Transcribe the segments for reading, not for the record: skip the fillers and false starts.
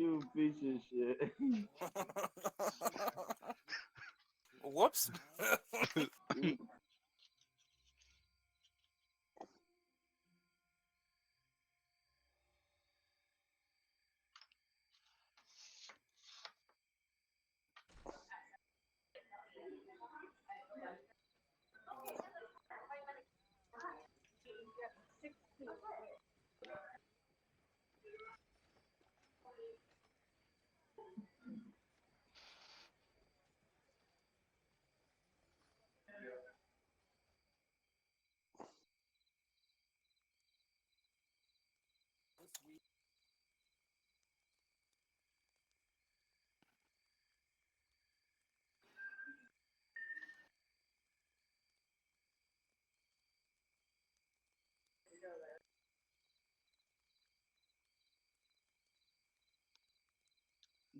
You piece of shit. Whoops. You-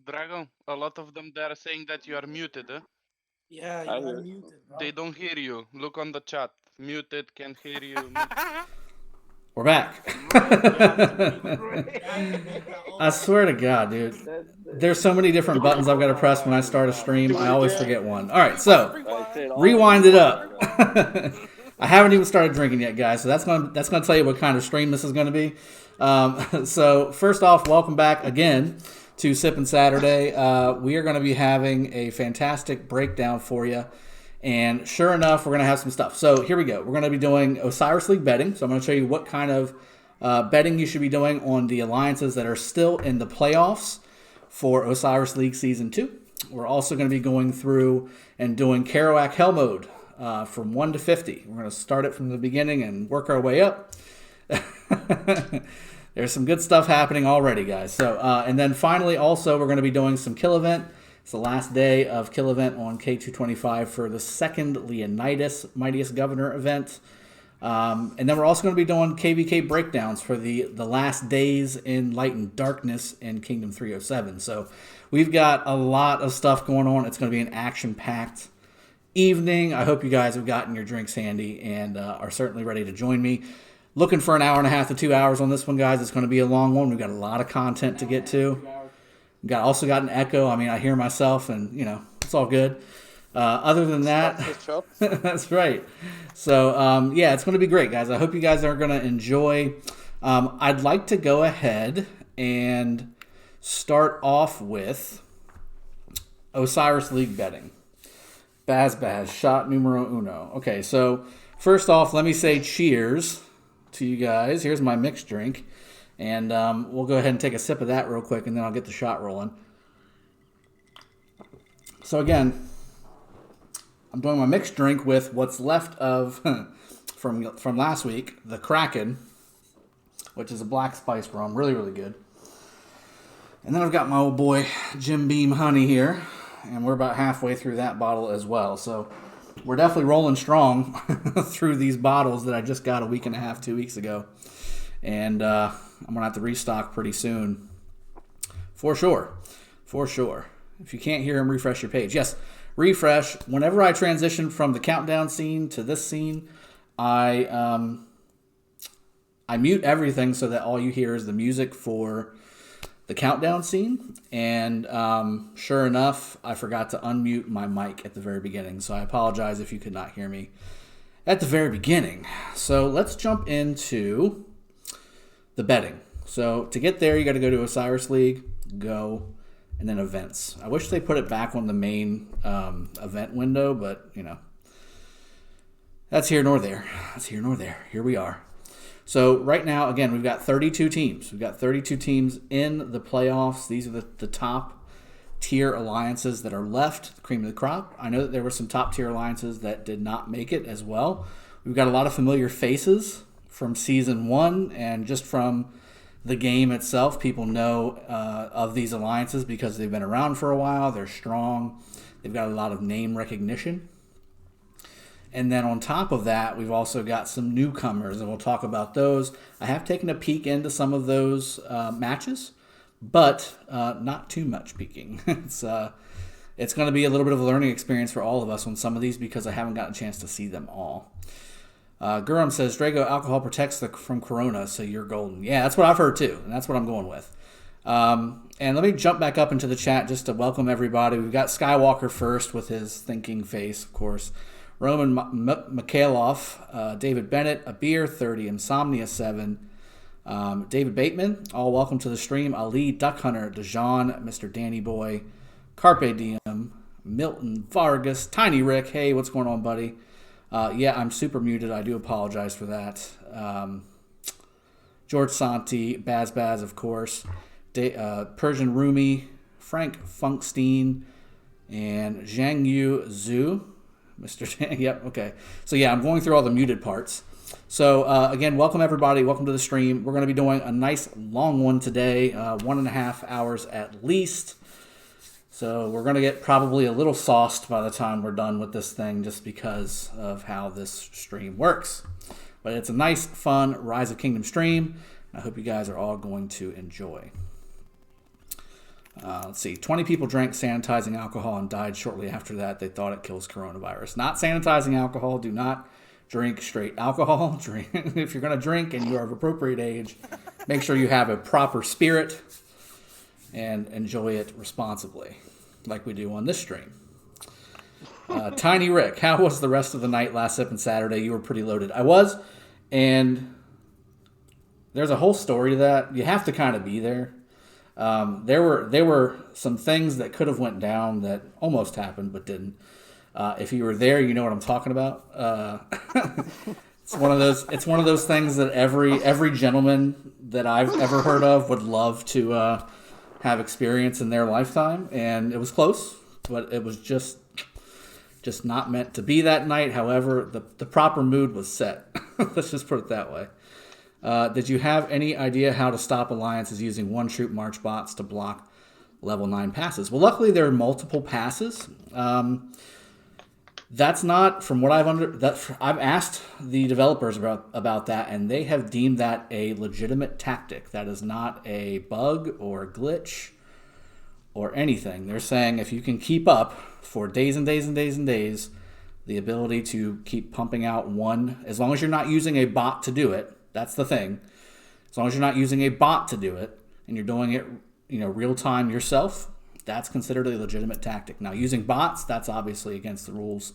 Drago, a lot of them they are saying that you are muted. Huh? Yeah, I you're hear. unmuted, bro. They don't hear you. Look on the chat. Muted, can't hear you. Mute. We're back. I swear to God, dude. There's so many different buttons I've got to press when I start a stream. I always forget one. All right, so I said all rewind it up. Drago. I haven't even started drinking yet, guys. So that's gonna tell you what kind of stream this is gonna be. So first off, welcome back again to Sippin Saturday. We are going to be having a fantastic breakdown for you. And sure enough, we're going to have some stuff. So here we go. We're going to be doing Osiris League betting. So I'm going to show you what kind of betting you should be doing on the alliances that are still in the playoffs for Osiris League Season 2. We're also going to be going through and doing KARUAK Hell Mode from 1 to 50. We're going to start it from the beginning and work our way up. There's some good stuff happening already, guys. So, and then finally, also, we're going to be doing some kill event. It's the last day of kill event on K225 for the second Leonidas Mightiest Governor event. And then we're also going to be doing KVK breakdowns for the last days in Light and Darkness in Kingdom 307. So we've got a lot of stuff going on. It's going to be an action-packed evening. I hope you guys have gotten your drinks handy and are certainly ready to join me. Looking for an hour and a half to 2 hours on this one, guys. It's going to be a long one. We've got a lot of content to get to. Also got an echo. I mean, I hear myself, and, you know, it's all good. Other than that, that's right. So, yeah, it's going to be great, guys. I hope you guys are going to enjoy. I'd like to go ahead and start off with Osiris League betting. Baz, shot numero uno. Okay, so first off, let me say cheers to you guys. Here's my mixed drink. And we'll go ahead and take a sip of that real quick, and then I'll get the shot rolling. So again, I'm doing my mixed drink with what's left of from last week, the Kraken, which is a black spiced rum, really, really good. And then I've got my old boy Jim Beam Honey here, and we're about halfway through that bottle as well. So we're definitely rolling strong through these bottles that I just got a week and a half, 2 weeks ago. And I'm going to have to restock pretty soon. For sure. If you can't hear him, refresh your page. Yes, refresh. Whenever I transition from the countdown scene to this scene, I mute everything so that all you hear is the music for the countdown scene. And sure enough, I forgot to unmute my mic at the very beginning. So I apologize if you could not hear me at the very beginning. So let's jump into the betting. So to get there, you got to go to Osiris League, go, and then events. I wish they put it back on the main event window, but, you know, that's here nor there. Here we are. So right now, again, we've got 32 teams. We've got 32 teams in the playoffs. These are the top tier alliances that are left, the cream of the crop. I know that there were some top tier alliances that did not make it as well. We've got a lot of familiar faces from Season 1 and just from the game itself. People know of these alliances because they've been around for a while. They're strong. They've got a lot of name recognition. And then on top of that, we've also got some newcomers, and we'll talk about those. I have taken a peek into some of those matches, but not too much peeking. It's going to be a little bit of a learning experience for all of us on some of these because I haven't gotten a chance to see them all. Gurum says, Drago, alcohol protects from corona, so you're golden. Yeah, that's what I've heard too, and that's what I'm going with. And let me jump back up into the chat just to welcome everybody. We've got Skywalker first with his thinking face, of course. Roman Mikhailov, David Bennett, Abir 30, Insomnia 7, David Bateman, all welcome to the stream. Ali Duck Hunter, Dejan, Mr. Danny Boy, Carpe Diem, Milton Vargas, Tiny Rick. Hey, what's going on, buddy? Yeah, I'm super muted. I do apologize for that. George Santi, Baz, of course. Persian Rumi, Frank Funkstein, and Zhang Yu Zhu. Mr. Zhang, yep, okay. So yeah, I'm going through all the muted parts. So again, welcome everybody. Welcome to the stream. We're going to be doing a nice long one today, 1.5 hours at least. So we're going to get probably a little sauced by the time we're done with this thing just because of how this stream works. But it's a nice, fun Rise of Kingdom stream. I hope you guys are all going to enjoy. Let's see. 20 people drank sanitizing alcohol and died shortly after that. They thought it kills coronavirus. Not sanitizing alcohol. Do not drink straight alcohol. Drink if you're going to drink and you are of appropriate age, make sure you have a proper spirit and enjoy it responsibly, like we do on this stream. Tiny Rick, how was the rest of the night last Sippin Saturday? You were pretty loaded. I was, and there's a whole story to that. You have to kind of be there. There were some things that could have went down that almost happened but didn't. If you were there, you know what I'm talking about. It's one of those things that every gentleman that I've ever heard of would love to have experience in their lifetime, and it was close, but it was just not meant to be that night. However, the proper mood was set. Let's just put it that way. Did you have any idea how to stop alliances using one troop march bots to block level 9 passes? Well, luckily there are multiple passes. That's not from what I've asked the developers about that, and they have deemed that a legitimate tactic. That is not a bug or a glitch or anything. They're saying if you can keep up for days and days and days and days, the ability to keep pumping out one, as long as you're not using a bot to do it. That's the thing. As long as you're not using a bot to do it and you're doing it, real time yourself, that's considered a legitimate tactic. Now, using bots, that's obviously against the rules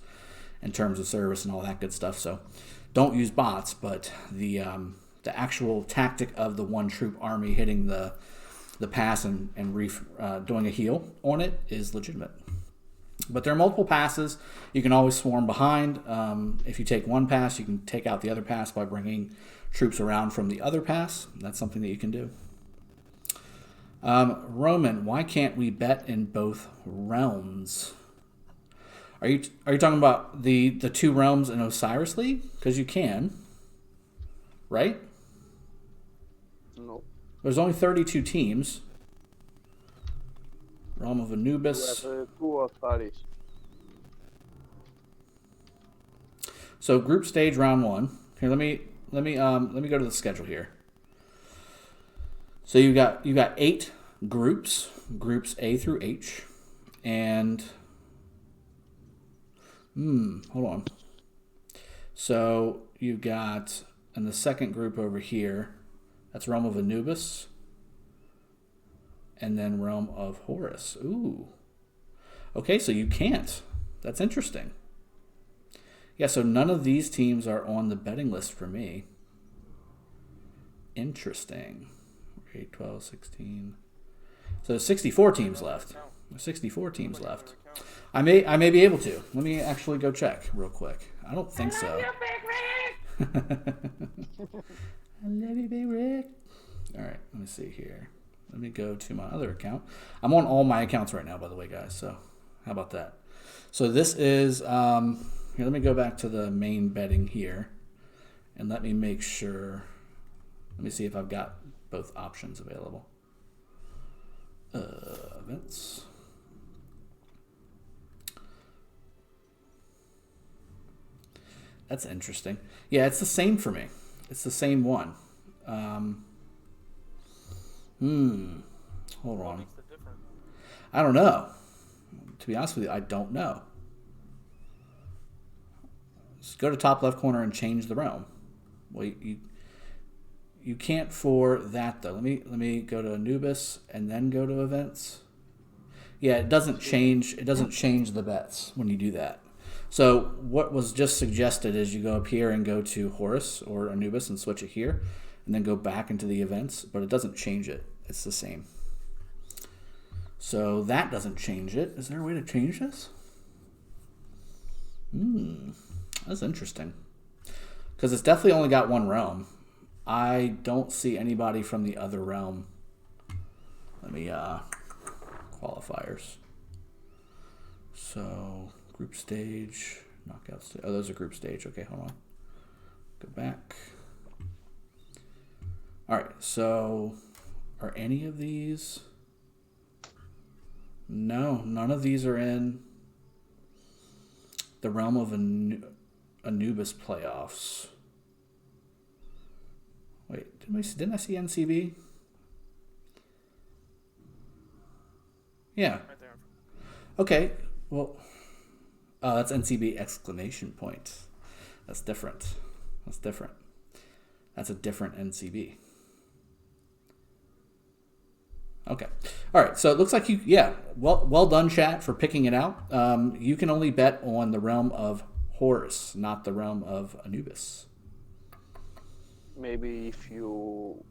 in terms of service and all that good stuff. So don't use bots, but the actual tactic of the one troop army hitting the pass and doing a heal on it is legitimate. But there are multiple passes. You can always swarm behind. If you take one pass, you can take out the other pass by bringing troops around from the other pass. That's something that you can do. Roman, why can't we bet in both realms? Are you talking about the two realms in Osiris League? Because you can, right? No. There's only 32 teams. Realm of Anubis. Two OSIRIS. So group stage round 1. Here, let me go to the schedule here. So you got 8 groups A through H, and hold on. So you got in the second group over here, that's Realm of Anubis, and then Realm of Horus. Ooh. Okay, so you can't. That's interesting. Yeah, so none of these teams are on the betting list for me. Interesting. 8, 12, 16. So there's 64 teams left. There's 64 teams left. I may be able to. Let me actually go check real quick. I don't think so. I love you, Big Rick. All right, let me see here. Let me go to my other account. I'm on all my accounts right now, by the way, guys. So how about that? So this is, here, let me go back to the main betting here. And let me make sure, let me see if I've got both options available. Events. That's interesting. Yeah, it's the same for me. It's the same one. Hold on. I don't know. To be honest with you, I don't know. Just go to top left corner and change the realm. Well, You can't for that though. Let me go to Anubis and then go to events. Yeah, it doesn't change. It doesn't change the bets when you do that. So what was just suggested is you go up here and go to Horus or Anubis and switch it here, and then go back into the events. But it doesn't change it. It's the same. So that doesn't change it. Is there a way to change this? That's interesting. Because it's definitely only got one realm. I don't see anybody from the other realm. Let me, qualifiers. So, group stage, knockout stage. Oh, those are group stage. Okay, hold on. Go back. All right, so are any of these? No, none of these are in the realm of Anubis playoffs. Wait, didn't I see NCB? Yeah. Right there. Okay. Well, that's NCB exclamation point. That's different. That's different. That's a different NCB. Okay. All right. So it looks like you, yeah. Well done, chat, for picking it out. You can only bet on the realm of Horus, not the realm of Anubis. Maybe if you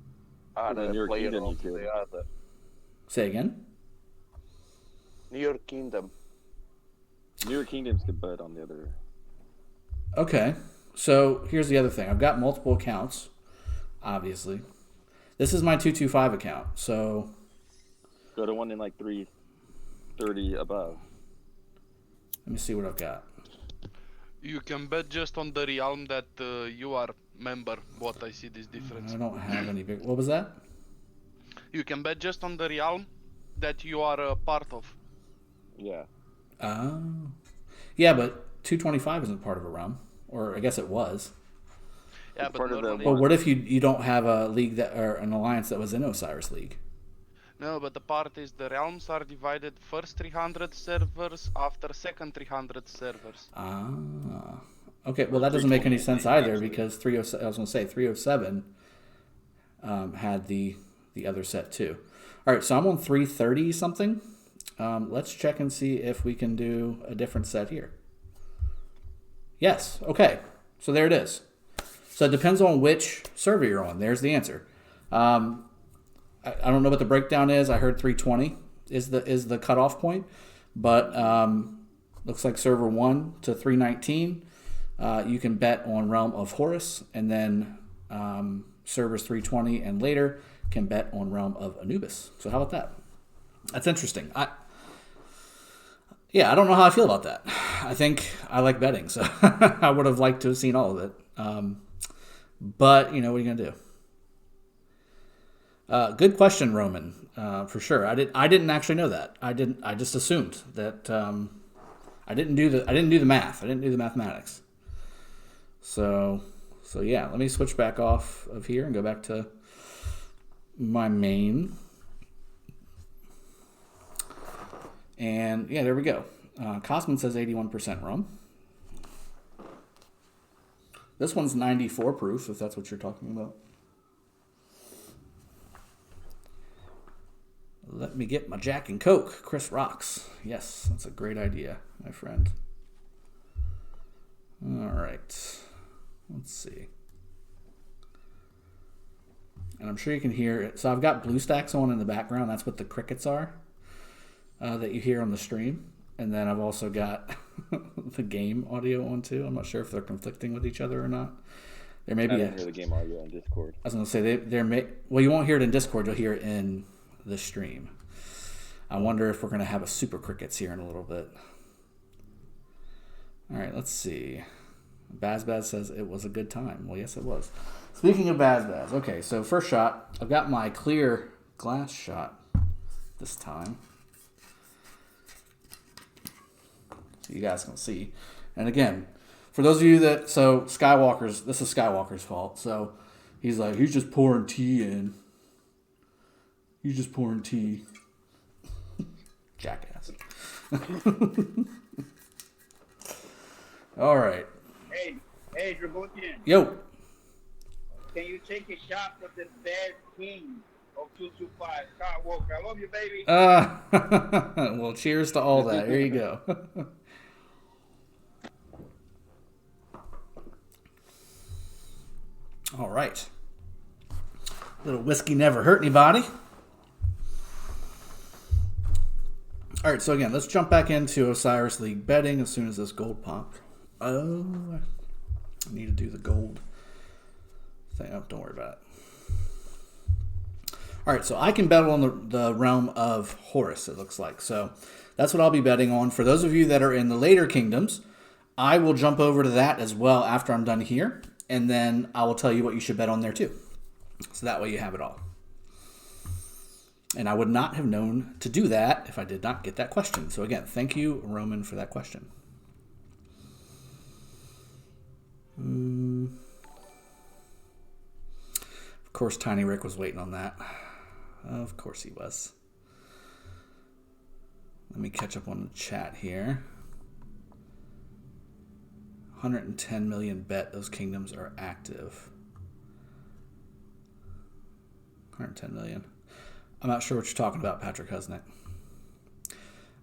are In a your player kingdom, of you could. the other. Say again. Your kingdom. Newer kingdoms could bet on the other. Okay. So here's the other thing. I've got multiple accounts, obviously. This is my 225 account. So Go to one in like 330 above. let me see what I've got. You can bet just on the realm that you are member. What I see this difference. I don't have any big. What was that? You can bet just on the realm that you are a part of. Yeah. Oh. Yeah, but 225 isn't part of a realm. Or I guess it was. Yeah, It's but part of the normally, But what if you don't have a league that or an alliance that was in Osiris League? no, but the part is the realms are divided first 300 servers after second 300 servers. Ah. Okay, well that doesn't make any sense either because 307 I was going to say 307 had the other set too. All right, so I'm on 330 something. Let's check and see if we can do a different set here. Yes. Okay. So there it is. So it depends on which server you're on. There's the answer. I don't know what the breakdown is. I heard 320 is the cutoff point, but looks like server 1 to 319. You can bet on Realm of Horus, and then servers 320 and later can bet on Realm of Anubis. So how about that? That's interesting. I don't know how I feel about that. I think I like betting, so I would have liked to have seen all of it. But, what are you going to do? Good question, Roman, for sure. I didn't actually know that. I just assumed that I didn't do the math. I didn't do the mathematics. So yeah, let me switch back off of here and go back to my main. And yeah, there we go. Cosmin says 81% rum. This one's 94 proof, if that's what you're talking about. Let me get my Jack and Coke. Chris rocks. Yes, that's a great idea, my friend. All right. Let's see. And I'm sure you can hear it. So I've got BlueStacks on in the background. That's what the crickets are that you hear on the stream. And then I've also got the game audio on too. I'm not sure if they're conflicting with each other or not. There may be I didn't hear the game audio on Discord. I was going to say well, you won't hear it in Discord. You'll hear it in the stream. I wonder if we're going to have a super crickets here in a little bit. All right, let's see. Bazbaz says it was a good time. Well, yes, it was. Speaking of Bazbaz, okay, so first shot. I've got my clear glass shot this time. So you guys can see. And again, for those of you that, this is Skywalker's fault. So he's like, he's just pouring tea in. He's just pouring tea. Jackass. All right. Hey, Dragothien. Yo. Can you take a shot for the best king of 225? KARUAK, I love you, baby. Well, cheers to all that. Here you go. All right. Little whiskey never hurt anybody. All right, so again, let's jump back into Osiris League betting as soon as this gold popped. Oh, I need to do the gold thing. Oh, don't worry about it. All right, so I can bet on the realm of Horus, it looks like. So that's what I'll be betting on. For those of you that are in the later kingdoms, I will jump over to that as well after I'm done here, and then I will tell you what you should bet on there too. So that way you have it all. And I would not have known to do that if I did not get that question. So again, thank you, Roman, for that question. Of course, Tiny Rick was waiting on that. Of course he was. Let me catch up on the chat here. 110 million bet those kingdoms are active. 110 million. I'm not sure what you're talking about, Patrick Husnick.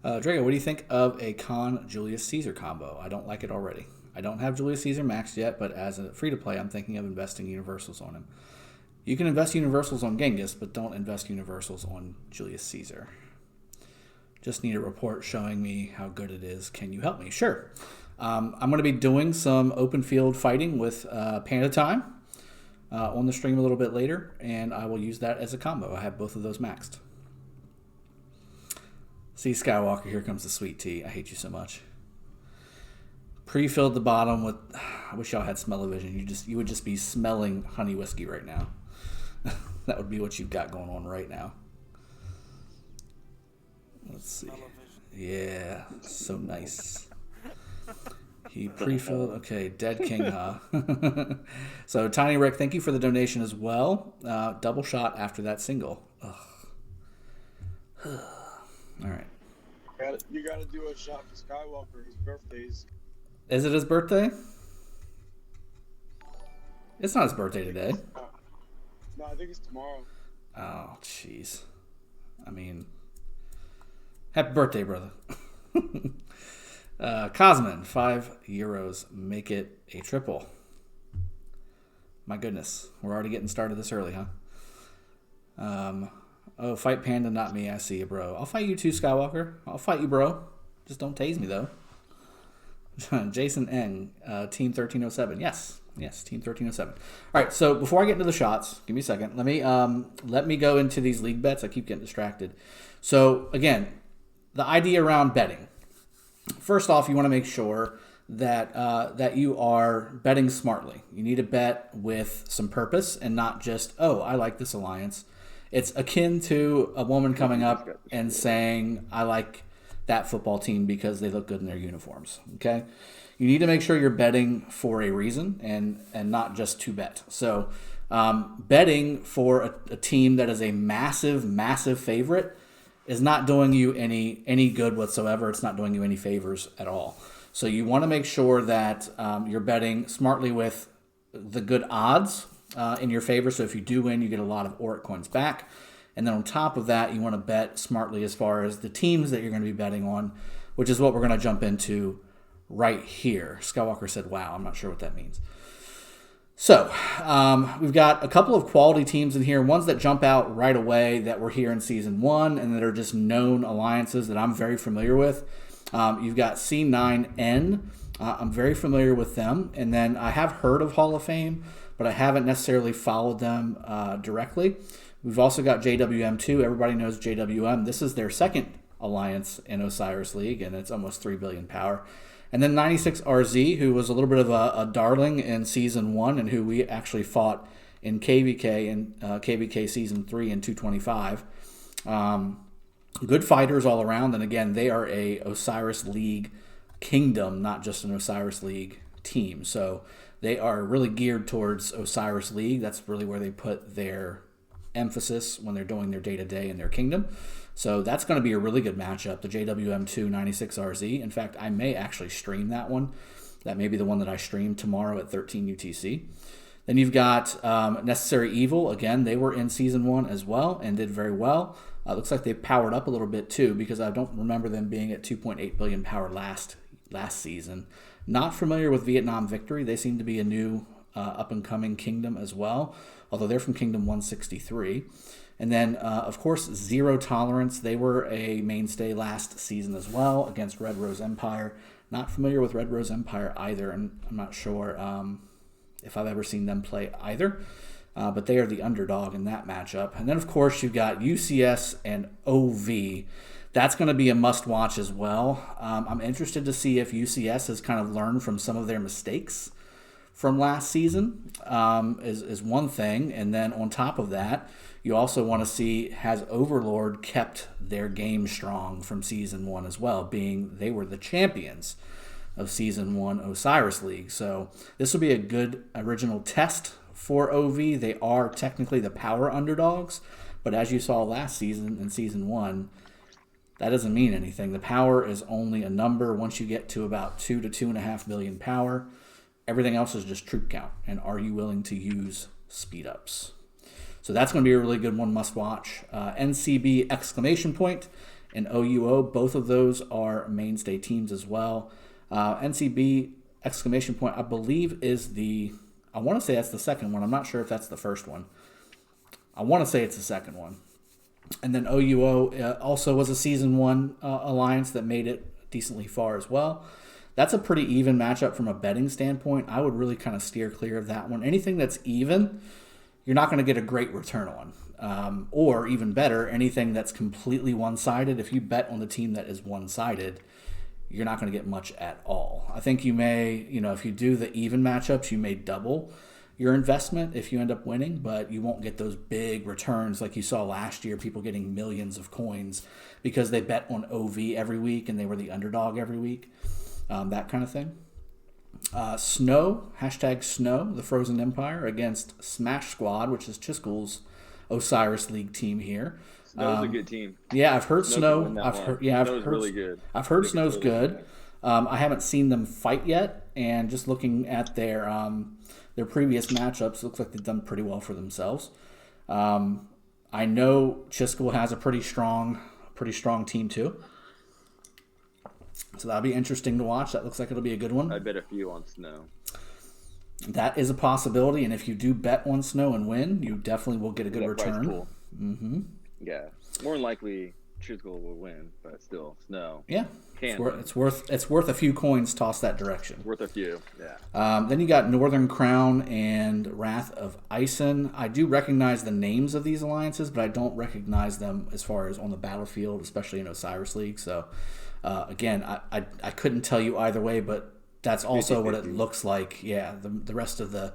Drago, what do you think of a Khan Julius Caesar combo? I don't like it already. I don't have Julius Caesar maxed yet, but as a free-to-play, I'm thinking of investing universals on him. You can invest universals on Genghis, but don't invest universals on Julius Caesar. Just need a report showing me how good it is. Can you help me? Sure. I'm going to be doing some open field fighting with Panda Time on the stream a little bit later, and I will use that as a combo. I have both of those maxed. See, Skywalker, here comes the sweet tea. I hate you so much. Pre-filled the bottom with... I wish y'all had smell-o-vision. You would just be smelling honey whiskey right now. That would be what you've got going on right now. Let's see. Yeah, so nice. He pre-filled. Okay, Dead King, huh? So, Tiny Rick, thank you for the donation as well. Double shot after that single. Ugh. All right. You gotta do a shot for Skywalker. His birthday's. Is it his birthday? It's not his birthday today. No, I think it's tomorrow. Oh, jeez. I mean, happy birthday, brother. Cosmin, €5. Make it a triple. My goodness. We're already getting started this early, huh? Oh, fight Panda, not me. I see you, bro. I'll fight you too, Skywalker. I'll fight you, bro. Just don't tase me, though. Jason N, Team 1307. Yes, Team 1307. All right, so before I get into the shots, give me a second. Let me go into these league bets. I keep getting distracted. So, again, the idea around betting. First off, you want to make sure that that you are betting smartly. You need to bet with some purpose and not just, oh, I like this alliance. It's akin to a woman coming up and saying, I like that football team because they look good in their uniforms. Okay? You need to make sure you're betting for a reason and not just to bet. So betting for a team that is a massive, massive favorite is not doing you any good whatsoever. It's not doing you any favors at all. So you want to make sure that you're betting smartly with the good odds in your favor. So if you do win, you get a lot of Auric coins back. And then on top of that, you want to bet smartly as far as the teams that you're going to be betting on, which is what we're going to jump into right here. Skywalker said, wow, I'm not sure what that means. So we've got a couple of quality teams in here, ones that jump out right away that were here in Season 1 and that are just known alliances that I'm very familiar with. You've got C9N. I'm very familiar with them. And then I have heard of Hall of Fame, but I haven't necessarily followed them directly. We've also got JWM2. Everybody knows JWM. This is their second alliance in Osiris League, and it's almost 3 billion power. And then 96RZ, who was a little bit of a darling in Season 1 and who we actually fought in KVK and KVK Season 3 and 225. Good fighters all around, and again, they are a Osiris League kingdom, not just an Osiris League team. So they are really geared towards Osiris League. That's really where they put their emphasis when they're doing their day-to-day in their kingdom. So that's going to be a really good matchup, the JWM2 96RZ. In fact, I may actually stream that one. That may be the one that I stream tomorrow at 13 UTC. Then you've got Necessary Evil. Again, they were in Season 1 as well and did very well. Looks like they've powered up a little bit too, because I don't remember them being at 2.8 billion power last season. Not familiar with Vietnam Victory. They seem to be a new up-and-coming kingdom as well, although they're from Kingdom 163. And then, of course, Zero Tolerance. They were a mainstay last season as well against Red Rose Empire. Not familiar with Red Rose Empire either, and I'm not sure if I've ever seen them play either. But they are the underdog in that matchup. And then, of course, you've got UCS and OV. That's going to be a must-watch as well. I'm interested to see if UCS has kind of learned from some of their mistakes from last season, is one thing. And then on top of that, you also want to see, has Overlord kept their game strong from Season 1 as well, being they were the champions of Season 1 Osiris League. So this will be a good original test for OV. They are technically the power underdogs, but as you saw last season in Season 1, that doesn't mean anything. The power is only a number. Once you get to about 2 to 2.5 billion power, everything else is just troop count. And are you willing to use speed ups? So that's going to be a really good one, must watch. NCB exclamation point and OUO, both of those are mainstay teams as well. NCB exclamation point, I believe, is I want to say that's the second one. I'm not sure if that's the first one. I want to say it's the second one. And then OUO also was a Season 1 alliance that made it decently far as well. That's a pretty even matchup from a betting standpoint. I would really kind of steer clear of that one. Anything that's even, you're not going to get a great return on. Or even better, anything that's completely one-sided. If you bet on the team that is one-sided, you're not going to get much at all. I think you may, if you do the even matchups, you may double your investment if you end up winning, but you won't get those big returns like you saw last year, people getting millions of coins because they bet on OV every week and they were the underdog every week, that kind of thing. Snow, hashtag Snow, the Frozen Empire against Smash Squad, which is Chiscool's Osiris League team here. Snow's a good team. Yeah, I've heard Snow. Snow's really good. I've heard Snow's good. I haven't seen them fight yet, and just looking at their previous matchups, looks like they've done pretty well for themselves. I know Chiscool has a pretty strong team too. So that'll be interesting to watch. That looks like it'll be a good one. I bet a few on Snow. That is a possibility, and if you do bet on Snow and win, you definitely will get a good return. Cool. Mm-hmm. Yeah, more than likely Chiscool will win, but still Snow. Yeah, it's worth a few coins tossed that direction. Worth a few, yeah. Then you got Northern Crown and Wrath of Ison. I do recognize the names of these alliances, but I don't recognize them as far as on the battlefield, especially in Osiris League. So again, I couldn't tell you either way, but that's also 50-50. What it looks like. Yeah, the rest of the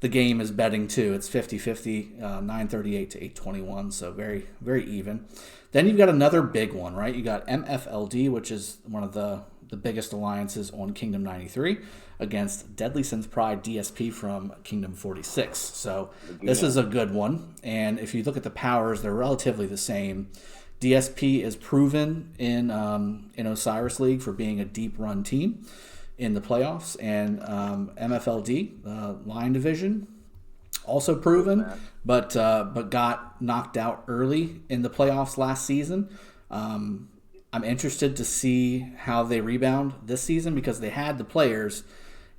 game is betting too. It's 50-50, 938 to 821, so very, very even. Then you've got another big one, right? You got MFLD, which is one of the biggest alliances on Kingdom 93, against Deadly Sins Pride DSP from Kingdom 46. So this is a good one. And if you look at the powers, they're relatively the same. DSP is proven in Osiris League for being a deep run team in the playoffs, and MFLD, Lion Division, also proven, but got knocked out early in the playoffs last season. I'm interested to see how they rebound this season because they had the players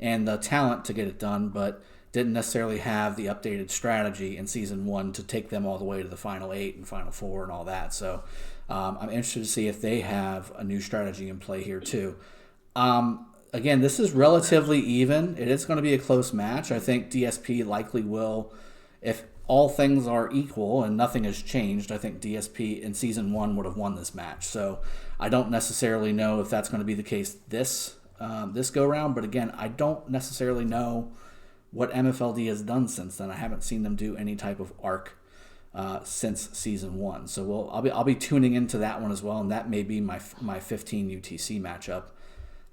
and the talent to get it done, but didn't necessarily have the updated strategy in Season 1 to take them all the way to the Final 8 and Final 4 and all that. So I'm interested to see if they have a new strategy in play here too. Again, this is relatively even. It is going to be a close match. I think DSP likely will, if all things are equal and nothing has changed, I think DSP in Season 1 would have won this match. So I don't necessarily know if that's going to be the case this go-round. But again, I don't necessarily know what MFLD has done since then. I haven't seen them do any type of arc since Season 1. So I'll be tuning into that one as well, and that may be my 15 UTC matchup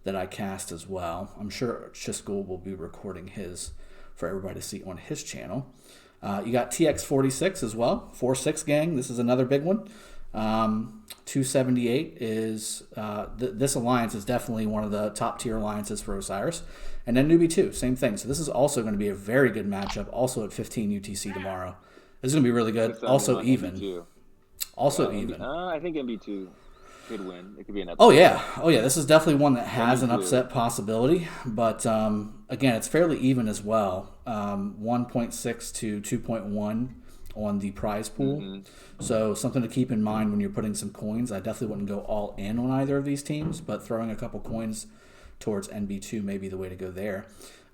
that I cast as well. I'm sure Chiscool will be recording his for everybody to see on his channel. You got TX46 as well, 4-6 gang. This is another big one. 278 is this alliance is definitely one of the top tier alliances for Osiris. And then Newbie 2, same thing. So this is also going to be a very good matchup, also at 15 UTC tomorrow. This is going to be really good. Also even. MB2. Also Yeah, even. I think MB2 could win. It could be an upset. Oh yeah. This is definitely one that has an MB2. upset possibility. But again, it's fairly even as well. 1.6 to 2.1 on the prize pool. Mm-hmm. So something to keep in mind when you're putting some coins. I definitely wouldn't go all in on either of these teams, but throwing a couple coins towards NB2 may be the way to go there.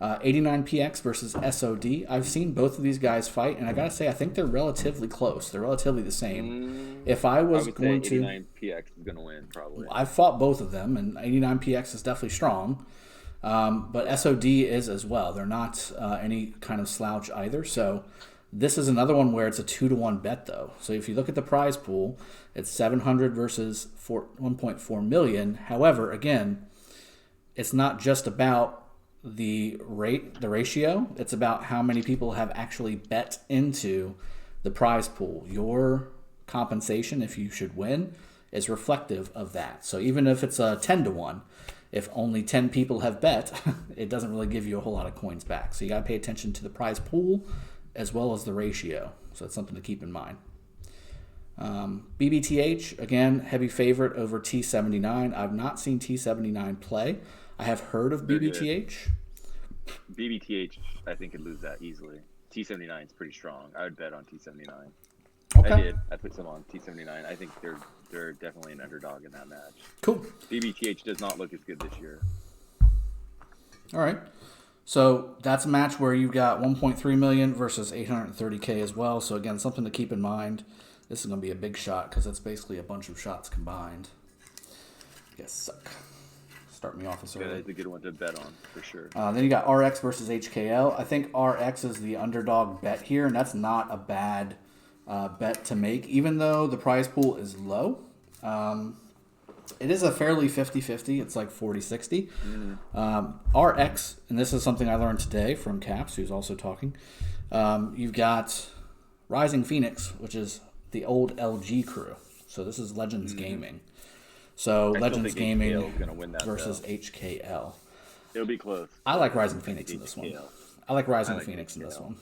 89PX versus SOD. I've seen both of these guys fight, and I gotta say, I think they're relatively close. They're relatively the same. If I was going to, 89PX is gonna win probably. I've fought both of them, and 89PX is definitely strong. But SOD is as well. They're not any kind of slouch either. So this is another one where it's a 2-to-1 bet, though. So if you look at the prize pool, it's 700 versus 1.4 million. However, again, it's not just about the ratio. It's about how many people have actually bet into the prize pool. Your compensation, if you should win, is reflective of that. So even if it's a 10-to-1, if only 10 people have bet, it doesn't really give you a whole lot of coins back. So you got to pay attention to the prize pool as well as the ratio. So it's something to keep in mind. BBTH, again, heavy favorite over T79. I've not seen T79 play. I have heard of BBTH. BBTH, I think, could lose that easily. T79 is pretty strong. I would bet on T79. Okay. I did. I put some on T79. I think they're definitely an underdog in that match. Cool. BBTH does not look as good this year. All right. So that's a match where you've got 1.3 million versus 830K as well. So again, something to keep in mind. This is going to be a big shot because it's basically a bunch of shots combined. Yes, suck. Start me off this Yeah, early. that's a good one to bet on for sure. Then you got RX versus HKL. I think RX is the underdog bet here, and that's not a bad bet to make, even though the prize pool is low. It is a fairly 50-50. It's like 40-60. RX, and this is something I learned today from Caps, who's also talking. You've got Rising Phoenix, which is the old LG crew. So this is Legends Gaming. So I Legends still think HKL Gaming is gonna win that, versus though. HKL. It'll be close. I like Rising Phoenix in this one. HKL. I like Rising Phoenix in this one.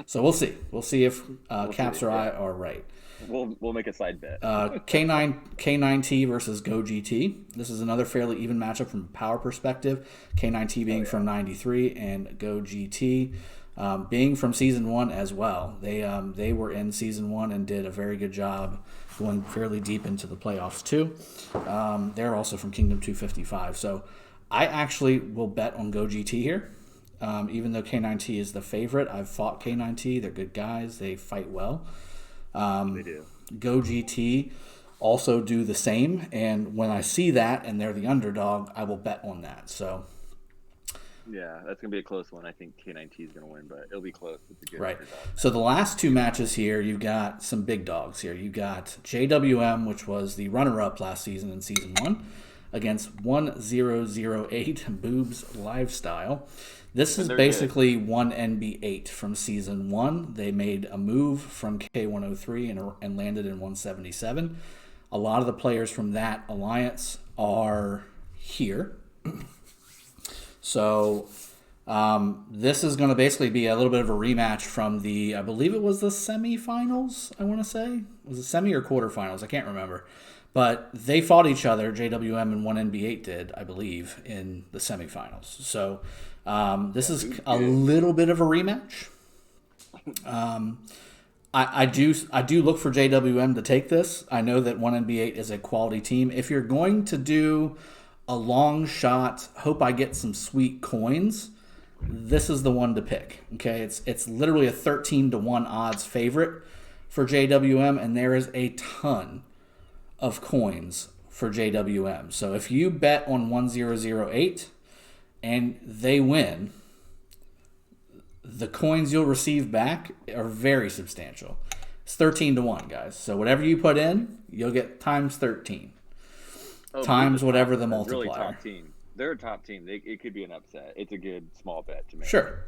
So we'll see. We'll see if Caps or I are right. We'll make a side bet. K9T versus Go GT. This is another fairly even matchup from a power perspective. K9T being from 93 and Go GT being from Season 1 as well. They were in Season 1 and did a very good job going fairly deep into the playoffs too. They're also from Kingdom 255. So I actually will bet on Go GT here. Even though K9T is the favorite, I've fought K9T. They're good guys. They fight well. They do. Go GT also do the same, and when I see that and they're the underdog, I will bet on that. So Yeah, that's gonna be a close one. I think K9T is gonna win, but it'll be close. It's a good right. underdog. So the last two matches here, you've got some big dogs here. You've got JWM, which was the runner-up last season in Season 1, against 1008 Boobs Lifestyle. This is basically one NB8 from Season 1. They made a move from K103 and landed in 177. A lot of the players from that alliance are here. So this is going to basically be a little bit of a rematch from the, I believe it was the semifinals, I want to say. Was it semi or quarterfinals? I can't remember. But they fought each other, JWM and 1NB8 did, I believe, in the semifinals. So this is a little bit of a rematch. I do look for JWM to take this. I know that 1NB8 is a quality team. If you're going to do a long shot, hope I get some sweet coins, this is the one to pick. Okay, it's literally a 13-to-1 odds favorite for JWM, and there is a ton of coins for JWM. So if you bet on 1008 and they win, the coins you'll receive back are very substantial. It's 13-to-1, guys. So whatever you put in, you'll get times 13. Times whatever the multiplier. Really top team. They're a top team. It could be an upset. It's a good small bet to make. Sure.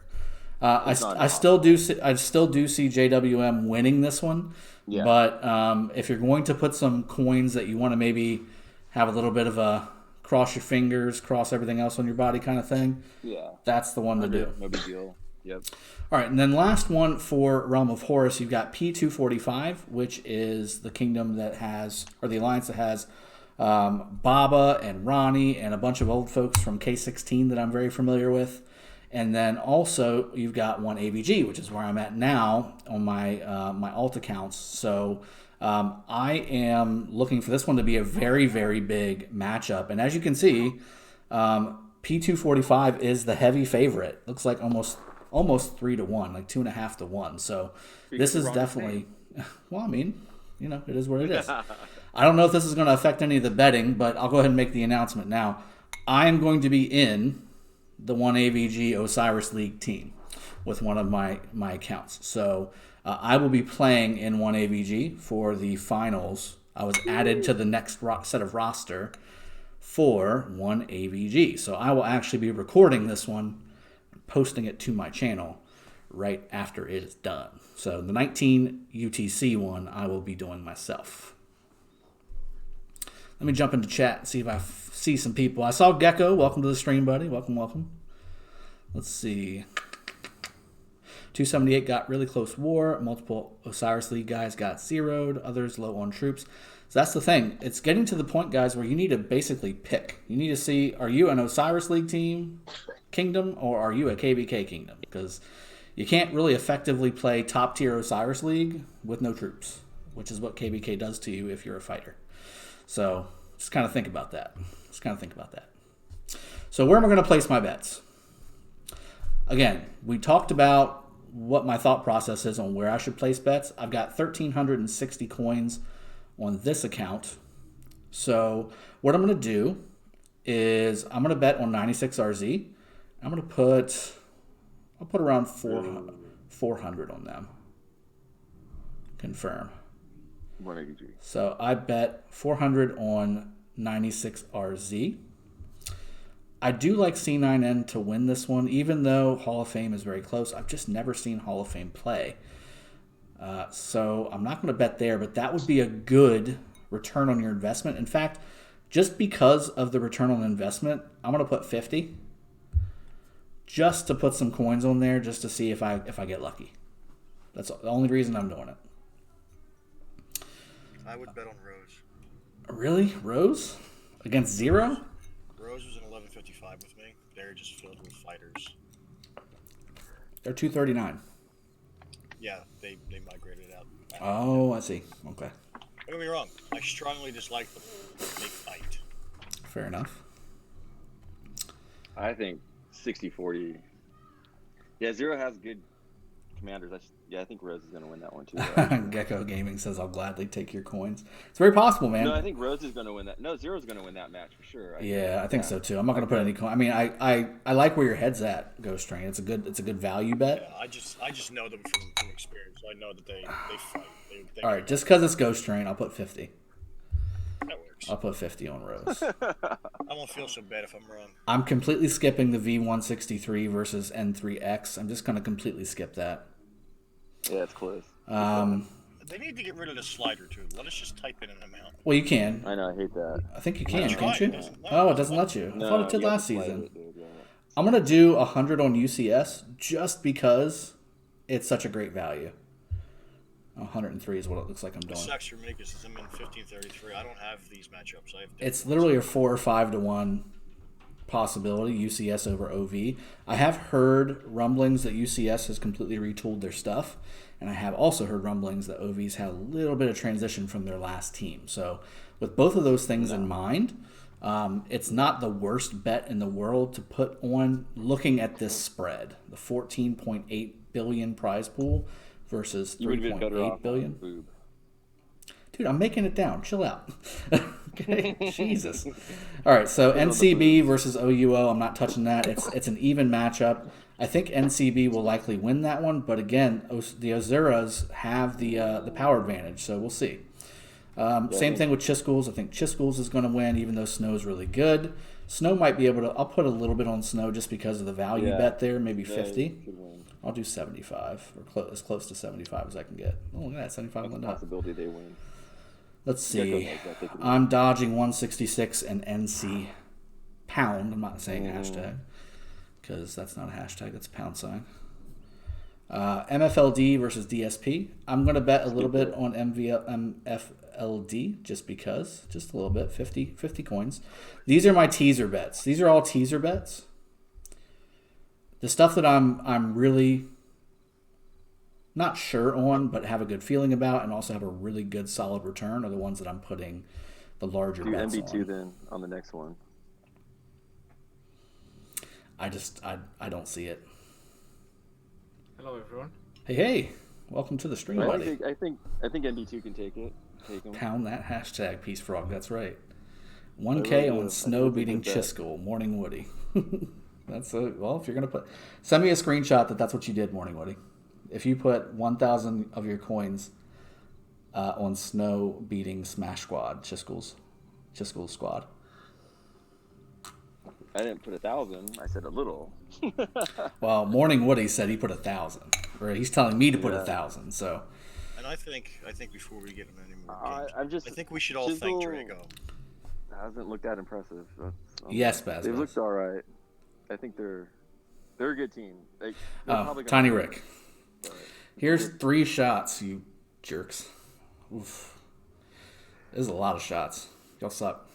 I It's not still do see JWM winning this one. Yeah. But if you're going to put some coins that you want to maybe have a little bit of a cross your fingers, cross everything else on your body kind of thing, Yeah. that's the one to do. No big deal. Yep. All right, and then last one for Realm of Horus, you've got P245, which is the kingdom that has, or the alliance that has Baba and Ronnie and a bunch of old folks from K16 that I'm very familiar with. And then also you've got one AVG, which is where I'm at now on my my alt accounts. So I am looking for this one to be a very, very big matchup. And as you can see, P245 is the heavy favorite. Looks like almost 3-1, like 2.5 to 1. So this is definitely, well, I mean, you know, it is what it is. I don't know if this is going to affect any of the betting, but I'll go ahead and make the announcement now. I am going to be in the 1AVG Osiris League team with one of my accounts. So I will be playing in 1AVG for the finals. I was added to the next set of roster for 1AVG. So I will actually be recording this one, posting it to my channel right after it is done. So the 19 UTC one I will be doing myself. Let me jump into chat and see if I see some people. I saw Gecko. Welcome to the stream, buddy. Welcome, welcome. Let's see. 278 got really close war. Multiple Osiris League guys got zeroed. Others low on troops. So that's the thing. It's getting to the point, guys, where you need to basically pick. You need to see, are you an Osiris League team kingdom or are you a KVK kingdom? Because you can't really effectively play top tier Osiris League with no troops, which is what KVK does to you if you're a fighter. So just kind of think about that. So where am I going to place my bets? Again, we talked about what my thought process is on where I should place bets. I've got 1,360 coins on this account. So what I'm going to do is I'm going to bet on 96 RZ. I'm going to I'll put around 400 on them. Confirm. 1AVG. So I bet 400 on 96 RZ. I do like C9N to win this one, even though Hall of Fame is very close. I've just never seen Hall of Fame play. So I'm not going to bet there, but that would be a good return on your investment. In fact, just because of the return on investment, I'm going to put 50 just to put some coins on there just to see if I get lucky. That's the only reason I'm doing it. I would bet on Rose. Really? Rose? Against Zero? Rose was an 1155 with me. They're just filled with fighters. They're 239. Yeah, they migrated out. Oh, I see. Okay. Don't get me wrong. I strongly dislike them. They fight. Fair enough. I think 60-40. Yeah, Zero has good commanders. I think Rose is going to win that one too. Gecko Gaming says, I'll gladly take your coins. It's very possible, man. No, I think Rose is going to win that. No, Zero's going to win that match for sure. I think so too. I'm not going to put any coin. I mean, I like where your head's at, Ghost Train. It's a good value bet. Yeah, I just know them from experience. So I know that they fight. They All right, just because it's Ghost Train, I'll put 50. That works. I'll put 50 on Rose. I won't feel so bad if I'm wrong. I'm completely skipping the V163 versus N3X. I'm just going to completely skip that. Yeah, it's close. They need to get rid of the slider too. Let us just type in an amount. Well, you can. I know, I hate that. I think you can, Try can't it. you? Doesn't- no, Oh, it it's doesn't fine. let you. I No, thought it did you have last to play season. it, dude, yeah. I'm going to do 100 on UCS just because it's such a great value. 103 is what it looks like I'm It doing. sucks for me because I'm in 1533. I don't have these matchups. I have It's literally a 4 or 5 to 1 possibility, UCS over OV. I have heard rumblings that UCS has completely retooled their stuff, and I have also heard rumblings that OV's had a little bit of transition from their last team. So with both of those things in mind, it's not the worst bet in the world to put on looking at this spread, the 14.8 billion prize pool versus You would have been better off 3.8 billion. on Boob. Dude, I'm making it down. Chill out. Okay, Jesus. All right, so NCB versus OUO. I'm not touching that. It's an even matchup. I think NCB will likely win that one, but again, the Oziras have the power advantage, so we'll see. Same thing with Chiskools. I think Chiskools is going to win, even though Snow's really good. Snow might be able to. I'll put a little bit on Snow just because of the value bet there, maybe 50. I'll do 75 or as close to 75 as I can get. Oh, look at that, 75 That's a went up. possibility they win. Let's Yeah, see. go ahead, I think it is. I'm dodging 166 and NC pound. I'm not saying hashtag because that's not a hashtag. That's a pound sign. MFLD versus DSP. I'm going to bet a little bit on MFLD just because. Just a little bit. 50 coins. These are my teaser bets. These are all teaser bets. The stuff that I'm really not sure on, but have a good feeling about, and also have a really good solid return, are the ones that I'm putting the larger Do bets MB2 on. then on the next one. I don't see it. Hello, everyone. Hey, welcome to the stream, But buddy. I think MB2 can take it. Take him. Pound that hashtag, Peace Frog. That's right. I 1K really do. on I Snow think beating we did that. Chiskel, Morning Woody. That's a, well, if you're going to send me a screenshot that's what you did, Morning Woody. If you put 1,000 of your coins on Snow beating Smash Squad, Chiskel's squad. I didn't put 1,000. I said a little. Well, Morning Woody said he put 1,000. Or he's telling me to put Yeah. 1,000, so. And I think before we get him any more games, I'm just. I think we should all thank Chisel Drago. hasn't looked that impressive. Yes, Baz. They've looked all right. I think they're a good team. They're Oh, probably gonna Tiny win, Rick. but- Here's 3 shots, you jerks. Oof. This is a lot of shots. Y'all suck.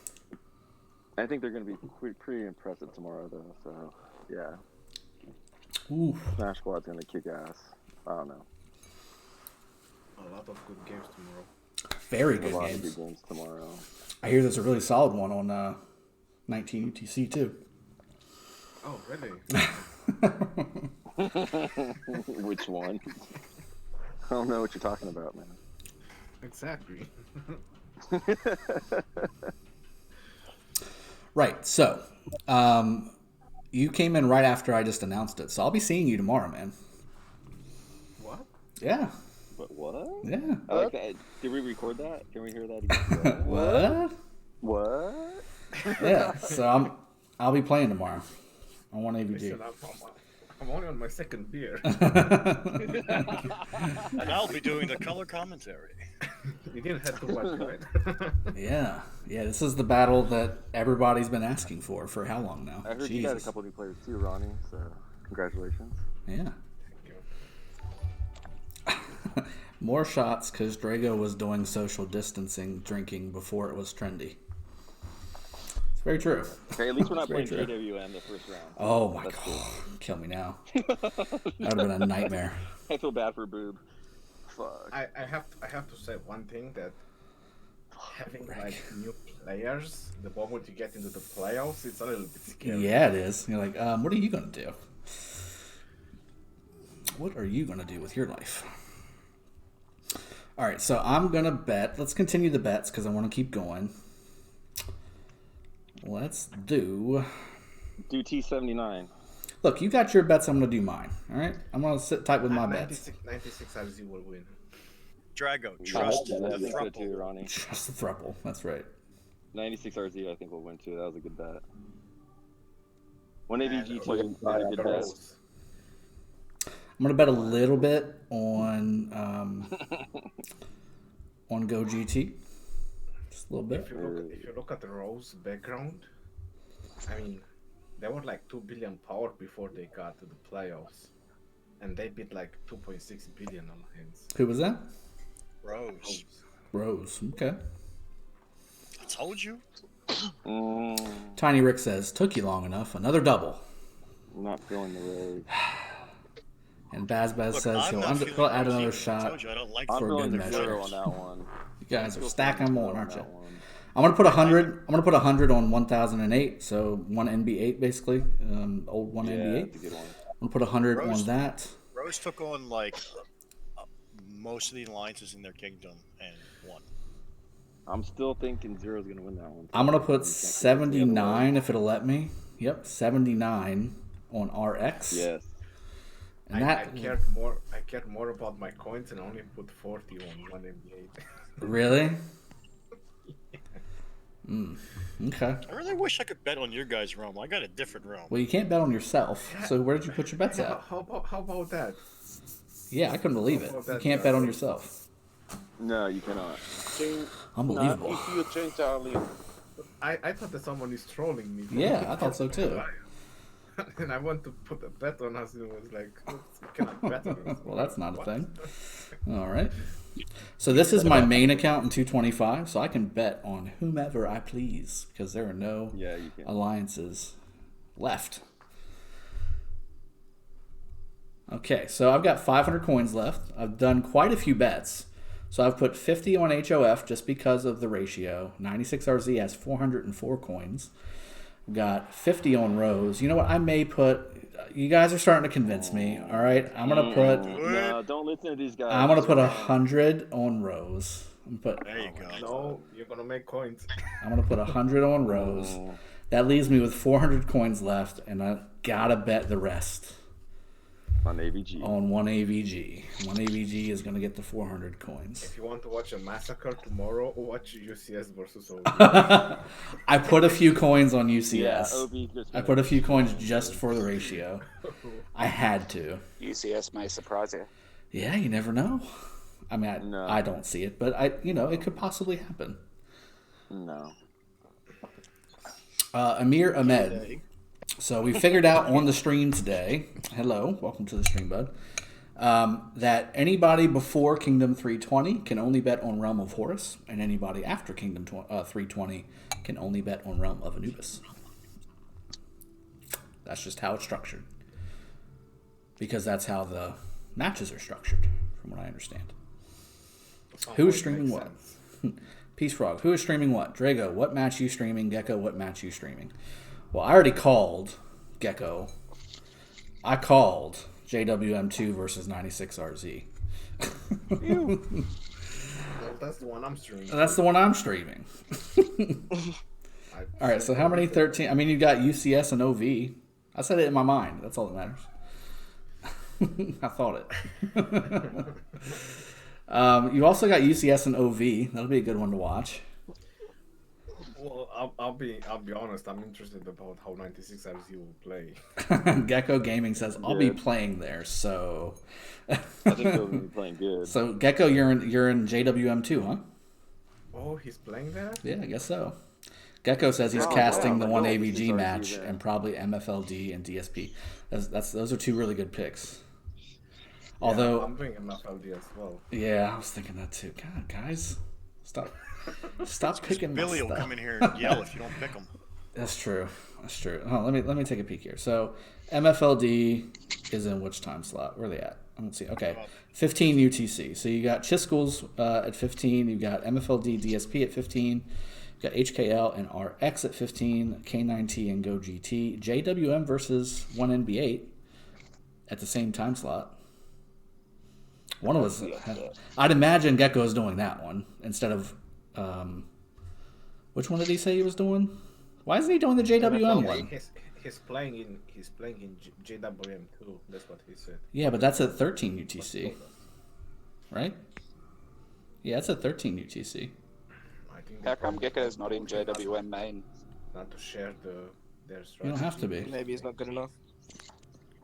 I think they're going to be pretty impressive tomorrow, though. So, yeah. Oof. Smash Squad's going to kick ass. I don't know. A lot of good games tomorrow. Very A good lot games. of good games tomorrow. I hear there's a really solid one on 19 UTC, too. Oh, really? Which one? I don't know what you're talking about, man. Exactly. Right, so you came in right after I just announced it, so I'll be seeing you tomorrow, man. What? Yeah, But what? yeah. I like that. Did we record that? Can we hear that again? What? What? Yeah, so I'll be playing tomorrow. I want Listen, AVG. I'm only on my second beer. And I'll be doing the color commentary. You didn't have to watch, right? Yeah, this is the battle that everybody's been asking for how long now? I heard you Jesus. got a couple new players too, Ronnie. So, congratulations. Yeah. Thank you. More shots because Drago was doing social distancing drinking before it was trendy. It's very true. Okay, at least we're not Very playing true. JWM the first round. Oh my That's god. Kill me now. cool. That would have been a nightmare. I feel bad for Boob. Fuck. I have to say one thing, that having like new players, the moment you get into the playoffs, it's a little bit scary. Yeah, it is. You're like, what are you going to do? What are you going to do with your life? All right, so I'm going to bet. Let's continue the bets because I want to keep going. Let's do... Do T79. Look, you got your bets. I'm going to do mine. All right? I'm going to sit tight with my bets. 96 RZ will win. Drago, I trust think the so too, thruple. Ronnie. Trust the thruple. That's right. 96 RZ, I think will win too. That was a good bet. 1 And AVG we're too. gonna Had a good the bet. rolls. I'm going to bet a little bit on Go GT. Just a little bit. If you look at the Rose background, I mean, they were like 2 billion power before they got to the playoffs, and they beat like 2.6 billion on hands. Who was that? Rose. Rose. Okay. I told you. Tiny Rick says, took you long enough. Another double. I'm not feeling the road. And Baz Look, says I'm he'll not feeling he'll add Rose another either. I shot. told you I don't like I'm For feeling good the measure. zero on that one. You guys I'm are still stacking feeling them the on, zero aren't you? that one. I'm gonna put 100. I'm gonna put 100 on 1008. So one NB8 basically. Old one Yeah, NB8. that's a good one. I'm gonna put 100 Rose- on that. Rose took on like most of the alliances in their kingdom and won. I'm still thinking Zero's gonna win that one. I'm gonna put You can't predict the other way. 79 if it'll let me. Yep, 79 on RX. Yes. And I that cared more about my coins and only put 40 on one NBA. really. Okay. I really wish I could bet on your guys' realm. I got a different realm. Well, you can't bet on yourself. So where did you put your bets Yeah, at? how about that? Yeah, I couldn't believe it. How about You that, can't bet on Drago? yourself. No, you cannot. Change, Unbelievable. if you change early, I thought that someone is trolling me. Yeah, I thought so too. And I want to put a bet on us, and it was like, we cannot bet on us. Well, that's not a What? thing. All right. So this is my main account in 225, so I can bet on whomever I please because there are no Yeah, you can. alliances left. Okay, so I've got 500 coins left. I've done quite a few bets. So I've put 50 on HOF just because of the ratio. 96RZ has 404 coins. We've got 50 on Rose. You know what? I may put... You guys are starting to convince me. All right, I'm gonna put... No, don't listen to these guys. I'm gonna put 100 on Rose. I'm gonna put... There you go. No, you're gonna make coins. I'm gonna put 100 on Rose. That leaves me with 400 coins left, and I gotta bet the rest On AVG. on one AVG. One AVG is gonna get the 400 coins. If you want to watch a massacre tomorrow, watch UCS versus OB. I put a few coins on Yeah, UCS. OB just I put a few coins just for the ratio. I had to. UCS may surprise you. Yeah, you never know. I mean, No. I don't see it, but it could possibly happen. No. Amir Ahmed. So we figured out on the stream today, hello, welcome to the stream, bud, that anybody before Kingdom 320 can only bet on Realm of Horus, and anybody after Kingdom 320 can only bet on Realm of Anubis. That's just how it's structured. Because that's how the matches are structured, from what I understand. Who is streaming what? Peace Frog, who is streaming what? Drago, what match you streaming? Gecko, what match you streaming? Well, I already called Gecko. I called JWM2 versus 96RZ. Well, that's the one I'm streaming. That's the one I'm streaming. All right, so how many 13? I mean, you got UCS and OV. I said it in my mind. That's all that matters. I thought it. You also got UCS and OV. That'll be a good one to watch. Well, I'll be honest. I'm interested about how 96RZ will play. Gecko Gaming says I'll be playing there. So I think they'll be playing good. So Gecko, you're in JWM2, huh? Oh, he's playing there? Yeah, I guess so. Gecko says he's Oh, casting wow. the I one know AVG he's match there. and probably MFLD and DSP. Those are two really good picks. Although, I'm doing MFLD as well. yeah, I was thinking that too. God, guys, stop picking my Billy will stuff. come in here and yell if you don't pick him. That's true. That's true. Oh, let me take a peek here. So MFLD is in which time slot? Where are they at? Let's see. Okay, 15 UTC. So you got Chiskel's at 15. You got MFLD DSP at 15. You got HKL and RX at 15. K9T and Go GT. JWM versus 1NB8 at the same time slot. One of us. I'd imagine Gecko is doing that one instead of. Which one did he say he was doing? Why isn't he doing the JWM one? He's playing in JWM too. That's what he said. Yeah, but that's at 13 UTC, right? Yeah, it's at 13 UTC. I think How come Gecko's not in JWM main? not to share their strategy. You don't have to be. Maybe it's not good enough.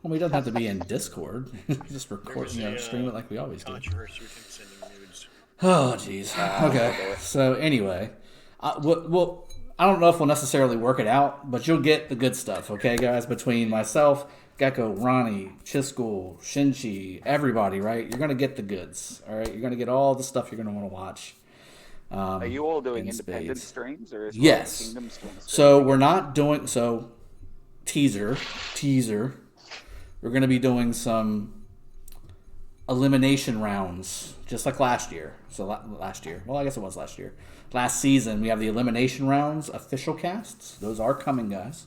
Well, he doesn't have to be in Discord. Just record, There was stream it like we always do. Controversy with him sending nudes. Oh, jeez. Okay. So anyway, well, I don't know if we'll necessarily work it out, but you'll get the good stuff, okay, guys? Between myself, Gecko, Ronnie, Chiskel, Shinchi, everybody, right? You're gonna get the goods, all right? You're gonna get all the stuff you're gonna want to watch. Are you all doing in independent spades. streams or is Yes. Kingdom streams? So we're not doing teaser. We're going to be doing some elimination rounds, just like last year. So last year, well, I guess it was last year. Last season, we have the elimination rounds, official casts. Those are coming, guys.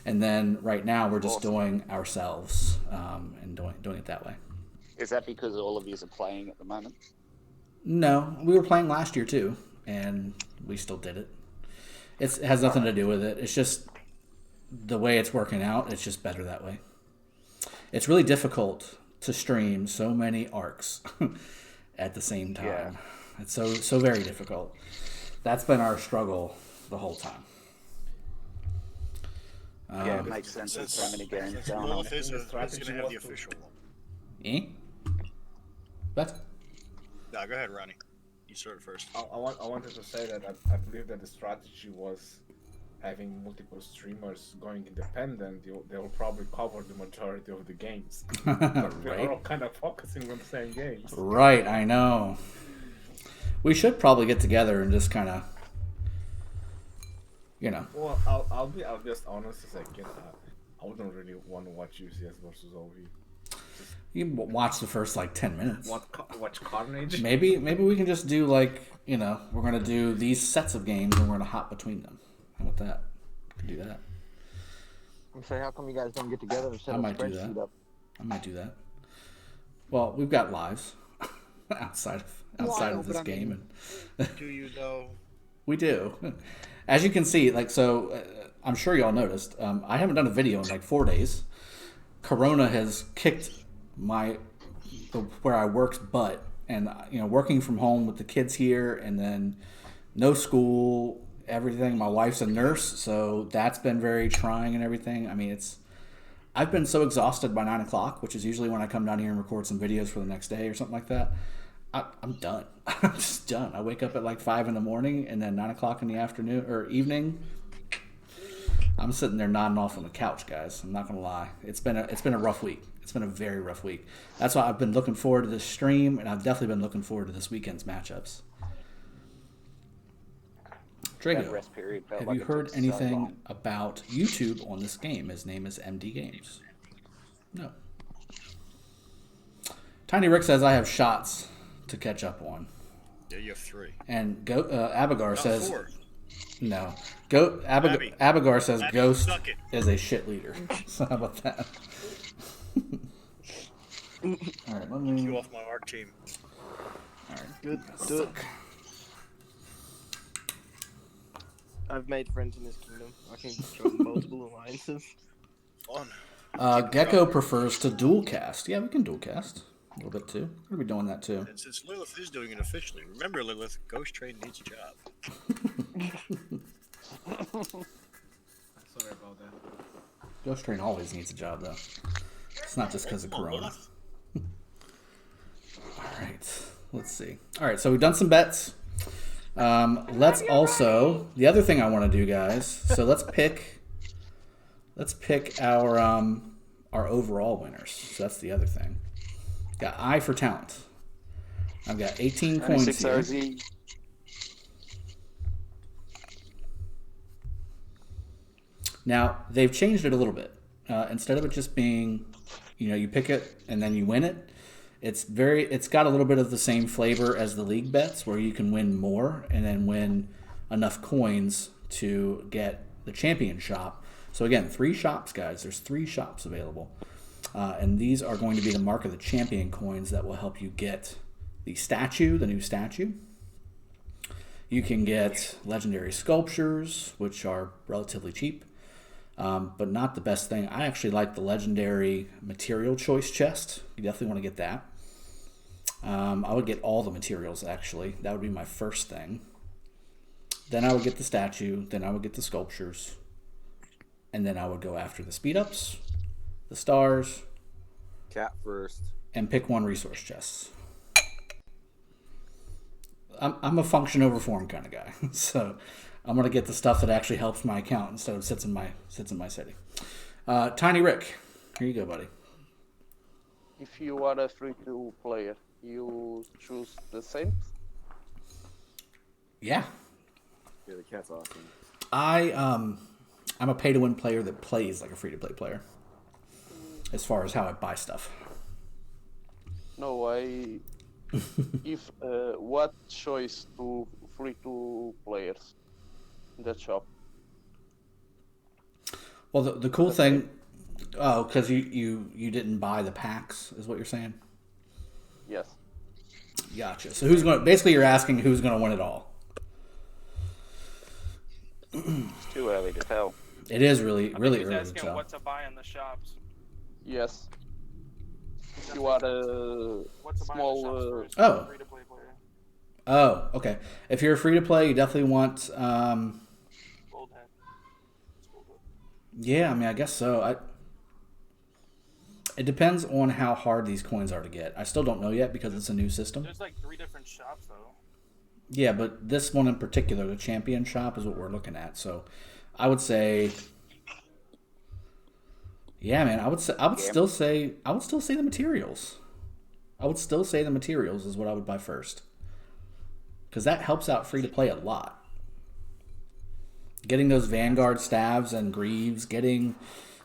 And then right now, we're just doing ourselves and doing it that way. Is that because all of you are playing at the moment? No, we were playing last year too, and we still did it. It has nothing to do with it. It's just the way it's working out. It's just better that way. It's really difficult to stream so many arcs at the same time. Yeah. It's so very difficult. That's been our struggle the whole time. Yeah, it makes sense with so many games Since going on. Lilith is The going strategy to have the was to- official one. Eh? What? Nah, go ahead, Ronnie. You start first. I wanted to say that I believe that the strategy was having multiple streamers going independent. They will probably cover the majority of the games. But we're all kind of focusing on the same games. Right, I know. We should probably get together and just kind of, Well, I'll be just honest as I can. I wouldn't really want to watch UCS versus OV. you can watch the first like 10 minutes. Watch Carnage. Maybe we can just do like, we're gonna do these sets of games and we're gonna hop between them. How about that? We can do that. I'm saying, how come you guys don't get together and set I a might do spreadsheet that. up? I might do that. Well, we've got lives outside of this game, and Do you though? we do. As you can see, I'm sure y'all noticed. I haven't done a video in like 4 days. Corona has kicked where I work's butt, and working from home with the kids here, and then no school, everything. My wife's a nurse, so that's been very trying and everything. I mean, I've been so exhausted by 9 o'clock, which is usually when I come down here and record some videos for the next day or something like that. I'm done. I'm just done. I wake up at like 5 in the morning, and then 9 o'clock in the afternoon or evening, I'm sitting there nodding off on the couch, guys. I'm not gonna lie. It's been a rough week. It's been a very rough week. That's why I've been looking forward to this stream, and I've definitely been looking forward to this weekend's matchups. That Drago, rest period felt have like you it heard took so anything long. about YouTube on this game? His name is MD Games. No. Tiny Rick says I have shots to catch up on. Yeah, you have 3. And Abigar Not says 4. no. Abby. Abigar says Abby, Ghost suck it. is a shit leader. So how about that? All right, let me. You off my ARC team. All right, Good. Do it. I've made friends in this kingdom. I can join multiple alliances. Fun. Gecko prefers to dual cast. Yeah, we can dual cast a little bit too. We're gonna be doing that too. And since Lilith is doing it officially, remember Lilith, Ghost Train needs a job. Sorry about that. Ghost Train always needs a job though. It's not just because of Corona. All right, let's see. All right, so we've done some bets. Let's also, the other thing I want to do, guys. So let's pick our overall winners. So that's the other thing. Got eye for talent. I've got 18 coins 96 here. RZ. Now they've changed it a little bit. Instead of it just being, you pick it and then you win it. It's got a little bit of the same flavor as the league bets, where you can win more and then win enough coins to get the champion shop. So again, 3 shops, guys. There's 3 shops available, and these are going to be the Mark of the Champion coins that will help you get the new statue. You can get legendary sculptures, which are relatively cheap, but not the best thing. I actually like the legendary material choice chest. You definitely want to get that. I would get all the materials, actually. That would be my first thing. Then I would get the statue. Then I would get the sculptures. And then I would go after the speed-ups, the stars. Cat first. And pick 1 resource chest. I'm a function over form kind of guy. So I'm going to get the stuff that actually helps my account instead of sits in my city. Tiny Rick, here you go, buddy. If you are a free-to player, you choose the same. Yeah. Yeah, the cat's awesome. I'm a pay-to-win player that plays like a free-to-play player. As far as how I buy stuff. No, what choice to free-to players in that shop? Well, the cool thing, because you didn't buy the packs, is what you're saying? Yes. Gotcha. So basically you're asking who's going to win it all. It's too early to tell. It is really early to asking tell. what to buy in the shops. Yes. If you are a small... Free-to-play player. Oh, okay. If you're free to play, you definitely want... Gold head. Yeah, I mean, I guess so. It depends on how hard these coins are to get. I still don't know yet because it's a new system. There's like 3 different shops though. Yeah, but this one in particular, the champion shop, is what we're looking at. So, I would say, yeah, man, I would still say the materials. I would still say the materials is what I would buy first, because that helps out free to play a lot. Getting those Vanguard staves and greaves, getting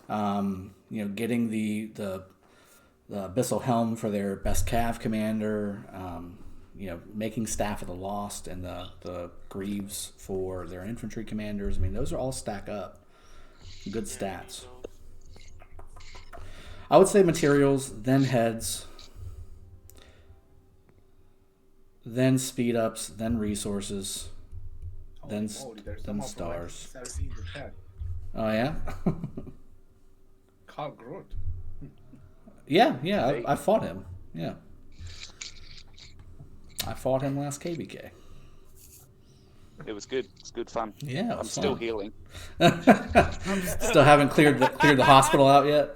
getting the Abyssal Helm for their best cav commander, making Staff of the Lost and the greaves for their infantry commanders. I mean, those are all stack up. Good stats. I would say materials, then heads, then speed ups, then resources, then stars. Oh yeah. KARUAK. Yeah. I fought him. Yeah. I fought him last KVK. It was good. It's good fun. Yeah, I'm still healing. Still haven't cleared the hospital out yet.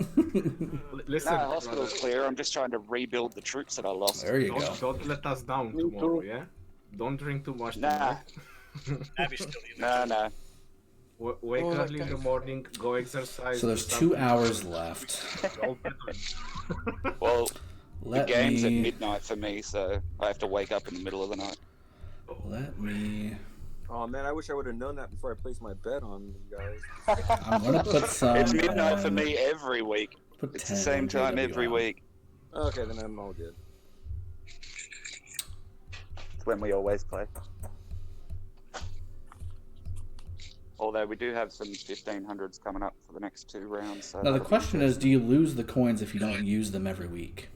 Listen, no, hospital's clear. I'm just trying to rebuild the troops that I lost. There you go. Don't let us down tomorrow, yeah? Don't drink too much Nah. tonight. No. Wake early in the morning, go exercise. So there's 2 hours left. Well, Let the game's at me- midnight for me, so I have to wake up in the middle of the night. Let me. Oh man, I wish I would have known that before I placed my bet on you guys. I'm gonna put some. It's midnight for me every week. Put It's the 10 same on time every JWM. week. Okay, then I'm all good. It's when we always play. Although we do have some 1500s coming up for the next 2 rounds. So Now the that'll be question is, interesting. do you lose the coins if you don't use them every week?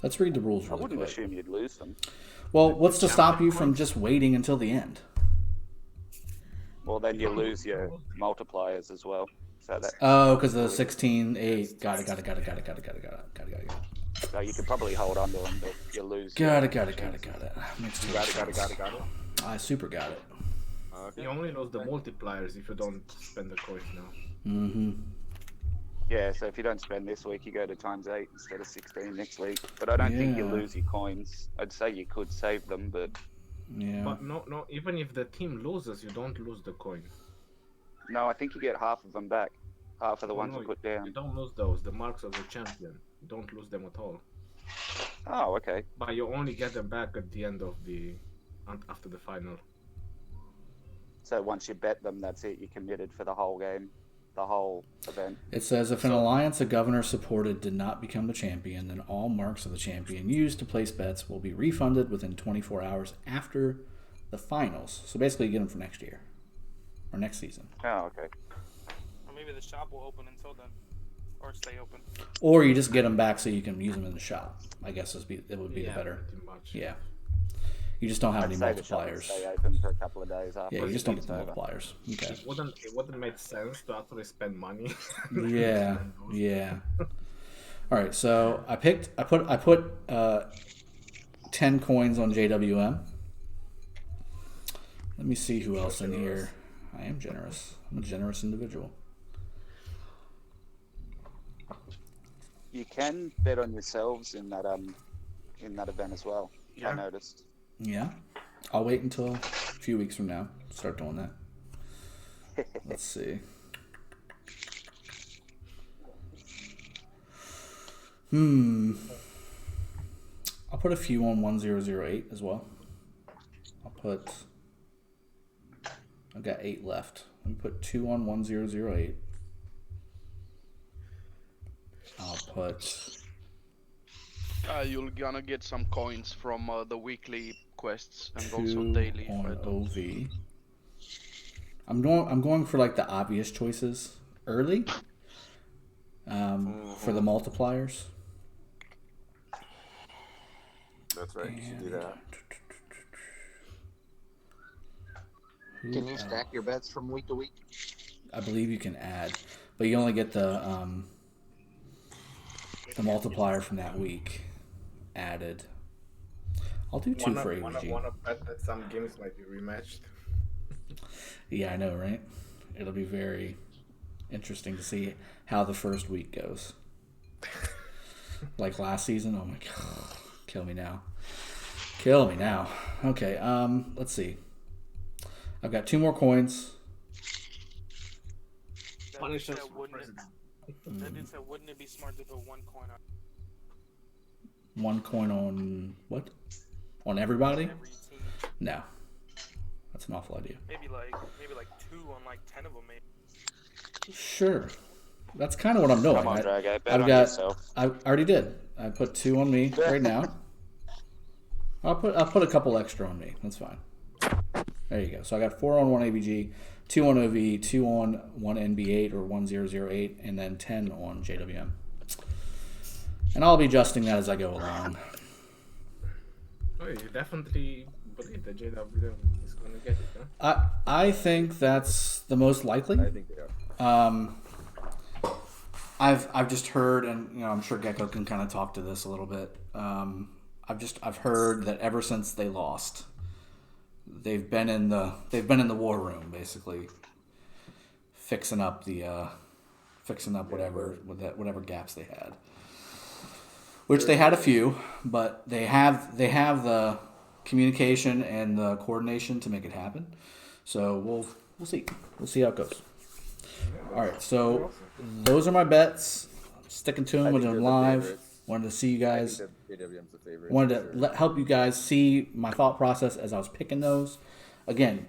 Let's read the rules I really wouldn't quick. assume you'd lose them. Well, what's to stop you from just waiting until the end? Well, then you lose your multipliers as well. So that. Oh, because the 16, 8. Got it. So you could probably hold on to them, but you lose. Got it. Makes too much Got it. sense. I super got it. You only lose the multipliers if you don't spend the coins now. Mm-hmm. Yeah, so if you don't spend this week, you go to ×8 instead of 16 next week. But I don't think you Yeah. lose your coins. I'd say you could save them, but Yeah. But no, even if the team loses, you don't lose the coin. no, I think you get half of them back. Half of the ones No, you put You down. don't lose those, the marks of the champion. You don't lose them at all. Oh, okay. But you only get them back at the end of after the final. So once you bet them, that's it. You're committed for the whole game, the whole event. It says if an alliance a governor supported did not become the champion, then all marks of the champion used to place bets will be refunded within 24 hours after the finals. So basically, you get them for next year or next season, Oh, okay. Or maybe the shop will open until then, or stay open. or you just get them back so you can use them in the shop. I guess it would be the better. Pretty much. Yeah. You just don't have I'd any say the shop would multipliers. stay open for a couple of days after. Yeah, you just don't get the it's over. multipliers. Okay. It wouldn't make sense to actually spend money. Yeah. All right, so I put 10 coins on JWM. Let me see who else in here. I am generous. I'm a generous individual. You can bet on yourselves in that event as well. I noticed. Yeah. I'll wait until a few weeks from now to start doing that. Let's see. I'll put a few on 1008 as well. I've got 8 left. Let me put 2 on 1008. I'll put... You're gonna get some coins from the weekly quests and 2 also daily. on OV. I'm going for like the obvious choices early. For the multipliers. That's right. You should do that. Can you stack your bets from week to week? I believe you can add, but you only get the multiplier from that week added. I'll do 2 for One AVG. of bet that some games might be rematched. Yeah, I know, right? It'll be very interesting to see how the first week goes. Like last season, oh my god, kill me now. Kill me now. Okay, let's see. I've got 2 more coins. That dude said, wouldn't it be smart to put 1 coin on 1 coin on what? On everybody? every team? No. That's an awful idea. Maybe like 2 on like 10 of them, maybe. Sure. That's kind of what I'm doing. Come on, Drag, I bet I've on got, yourself. I already did. I put 2 on me right now. I'll put a couple extra on me. That's fine. There you go. So I got 4 on 1 ABG, 2 on OV, 2 on 1 NB8 or 1008, and then 10 on JWM. And I'll be adjusting that as I go along. Oh, you definitely believe that JWM is going to get it, huh? I think that's the most likely. I think they are. I've just heard, and I'm sure Gecko can kind of talk to this a little bit. I've heard that ever since they lost, they've been in the war room basically, fixing up whatever gaps they had. Which they had a few, but they have the communication and the coordination to make it happen. So we'll see. We'll see how it goes. All right, so those are my bets. I'm sticking to them when I'm live. Wanted to see you guys. I think that JWM's the favorite. Wanted to help you guys see my thought process as I was picking those. Again,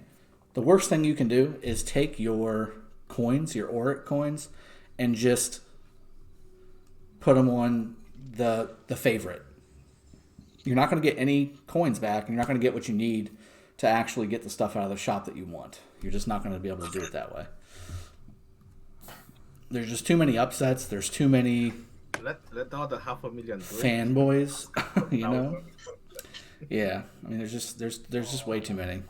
the worst thing you can do is take your coins, your Auric coins, and just put them on the favorite. You're not going to get any coins back, and you're not going to get what you need to actually get the stuff out of the shop that you want. You're just not going to be able to do it that way. There's just too many upsets. There's too many Let all the 500,000 do it. fanboys, you know. Yeah, I mean, there's just way too many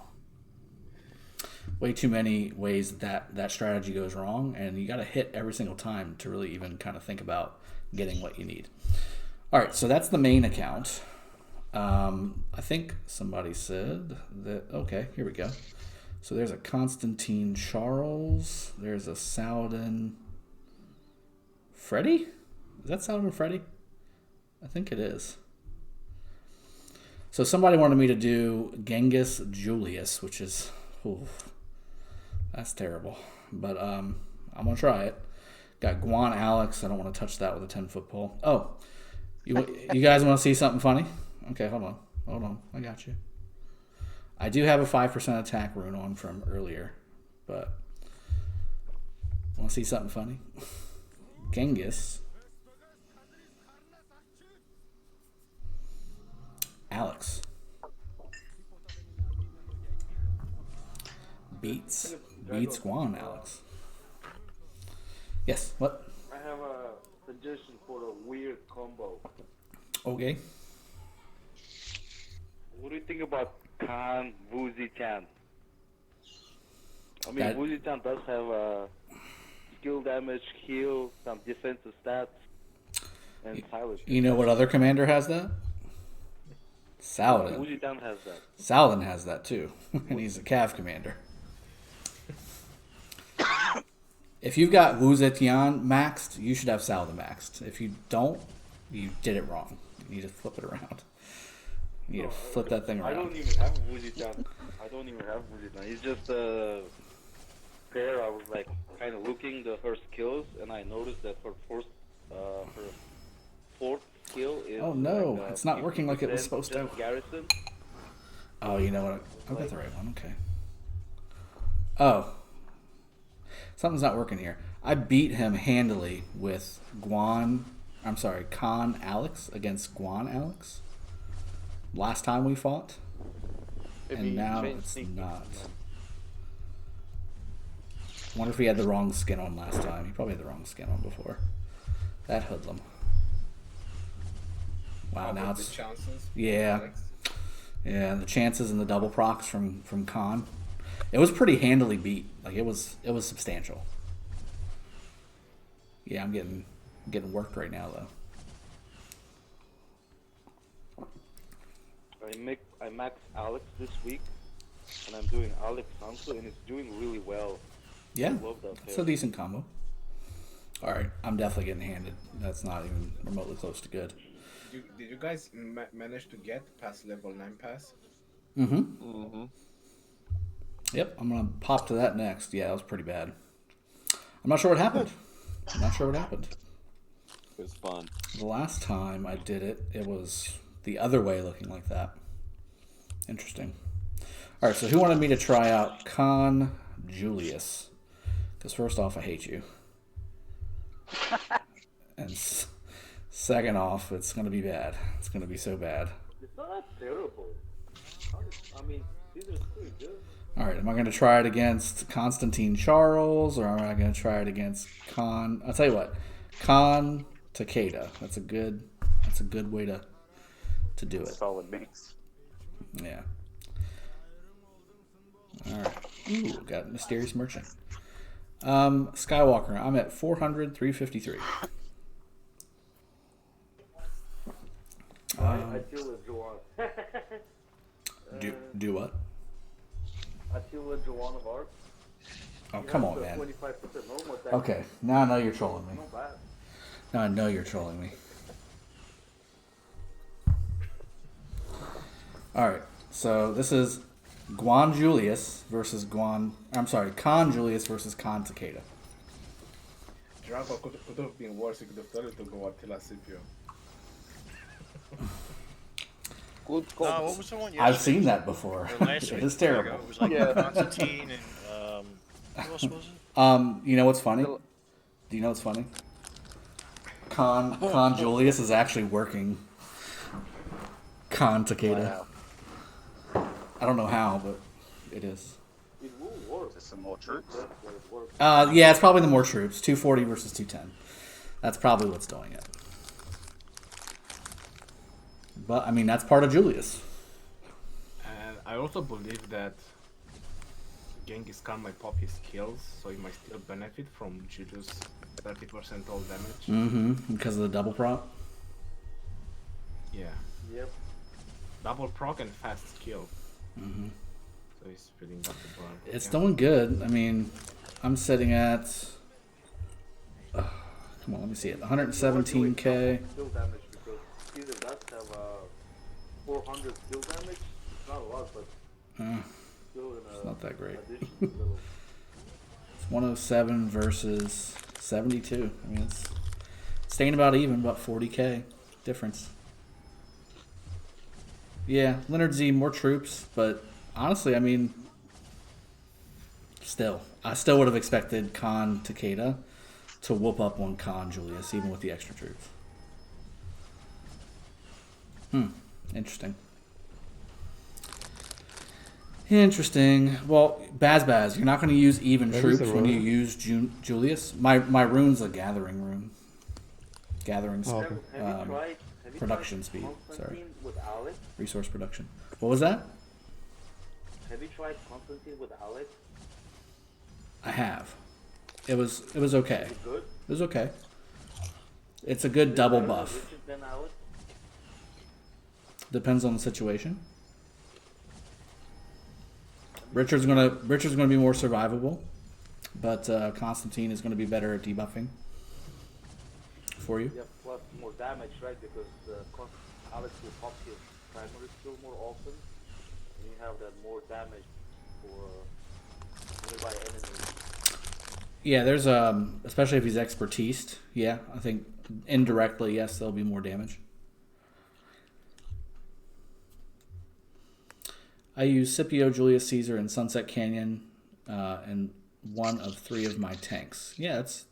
ways that strategy goes wrong, and you got to hit every single time to really even kind of think about getting what you need. All right, so that's the main account. I think somebody said that. Okay, here we go. So there's a Constantine Charles. There's a Saladin Freddy. Is that Saladin Freddy? I think it is. So somebody wanted me to do Genghis Julius, which is, that's terrible. But I'm gonna try it. Got Guan Alex. I don't want to touch that with a 10-foot pole. Oh, you guys want to see something funny? Okay, hold on. I got you. I do have a 5% attack rune on from earlier, but want to see something funny? Genghis Alex beats Guan Alex. Yes, what? I have a suggestion for a weird combo. Okay. What do you think about Khan Woozy Chan? I mean, That- Woozy Chan does have skill damage, heal, some defensive stats, and silence. You know what other commander has that? Saladin. Woozy Chan has that. Saladin has that too, and he's a Cav commander. If you've got Wu Zetian maxed, you should have Saladin maxed. If you don't, you did it wrong. You need to flip it around. You need to flip that thing I around. don't even have Woozy Chan. It's just a pair. I was like kind of looking at her skills, and I noticed that her fourth skill is. Oh no, like, it's not working like it was 50% supposed to. just Garrison. Oh, you know what? I've got the right one. Okay. Oh. Something's not working here. I beat him handily with Khan Alex against Guan Alex last time we fought. And now it's not. I wonder if he had the wrong skin on last time. He probably had the wrong skin on before. That hoodlum. Wow, now The it's... chances. Yeah. Yeah, the chances and the double procs from Khan. It was pretty handily beat. Like it was substantial. Yeah, I'm getting worked right now though. I maxed Alex this week, and I'm doing Alex Sanso, and it's doing really well. Yeah, I love that it's pair. a decent combo. All right, I'm definitely getting handed. That's not even remotely close to good. Did you guys manage to get past level 9 pass? Mm-hmm. Yep, I'm gonna pop to that next. Yeah, that was pretty bad. I'm not sure what happened. It was fun. The last time I did it, it was the other way, looking like that. Interesting. All right, so who wanted me to try out Con Julius? Because first off, I hate you. And second off, it's going to be bad. It's going to be so bad. It's not terrible. I mean, these are pretty good. All right, am I going to try it against Constantine Charles, or am I going to try it against Con? I'll tell you what, Con Takeda. That's a good way to do it. Solid mix. Yeah. All right. Ooh, got Mysterious Merchant. Skywalker, I'm at 400, 353. Attila Juwan. Do what? Attila Juwan of Arc. Oh, come on, man. 25% normal attack. Okay, now I know you're trolling me. Not bad. Now I know you're trolling me. All right, so this is Con Julius versus Con Julius versus Con Takeda. Drago could have been worse. He could have told you to go Attila Scipio. Good call. What was the one? I've seen that before. Last It week? is terrible. It was like Constantine and who else was it? You know what's funny? Do you know what's funny? Con Julius is actually working Con Takeda. Wow. I don't know how, but it is. It will work. Just some more troops. Yeah, it's probably the more troops. 240 versus 210. That's probably what's doing it. But, I mean, that's part of Julius. And I also believe that Genghis Khan might pop his skills, so he might still benefit from Julius' 30% all damage. Mm-hmm. Because of the double prop. Yeah. Yep. Double proc and fast skill. Mm-hmm. So he's filling up the bar. It's doing good. I mean, I'm sitting at... come on, let me see it. 117k. Skill damage because either does have 400 skill damage. It's not a lot, but still in It's not that great. addition to the- It's 107 versus 72. I mean, it's staying about even, about 40k difference. Yeah, Leonard Z, more troops, but honestly, I mean, I still would have expected Con Takeda to whoop up on Con Julius, even with the extra troops. Interesting. Interesting. Well, Baz, you're not going to use even troops when you use Julius. My rune's a gathering rune. Gathering production speed. Sorry. With Alex? Resource production. What was that? Have you tried Constantine with Alex? I have. It was okay. Is it good? It was okay. It's a good double buff. Richard than Alex? Depends on the situation. Richard's gonna be more survivable, but Constantine is gonna be better at debuffing for you. Yeah, plus more damage, right? Because Alex will pop his primary skill more often, and you have that more damage for nearby enemies. Yeah, there's especially if he's expertised. Yeah, I think indirectly, yes, there'll be more damage. I use Scipio, Julius Caesar, and Sunset Canyon, and one of 3 of my tanks. Yeah, it's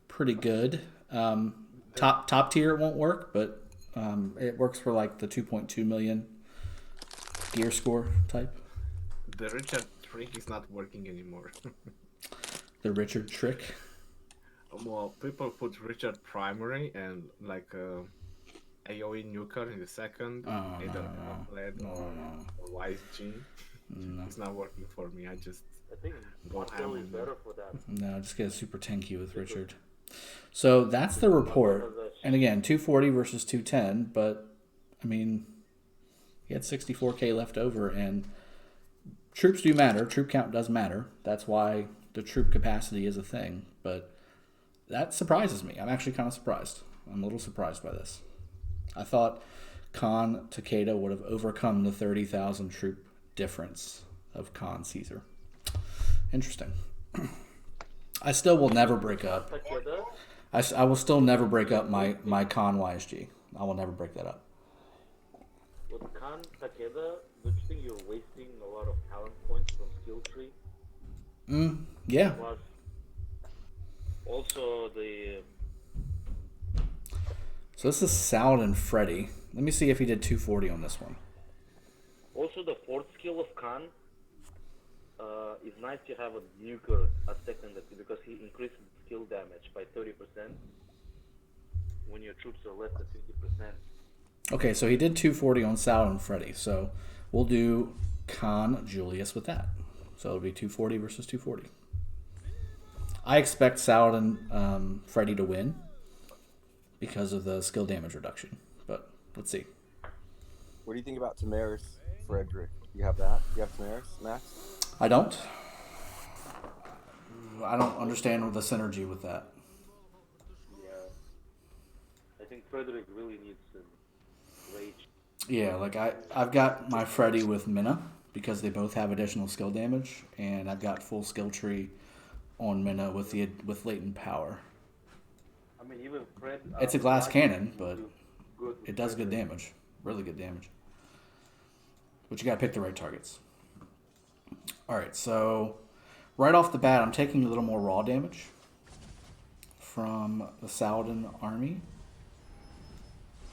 pretty good. Top tier it won't work, but it works for like the 2.2 million gear score type. The Richard trick is not working anymore. The Richard trick. Well, people put Richard primary and like AoE nuker in the second, either LED or YG. It's not working for me. I just think go ham is better for that. No, just get a super tanky with Richard. So that's the report. And again, 240 versus 210, but I mean, He had 64K left over, and troops do matter. Troop count does matter. That's why the troop capacity is a thing. But that surprises me. I'm actually kind of surprised. I'm a little surprised by this. I thought Khan Takeda would have overcome the 30,000 troop difference of Khan Caesar. Interesting. I still will never break up. I will still never break up my Khan YSG. I will never break that up. With Khan Takeda, don't you think you're wasting a lot of talent points from skill tree? Yeah. Plus, also the... So this is Saladin Freddy. Let me see if he did 240 on this one. Also, the fourth skill of Khan is nice to have a nuker at second because he increases skill damage by 30% when your troops are less than 50%. Okay, so he did 240 on Saladin Freddy. So we'll do Khan Julius with that. So it'll be 240 versus 240. I expect Saladin Freddy to win because of the skill damage reduction. But let's see. What do you think about Tamaris Frederick? You have that? You have Tamaris, Max? I don't. I don't understand the synergy with that. Yeah. I think Frederick really needs some rage. Yeah, like I've got my Freddy with Minna because they both have additional skill damage, and I've got full skill tree on Minna with latent power. I mean, even Fred... It's a glass cannon, but it does good damage. Really good damage. But you gotta pick the right targets. Alright, so right off the bat, I'm taking a little more raw damage from the Saladin army.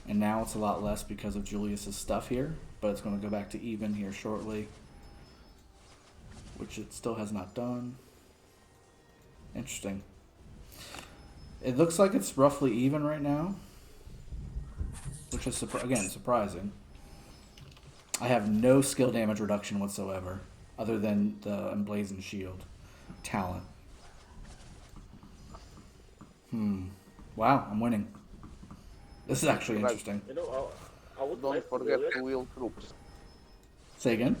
And now it's a lot less because of Julius's stuff here, but it's going to go back to even here shortly, which it still has not done. Interesting. It looks like it's roughly even right now, which is, again, surprising. I have no skill damage reduction whatsoever, other than the Emblazoned Shield talent. Wow, I'm winning. This is actually interesting. You know, I would Don't like forget to to wheel troops. Say again?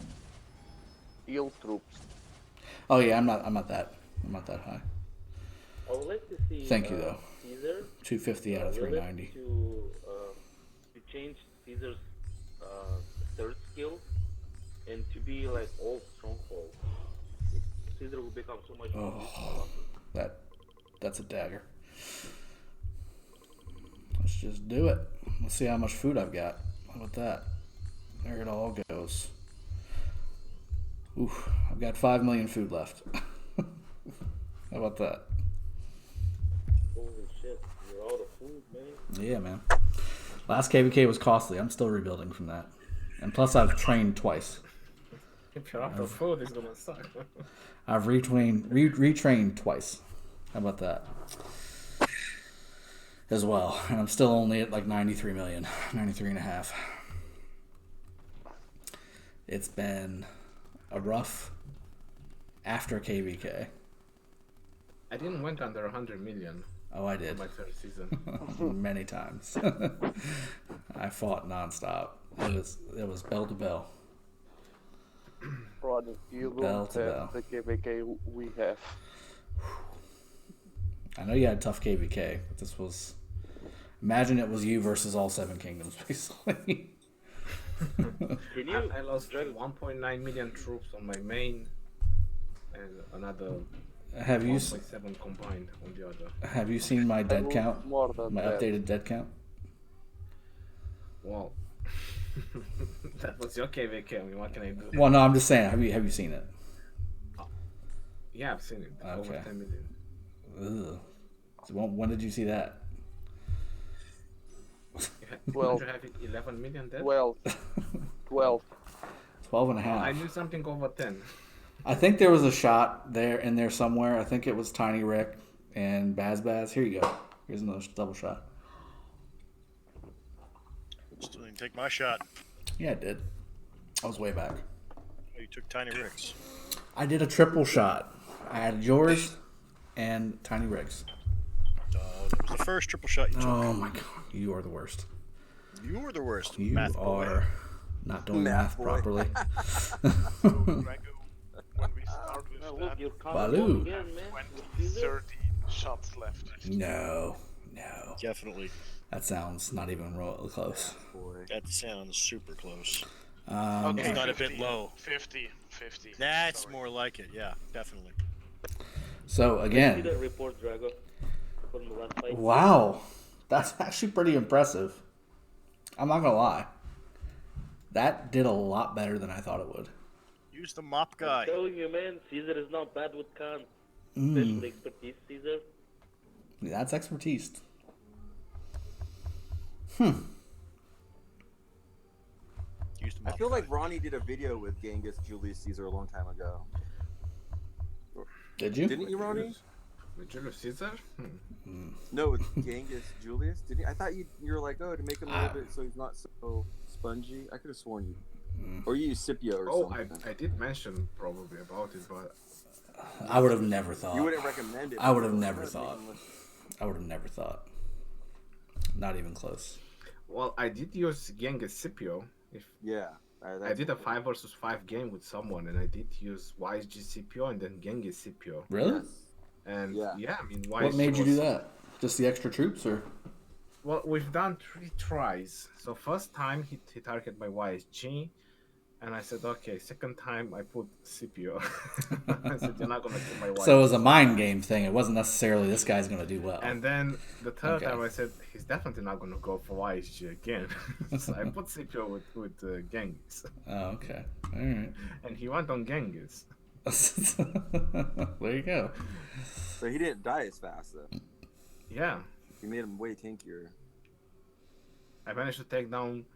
Heal troops. Oh yeah, I'm not that high. I would like to see. Thank you though. Caesar. 250 out of 390. To change Caesar's third skill and to be like all stronghold. Caesar will become so much more useful. That's a dagger. Let's just do it. Let's see how much food I've got. How about that? There it all goes. Oof, I've got 5 million food left. How about that? Holy shit, you're out of food, man. Yeah, man. Last KVK was costly. I'm still rebuilding from that. And plus I've trained twice. If you're out of food, it's gonna suck. I've retrained twice. How about that? As well. And I'm still only at like 93 million. 93 and a half. It's been a rough after KVK. I didn't went under 100 million. Oh, I did. My third season. Many times. I fought nonstop. It was bell to bell. Brother, you Bell don't to have bell. the KVK we have. I know you had tough KVK, but this was... Imagine it was you versus all 7 kingdoms, basically. I lost 1.9 million troops on my main and another 1.7 combined on the other. Have you seen my dead count? More than My that. updated dead count? Well, that was your KVK. I mean, what can I do? Well, no, I'm just saying. Have you seen it? Yeah, I've seen it. Over 10 million. Ugh. So when did you see that? 12. You have it 11 million dead? 12. 12. 12 and a half. I knew something over 10. I think there was a shot in there somewhere. I think it was Tiny Rick and Baz. Here you go. Here's another double shot. Still didn't take my shot. Yeah, I did. I was way back. Oh, you took Tiny Rick's. I did a triple shot. I had yours and Tiny Rick's. That was the first triple shot you took. Oh my god, you are the worst. You were the worst. You Math boy. are not doing math boy. properly. When we start with Now look, that, you're Baloo. coming again, man. 20, 30 shots left. No. Definitely. That sounds not even remotely close. Boy. That sounds super close. Okay, If not a 50, bit low. 50. That's Sorry. more like it. Yeah, definitely. So See again, that report, Drago, from the last fight? wow, that's actually pretty impressive. I'm not gonna lie. That did a lot better than I thought it would. Use the mop guy. I'm telling you, man, Caesar is not bad with cons. Mm. Especially expertise, Caesar. That's expertise. Use the I mop feel guy. like Ronnie did a video with Genghis Julius Caesar a long time ago. Did you? Didn't you, Ronnie? With Julius Caesar? No, with Genghis Julius. Didn't you? I thought you were like, oh, to make him a little bit so he's not so spongy. I could have sworn you. Or you use Scipio or something. I did mention probably about it, but I would have never thought. You wouldn't recommend it. I would have never thought. I would have never thought. Not even close. well, I did use Genghis Scipio. Yeah. I did a 5 versus 5 game with someone, and I did use YSG Scipio and then Genghis Scipio. Really? Yes. And Yeah. I mean, What made you do that? Just the extra troops, or? Well, we've done 3 tries. So first time he targeted my YSG, and I said, okay. Second time I put Scipio. I said, you're not gonna kill my YSG. So it was a mind game thing. It wasn't necessarily this guy's gonna do well. And then the third Okay. time I said, he's definitely not gonna go for YSG again. So I put Scipio with Genghis. Oh, okay. All right. And he went on Genghis. There you go. So he didn't die as fast though. Yeah. You made him way tankier. I managed to take down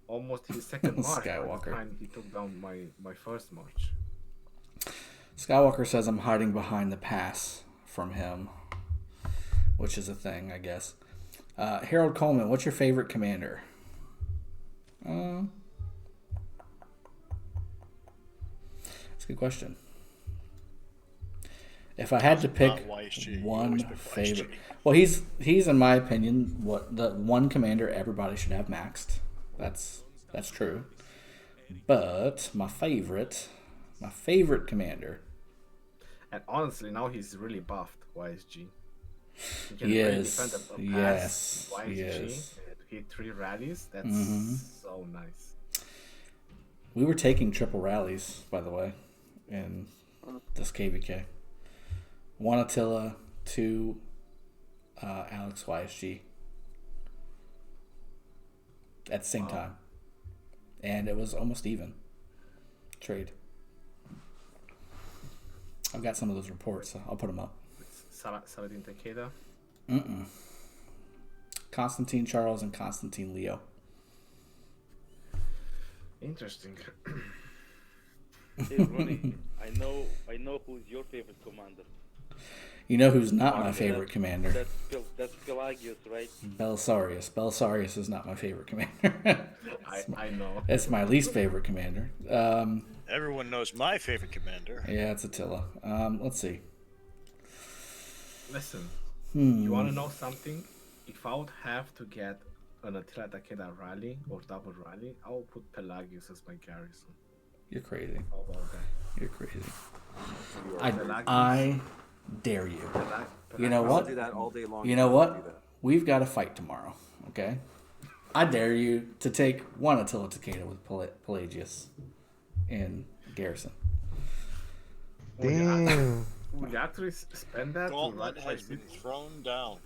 almost his second march. By Skywalker. the time he took down my first march. Skywalker says I'm hiding behind the pass from him, which is a thing, I guess. Harold Coleman, what's your favorite commander? That's a good question. If I had to pick Not YSG. You one always pick favorite, YSG. well, he's in my opinion what the one commander everybody should have maxed. That's true. But my favorite commander. And honestly, now he's really buffed, YSG. He can He really is. defend a pass Yes, YSG he is. and hit 3 rallies. That's so nice. We were taking triple rallies, by the way, in this KVK. 1 Attila, 2 Alex YSG at the same time. And it was almost even trade. I've got some of those reports, so I'll put them up. Saladin Takeda. Constantine Charles and Constantine Leo. Interesting. Hey, Ronnie, I know who's your favorite commander. You know who's not my Okay, favorite commander? That's Pelagius, right? Belisarius. Belisarius is not my favorite commander. I know. It's my least favorite commander. Everyone knows my favorite commander. Yeah, it's Attila. Let's see. Listen, you want to know something? If I would have to get an Attila Takeda rally or double rally, I will put Pelagius as my garrison. You're crazy. How about that? You're crazy. Pelagius. I dare you. You know I'll what? do that all day long. You know Do what? that. We've got a fight tomorrow, okay? I dare you to take one Attila Takeda with Pelagius in garrison. Damn. Would you actually spend that? Gauntlet has been thrown down.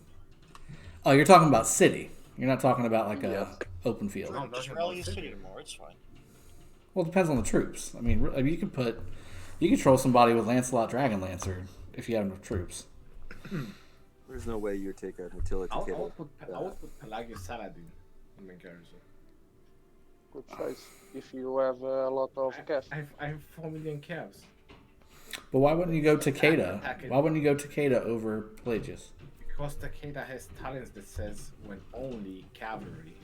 Oh, you're talking about city. You're not talking about like a open field. No, I'm Just talking rally about a city city. tomorrow. It's fine. Well, it depends on the troops. I mean, you can troll somebody with Lancelot Dragonlancer if you have enough troops. There's no way you would take an Attila I Takeda. would put Pelagius Saladin in my garrison. Good choice. If you have a lot of cash. I have 4 million calves. But why wouldn't you go Takeda? Why wouldn't you go Takeda over Pelagius? Because Takeda has talents that says when only cavalry.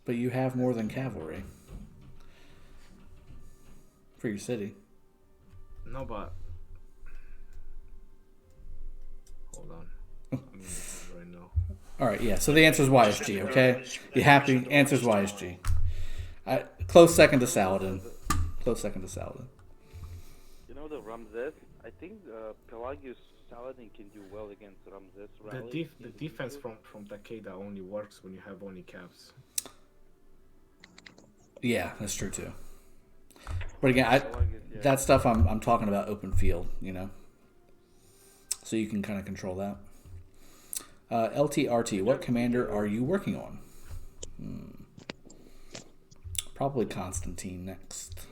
But you have more than cavalry for your city. No, but hold on. I'm in this right now. All right, yeah. So the answer is YSG. Okay, you happy? Answer's YSG. Close second to Saladin. Close second to Saladin. You know the Ramses? I think Pelagius Saladin can do well against Ramses. The defense from Takeda only works when you have only caps. Yeah, that's true too. But again, that stuff I'm talking about open field, you know. So you can kind of control that. LTRT, what commander are you working on? Probably Constantine next.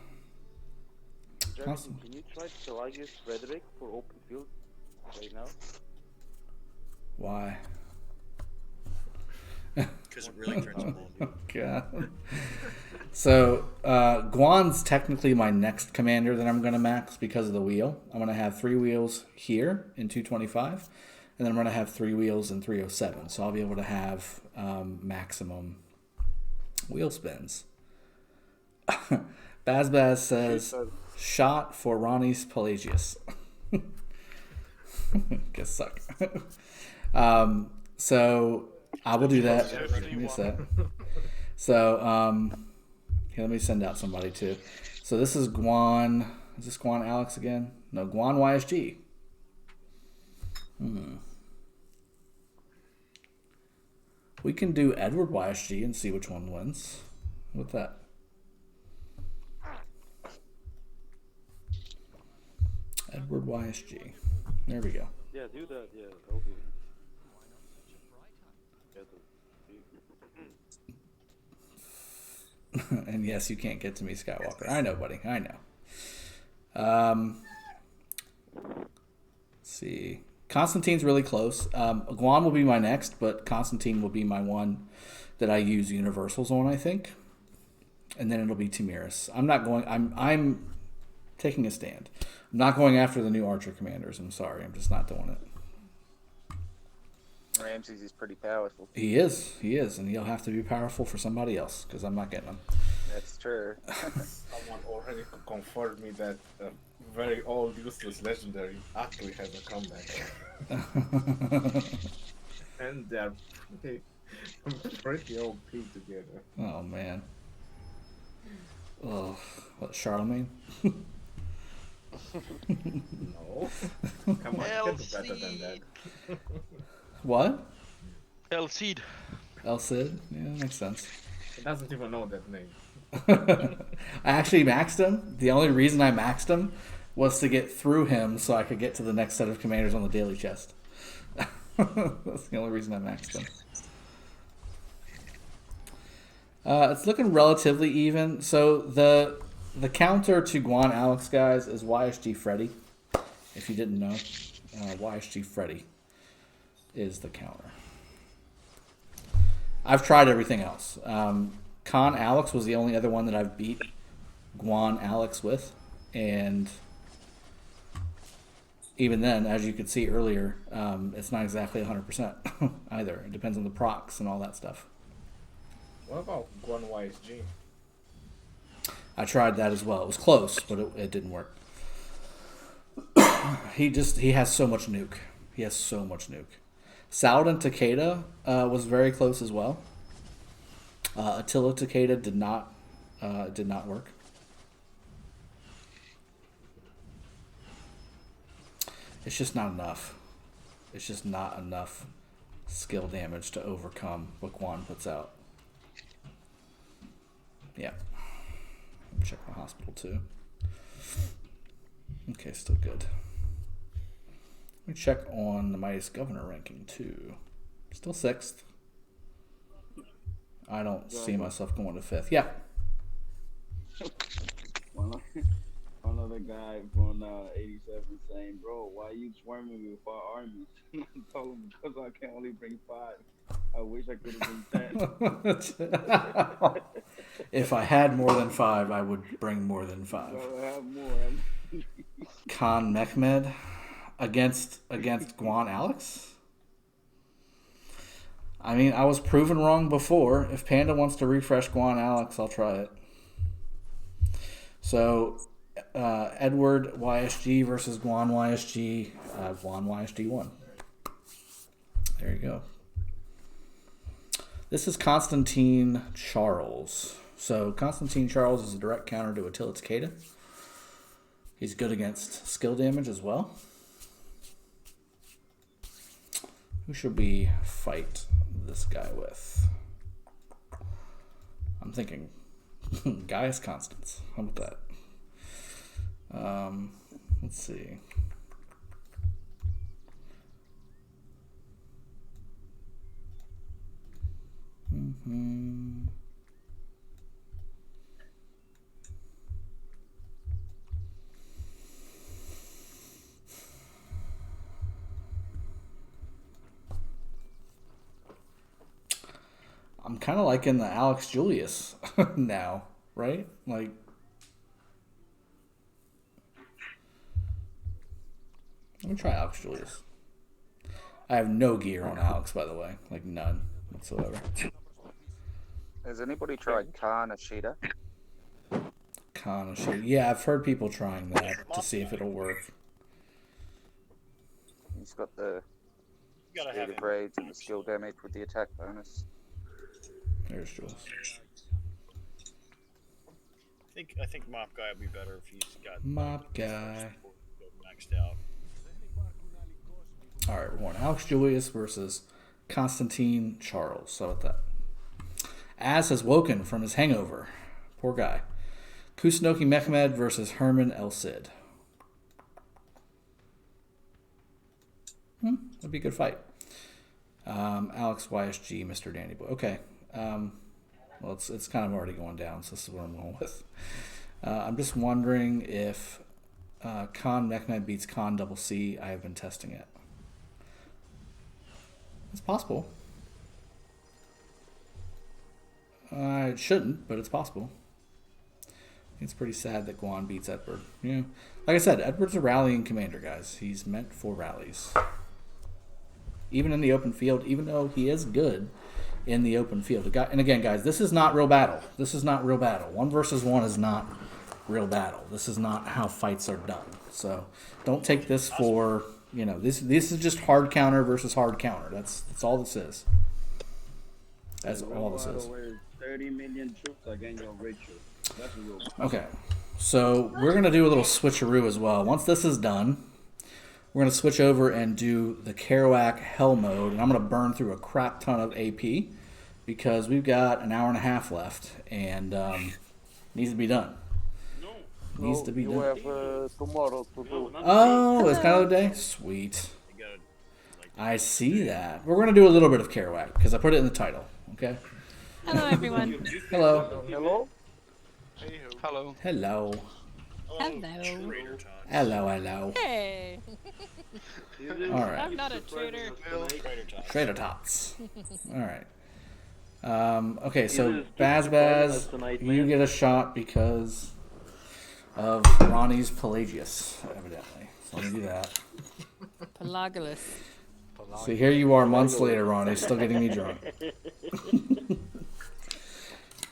Dragothien, can you try Pelagius Frederick for open field right now? Why? Because it really turns them on. God. So, Guan's technically my next commander that I'm going to max because of the wheel. I'm going to have 3 wheels here in 225, and then I'm going to have 3 wheels in 307. So I'll be able to have maximum wheel spins. Baz says, shot for Ronnie's Pelagius. Guess suck. So I will do that. Give me a sec. So here, let me send out somebody too. So this is Guan. Is this Guan Alex again? No, Guan YSG. We can do Edward YSG and see which one wins. With that. Edward YSG. There we go. Yeah, do that. Yeah, I'll do it. And yes, you can't get to me, Skywalker. I know, buddy. I know. Let's see. Constantine's really close. Guan will be my next, but Constantine will be my one that I use universals on, I think. And then it'll be Timiris. I'm taking a stand. I'm not going after the new Archer commanders. I'm sorry. I'm just not doing it. Ramses is pretty powerful. He is, and he'll have to be powerful for somebody else because I'm not getting him. That's true. Someone already confirmed me that a very old useless legendary actually has a comeback. And they're pretty OP together. Oh man. Oh, what, Charlemagne? No. Come on, you can do better than that. What? El Cid. El Cid? Yeah, makes sense. He doesn't even know that name. I actually maxed him. The only reason I maxed him was to get through him so I could get to the next set of commanders on the daily chest. That's the only reason I maxed him. It's looking relatively even. So the counter to Guan Alex, guys, is YSG Freddy. If you didn't know, YSG Freddy is the counter. I've tried everything else. Khan Alex was the only other one that I've beat Guan Alex with, and even then, as you could see earlier, it's not exactly 100% either. It depends on the procs and all that stuff. What about Guan YSG? I tried that as well. It was close, but it didn't work. He has so much nuke. He has so much nuke. Saladin Takeda was very close as well. Attila Takeda did not work. It's just not enough. It's just not enough skill damage to overcome what Guan puts out. Yeah. Let me check my hospital too. Okay, still good. Let me check on the Mightiest Governor ranking too. Still 6th. I don't see myself going to 5th. Yeah. Another guy from 87 saying, "Bro, why you swarming me with 5 armies?" I told him because I can only bring 5. I wish I could have been 10. If I had more than 5, I would bring more than 5. So I have more. Khan Mehmed against Guan Alex? I mean, I was proven wrong before. If Panda wants to refresh Guan Alex, I'll try it. So, Edward YSG versus Guan YSG. Guan YSG won. There you go. This is Constantine Charles. So Constantine Charles is a direct counter to Attila Takeda. He's good against skill damage as well. Who should we fight this guy with? I'm thinking Gaius Constans. How about that? Let's see. I'm kind of liking the Alex Julius now, right? Like, let me try Alex Julius. I have no gear on Alex, by the way. Like, none whatsoever. Has anybody tried Khan Ashita? Khan Ashita. Yeah, I've heard people trying that to see if it'll work. He's got the Gotta have speed of rage and the skill damage with the attack bonus. There's Jules. I think Mop Guy would be better if he's got Mop Guy maxed out. All right, we're going Alex Julius versus Constantine Charles. How about that? Az has woken from his hangover. Poor guy. Kusnoki Mehmed versus Herman El Cid. That'd be a good fight. Alex YSG, Mr. Danny Boy. Okay. Well, it's kind of already going down, so this is what I'm going with. I'm just wondering if Khan Mehmed beats Khan Double C. I have been testing it. It's possible. It shouldn't, but it's possible. It's pretty sad that Guan beats Edward. Yeah, like I said, Edward's a rallying commander, guys. He's meant for rallies. Even in the open field, even though he is good in the open field. And again, guys, this is not real battle. This is not real battle. 1 versus 1 is not real battle. This is not how fights are done. So don't take this for, you know, this is just hard counter versus hard counter. That's all this is. That's all this is. 30 million troops against your Rachel. That's a real. Okay, so we're going to do a little switcheroo as well. Once this is done, we're going to switch over and do the KARUAK Hell mode, and I'm going to burn through a crap ton of AP because we've got an hour and a half left, and needs to be done. Needs to be done. You have tomorrow to do. Oh, it's kind of the day? Sweet. I see that. We're going to do a little bit of KARUAK because I put it in the title, okay? Hello, everyone. Hello. Hello. Hello. Hello. Hello. Hello, hello. Hey. All right. I'm not a traitor. Trader Tots. All right. Okay, so Baz, you get a shot because of Ronnie's Pelagius, evidently. So let me do that. Pelagulus. So here you are months later, Ronnie, still getting me drunk.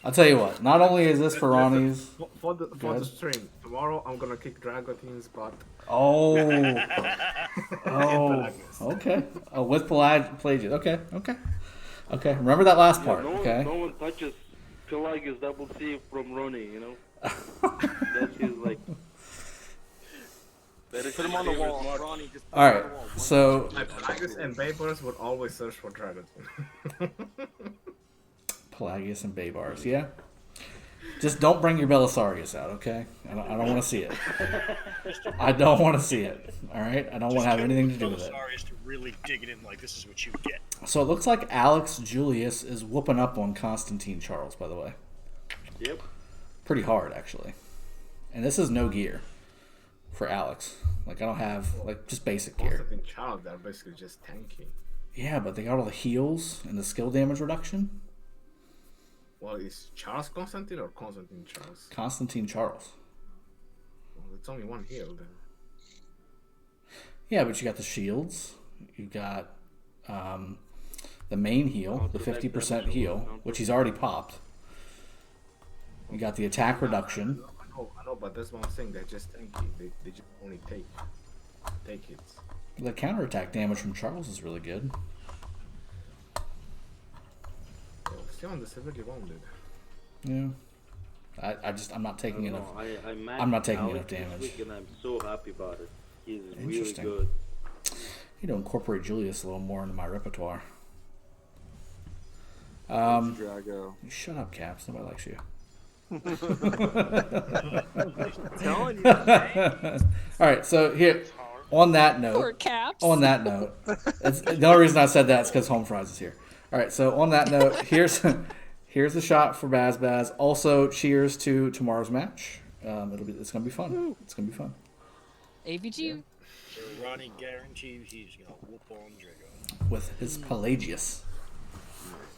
I'll tell you what, not only is this for Ronnie's... For the stream, tomorrow I'm gonna kick Dragothien's butt. Oh. Oh, okay. Oh, with Pelagius. Okay. Remember that last part, okay? No one touches Pelagius Double C from Ronnie, you know? That's his, like... Put him on the wall, Ronnie. Just all right, so... Pelagius and Baybars would always search for Dragothien. Pelagius and Baybars, yeah? Just don't bring your Belisarius out, okay? I don't want to see it. I don't want to see it, all right? I don't want to have anything to do with it. Belisarius to really dig it in like this is what you get. So it looks like Alex Julius is whooping up on Constantine Charles, by the way. Yep. Pretty hard, actually. And this is no gear for Alex. Like, I don't have, like, just basic gear. Constantine Charles, they're basically just tanky. Yeah, but they got all the heals and the skill damage reduction. Well, is Charles Constantine or Constantine Charles? Constantine Charles. Well, it's only one heal then. Yeah, but you got the shields. You got the main heal, the 50% heal, which he's already popped. You got the attack reduction. I know, but that's what I'm saying. They're just tanky. They just only take hits. The counterattack damage from Charles is really good. Still on the severely wounded. Yeah. I'm not taking enough. I I'm not taking Alex enough this damage. week and I'm so happy about it. He's really Interesting. good. I need to incorporate Julius a little more into my repertoire. Drago. You shut up, Caps. Nobody likes you. Telling you, man. All right, so here, on that note, Poor Caps. on that note, the only reason I said that is because Home Fries is here. All right, so on that note, here's a shot for Baz Baz. Also, cheers to tomorrow's match. It's gonna be fun. It's gonna be fun. AVG. Ronnie guarantees he's gonna whoop on Drago. With his Pelagius.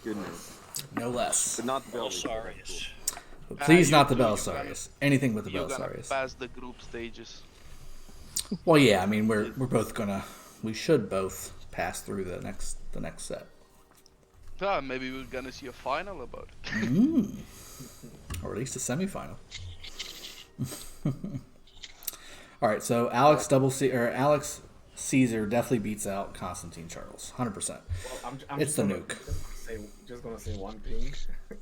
Goodness. No less. But not the belly. Belisarius. But please you not the two, Belisarius. Anything with the You're gonna Belisarius. pass the group stages. Well, yeah, I mean we're both gonna. We should both pass through the next set. Yeah, maybe we're gonna see a final about it. Or at least a semifinal. All right, so Alex Caesar definitely beats out Constantine Charles, 100%. Well, I'm It's just the gonna- nuke. Just gonna say one thing,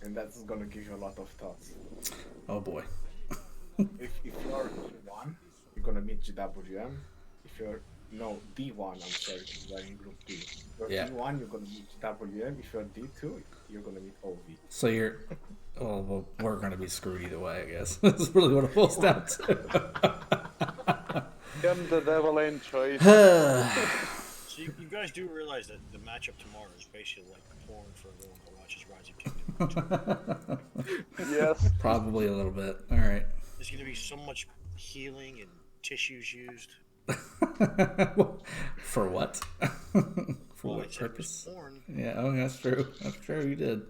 and that's gonna give you a lot of thoughts. Oh boy. If you're E1, you're gonna meet GWM. If you're D1, I'm sorry, because we're in Group D. If you're Yeah. D1, you're gonna meet GWM. If you're D2, you're gonna meet OV. So well, we're gonna be screwed either way, I guess. That's really what it boils down to. I'm the devil in choice. So you guys do realize that the matchup tomorrow is basically like porn for everyone who watches Rise of Kingdom. Yes. Probably a little bit. All right. There's gonna be so much healing and tissues used. For what? For Well, what I said it was purpose? porn. Yeah, oh, that's true. That's true. You did.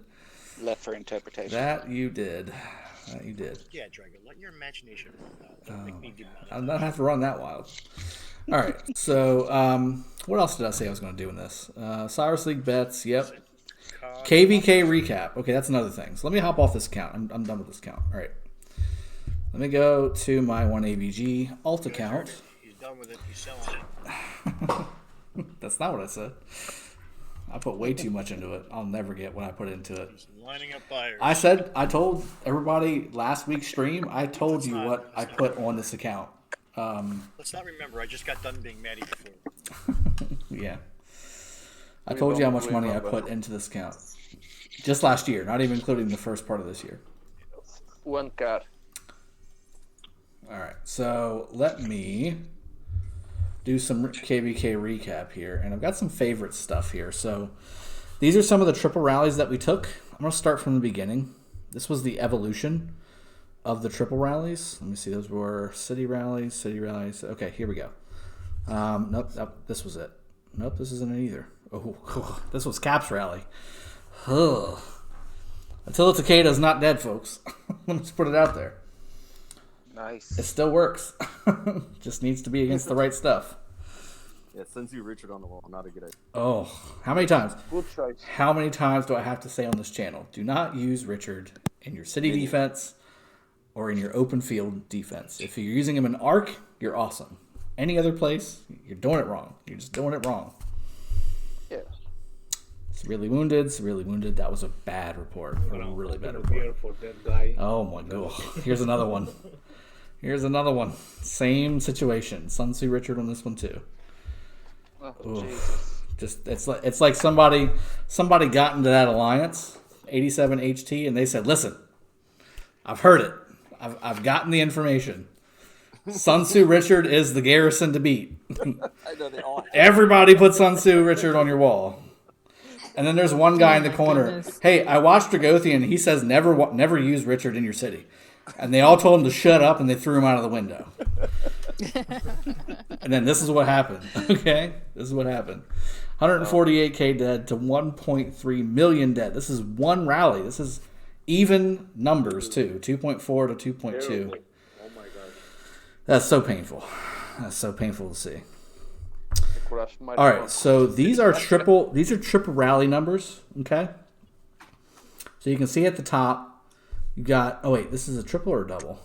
Left for interpretation. That you did. That you did. Yeah, Drago, let your imagination run out. Don't make me do my I don't have to run that wild. All right. So, what else did I say I was going to do in this? Cyrus League bets. Yep. KVK recap. Okay, that's another thing. So let me hop off this account. I'm done with this account. All right. Let me go to my 1AVG alt account. He's done with it. He's selling it. That's not what I said. I put way too much into it. I'll never get what I put into it. He's lining up buyers. I told everybody last week's stream, I told you what I put on this account. Let's not remember. I just got done being mad at you for it. Yeah. I told you how much money I put into this account. Just last year, not even including the first part of this year. One card. All right, so let me do some KVK recap here, and I've got some favorite stuff here. So these are some of the triple rallies that we took. I'm going to start from the beginning. This was the evolution of the triple rallies. Let me see, those were city rallies. Okay, here we go. Nope, this was it. Nope, this isn't it either. Oh, this was Caps rally. Ugh. Attila Takeda's not dead, folks. Let me just put it out there. Nice. It still works. Just needs to be against the right stuff. Yeah, Senzu Richard on the wall, not a good idea. Oh, how many times? Good choice. How many times do I have to say on this channel? Do not use Richard in your city defense or in your open field defense. If you're using him in arc, you're awesome. Any other place, you're doing it wrong. You're just doing it wrong. Yeah. Severely wounded. That was a bad report. A really bad report. For that guy. Oh my god. Here's another one. Same situation. Sun Tzu Richard on this one too. Oh, Oof. Just it's like somebody got into that alliance, 87 HT, and they said, "Listen, I've heard it. I've gotten the information. Sun Tzu Richard is the garrison to beat. I know they all. Everybody put Sun Tzu Richard on your wall." And then there's one guy in the corner. goodness. Hey, I watched Dragothien. He says never use Richard in your city. And they all told him to shut up, and they threw him out of the window. And then this is what happened. Okay, this is what happened. 148K dead to 1.3 million dead. This is one rally. This is even numbers too. 2.4 to 2.2. Terrible. Oh my god. That's so painful. That's so painful to see. Crushed my All right, phone. so these are triple rally numbers, okay? So you can see at the top, you got, oh wait, this is a triple or a double?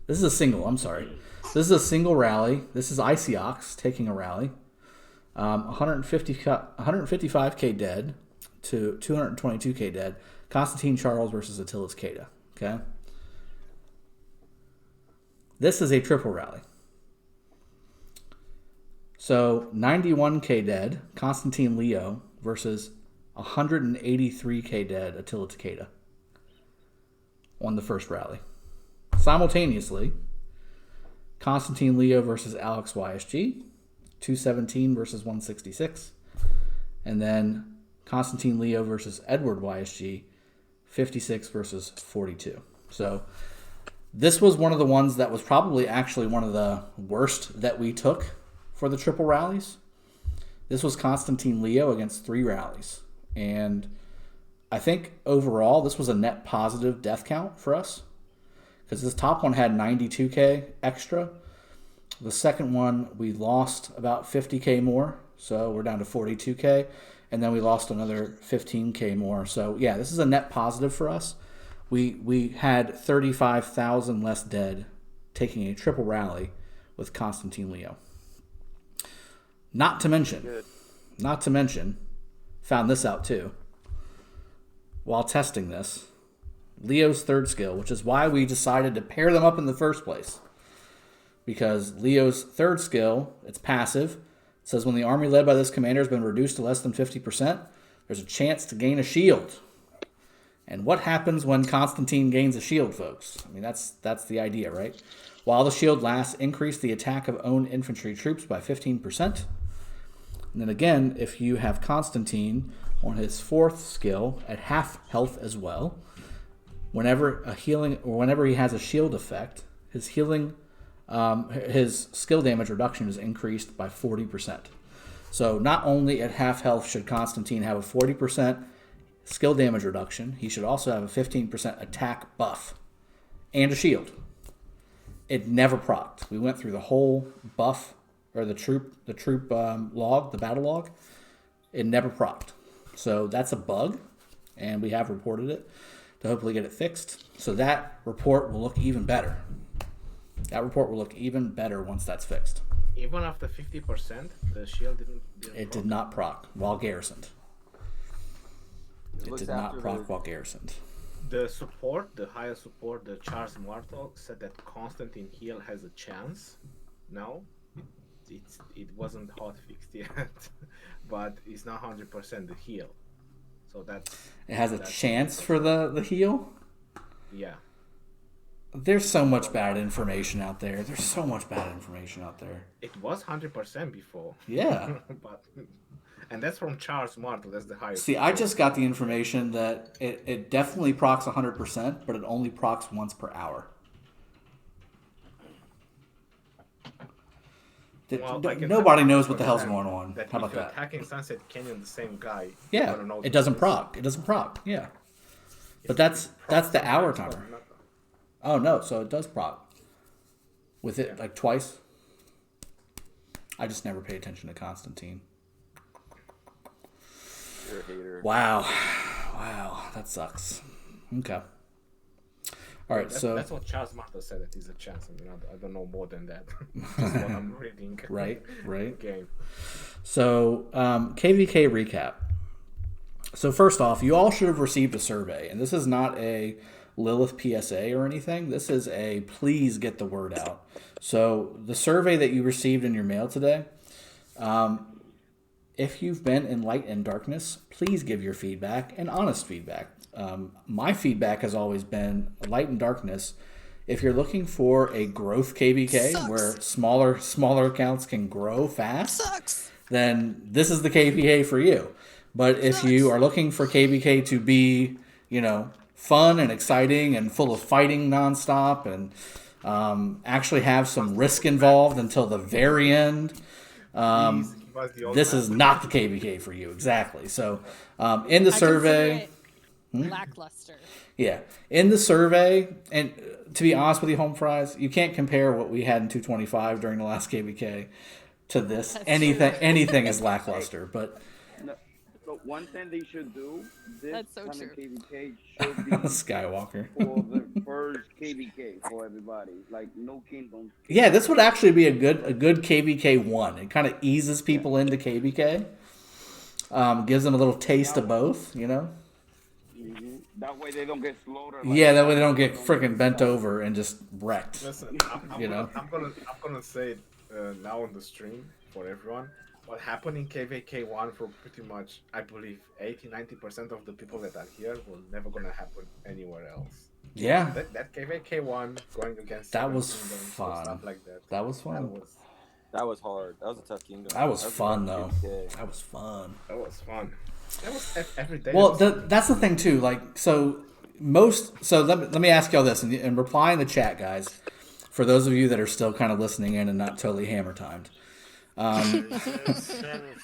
This is a single, I'm sorry. This is a single rally. This is Iceox taking a rally. 155K dead to 222K dead. Constantine Charles versus Attila Takeda. Okay. This is a triple rally. So 91k dead, Constantine Leo versus 183k dead, Attila Takeda on the first rally. Simultaneously, Constantine Leo versus Alex YSG, 217 versus 166. And then Constantine Leo versus Edward YSG, 56 versus 42. So this was one of the ones that was probably actually one of the worst that we took for the triple rallies. This was Constantine Leo against 3 rallies. And I think overall this was a net positive death count for us, because this top one had 92k extra. The second one, we lost about 50k more, so we're down to 42k. And then we lost another 15k more. So yeah, this is a net positive for us. We had 35,000 less dead taking a triple rally with Constantine Leo. Not to mention, found this out too while testing this. Leo's third skill, which is why we decided to pair them up in the first place. Because Leo's third skill, it's passive. It says when the army led by this commander has been reduced to less than 50%, there's a chance to gain a shield. And what happens when Constantine gains a shield, folks? I mean, that's the idea, right? While the shield lasts, increase the attack of own infantry troops by 15%. And then again, if you have Constantine on his fourth skill at half health as well, whenever he has a shield effect, his healing, his skill damage reduction is increased by 40%. So not only at half health should Constantine have a 40% skill damage reduction, he should also have a 15% attack buff and a shield. It never procced. We went through the whole buff or the troop log, the battle log. It never procced. So that's a bug, and we have reported it to hopefully get it fixed. So that report will look even better. That report will look even better once that's fixed. Even after 50%, the shield didn't it did not proc while garrisoned. It did not proc while garrisoned. The support, the higher support, the Charles Martel said that Constantine Heal has a chance. No, it wasn't hot fixed yet, but it's not 100% the heal. So it has a chance for the heal. Yeah. There's so much bad information out there. It was 100% before. Yeah. And that's from Charles Martel. That's the highest. See, I just got the information that it definitely procs 100%, but it only procs once per hour. Nobody knows what the hell's going on. How about that? Attacking Sunset Canyon, the same guy. Yeah, it doesn't proc. It doesn't proc. Yeah, but that's the hour timer. Oh no, so it does proc. With it like twice. I just never pay attention to Constantine. You're a hater. Wow, that sucks. Okay. All right, that's what Charles Martel said, that he's a chance. I mean, I don't know more than that. That's what I'm reading. Right. Game. So, KVK recap. So first off, you all should have received a survey, and this is not a Lilith PSA or anything. This is a please get the word out. So the survey that you received in your mail today, if you've been in light and darkness, please give your feedback and honest feedback. My feedback has always been light and darkness. If you're looking for a growth KVK where smaller accounts can grow fast, then this is the KVK for you. But if you are looking for KVK to be, fun and exciting and full of fighting nonstop and actually have some risk involved until the very end, this is not the KVK for you. Exactly. So in the survey... lackluster. Yeah. In the survey, and to be honest with you, Home Fries, you can't compare what we had in 225 during the last KVK to this. Anything is lackluster, but... But one thing they should do, this so kind true. of KVK should be Skywalker. for the first KVK for everybody. Like, no kingdom. Yeah, this would actually be a good KVK 1. It kind of eases people into KVK. Gives them a little taste of both, Mm-hmm. That way they don't get slaughtered. Yeah, that way they don't get freaking bent over and just wrecked. Listen, I'm gonna say it now on the stream for everyone. What happened in KVK 1 for pretty much, I believe, 80-90% of the people that are here will never gonna happen anywhere else. Yeah. That KVK 1 going against That was Seven Kingdoms, fun. stuff like that. That was fun. That was hard. That was a tough kingdom. That was a fun, tough though. KVK. That was fun. That was fun. That was every day. Well, that's the thing, too. Like, so let me ask y'all this, and reply in the chat, guys, for those of you that are still kind of listening in and not totally hammer timed.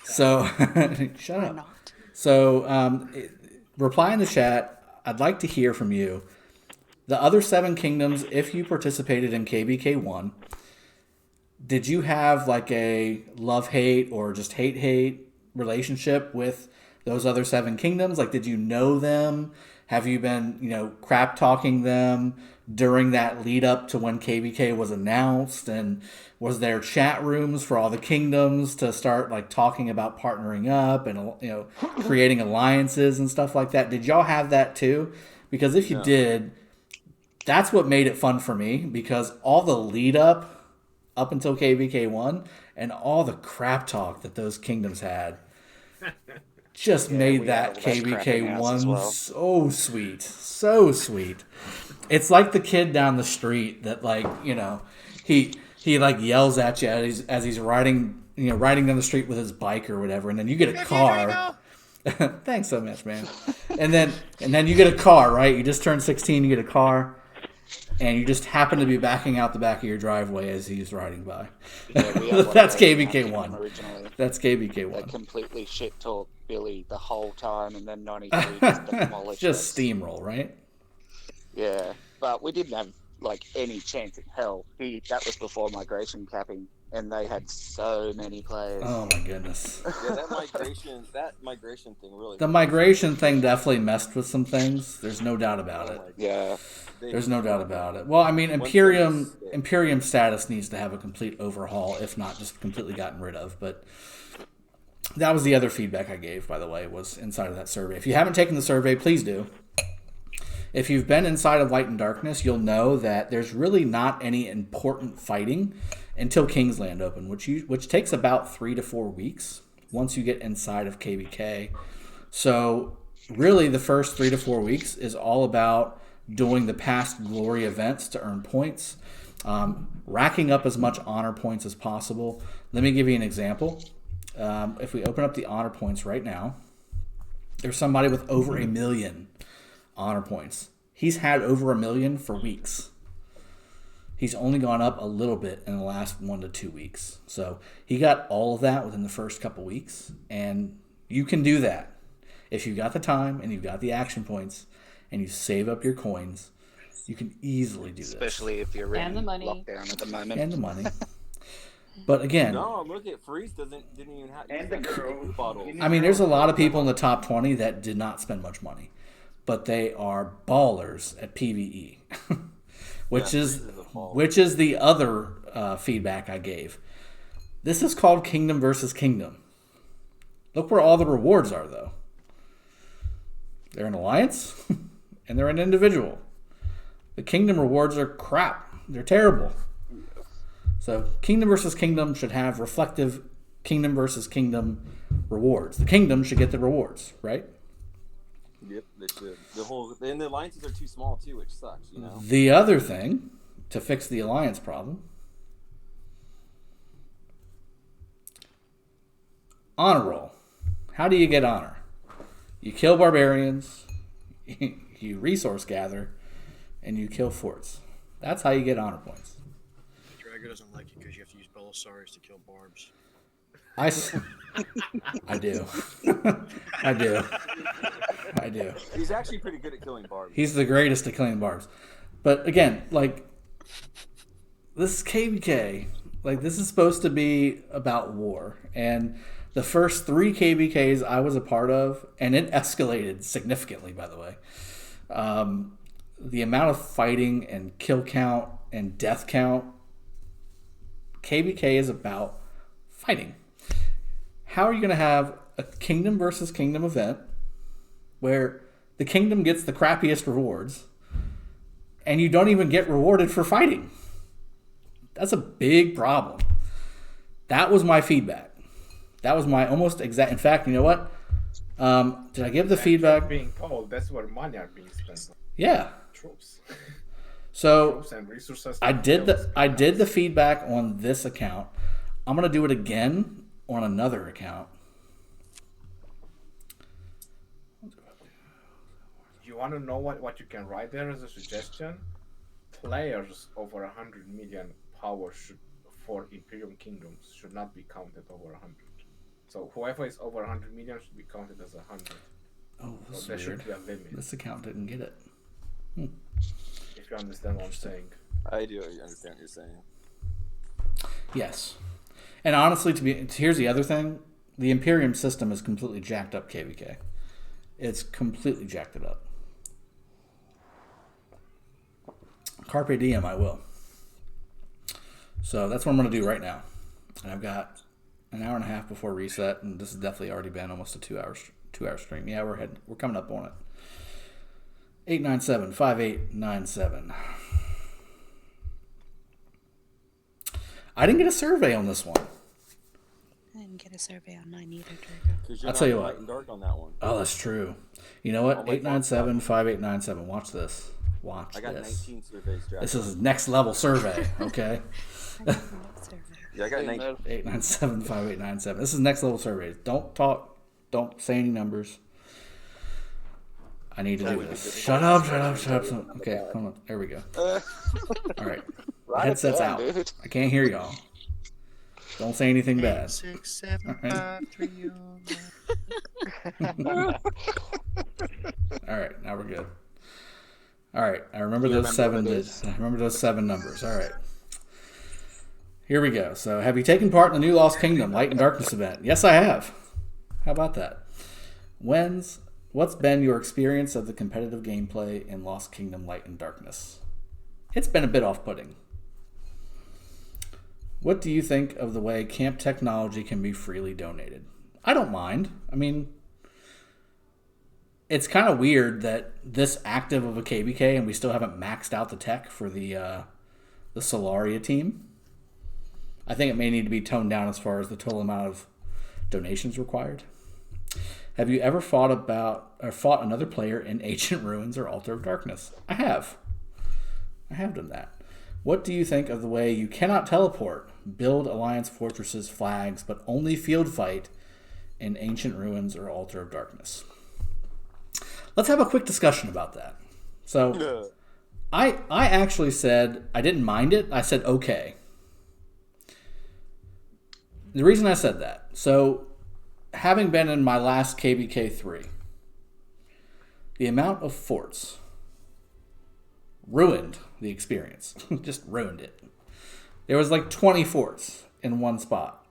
So, shut up. So, reply in the chat. I'd like to hear from you. The other 7 kingdoms, if you participated in KVK 1, did you have like a love-hate or just hate-hate relationship with those other 7 kingdoms? Like, did you know them? Have you been, crap talking them during that lead up to when KVK was announced? And was there chat rooms for all the kingdoms to start like talking about partnering up and, creating alliances and stuff like that? Did y'all have that too? Because if you did, that's what made it fun for me, because all the lead up until KVK 1 and all the crap talk that those kingdoms had just made that KVK 1 so sweet. So sweet. It's like the kid down the street that, like, he like yells at you as he's riding down the street with his bike or whatever, and then you get a car. Thanks so much, man. And then you get a car, right? You just turned 16, you get a car, and you just happen to be backing out the back of your driveway as he's riding by. Yeah, we had That's one of those KVK 1. originally. That's KVK 1. They completely shit talk Billy the whole time, and then 93 just demolished Just us. steamroll, right? Yeah, but we didn't have like any chance in hell. That was before migration capping, and they had so many players. Oh my goodness. Yeah, that migration thing really. The migration thing definitely messed with some things. There's no doubt about it. Yeah. There's no doubt about it. Well, I mean, Imperium status needs to have a complete overhaul, if not just completely gotten rid of. But that was the other feedback I gave, by the way, was inside of that survey. If you haven't taken the survey, please do. If you've been inside of Light and Darkness, you'll know that there's really not any important fighting until Kingsland Open, which takes about 3 to 4 weeks once you get inside of KVK. So really the first 3 to 4 weeks is all about doing the past glory events to earn points, racking up as much honor points as possible. Let me give you an example. If we open up the honor points right now, there's somebody with over 1 million honor points. He's had over 1 million for weeks. He's only gone up a little bit in the last 1 to 2 weeks. So he got all of that within the first couple weeks, and you can do that if you've got the time and you've got the action points and you save up your coins. You can easily do this, especially if you're in lockdown at the moment. And the money. But again, no, look at Freeze didn't even have. And the girl. Bottles. I mean, there's a lot of people in the top 20 that did not spend much money, but they are ballers at PvE, which is the other feedback I gave. This is called Kingdom versus Kingdom. Look where all the rewards are, though. They're an alliance, and they're an individual. The Kingdom rewards are crap. They're terrible. So Kingdom versus Kingdom should have reflective Kingdom versus Kingdom rewards. The Kingdom should get the rewards, right? Yep, they should. And the alliances are too small too, which sucks, The other thing to fix the alliance problem, honor roll. How do you get honor? You kill barbarians, you resource gather, and you kill forts. That's how you get honor points. Drago doesn't like you because you have to use Belisarius to kill barbs. I do. I do. He's actually pretty good at killing barbs. He's the greatest at killing barbs. But again, like, this is KVK. Like, this is supposed to be about war. And the first 3 KVKs I was a part of, and it escalated significantly, by the way. The amount of fighting and kill count and death count, KVK is about fighting. How are you going to have a Kingdom versus Kingdom event where the kingdom gets the crappiest rewards, and you don't even get rewarded for fighting. That's a big problem. That was my feedback. That was my almost exact. In fact, you know what? Did I give the feedback? Being told that's where money are being spent. Yeah. Troops. So Troops and resources. I did the feedback on this account. I'm gonna do it again on another account. You want to know what you can write there as a suggestion? Players over 100 million power for Imperium Kingdoms should not be counted over 100. So whoever is over 100 million should be counted as 100. Oh, that's so there weird. should be a limit. This account didn't get it. If you understand what I'm saying. I do understand what you're saying. Yes. And honestly, here's the other thing. The Imperium system is completely jacked up KVK. It's completely jacked it up. Carpe diem, I will. So that's what I'm going to do right now. And I've got an hour and a half before reset, and this has definitely already been almost a 2 hour stream. Yeah, we're coming up on it. 897-5897. I didn't get a survey on this one. I didn't get a survey on mine either, Drago. I'll tell you what. Light and dark on that one. Oh, that's true. You know what? 897-5897. Watch this. Watch this. I got 19 surveys, Jack. This is next level survey, okay? Yeah, I got 19. 897-5897. This is next level surveys. Don't talk. Don't say any numbers. I need to do this. Shut up. Okay, hold on. There we go. All right. The headset's out. Dude. I can't hear y'all. Don't say anything bad. 6, 7, 5, 3, All right, now we're good. All right, I remember those seven numbers. All right. Here we go. So, have you taken part in the new Lost Kingdom Light and Darkness event? Yes, I have. How about that? What's been your experience of the competitive gameplay in Lost Kingdom Light and Darkness? It's been a bit off-putting. What do you think of the way camp technology can be freely donated? I don't mind. I mean, it's kind of weird that this active of a KVK and we still haven't maxed out the tech for the Solaria team. I think it may need to be toned down as far as the total amount of donations required. Have you ever fought another player in Ancient Ruins or Altar of Darkness? I have. I have done that. What do you think of the way you cannot teleport, build Alliance fortresses, flags, but only field fight in Ancient Ruins or Altar of Darkness? Let's have a quick discussion about that. So, I actually said I didn't mind it. I said okay. The reason I said that, so having been in my last KVK 3, the amount of forts ruined the experience. Just ruined it. There was like 20 forts in one spot.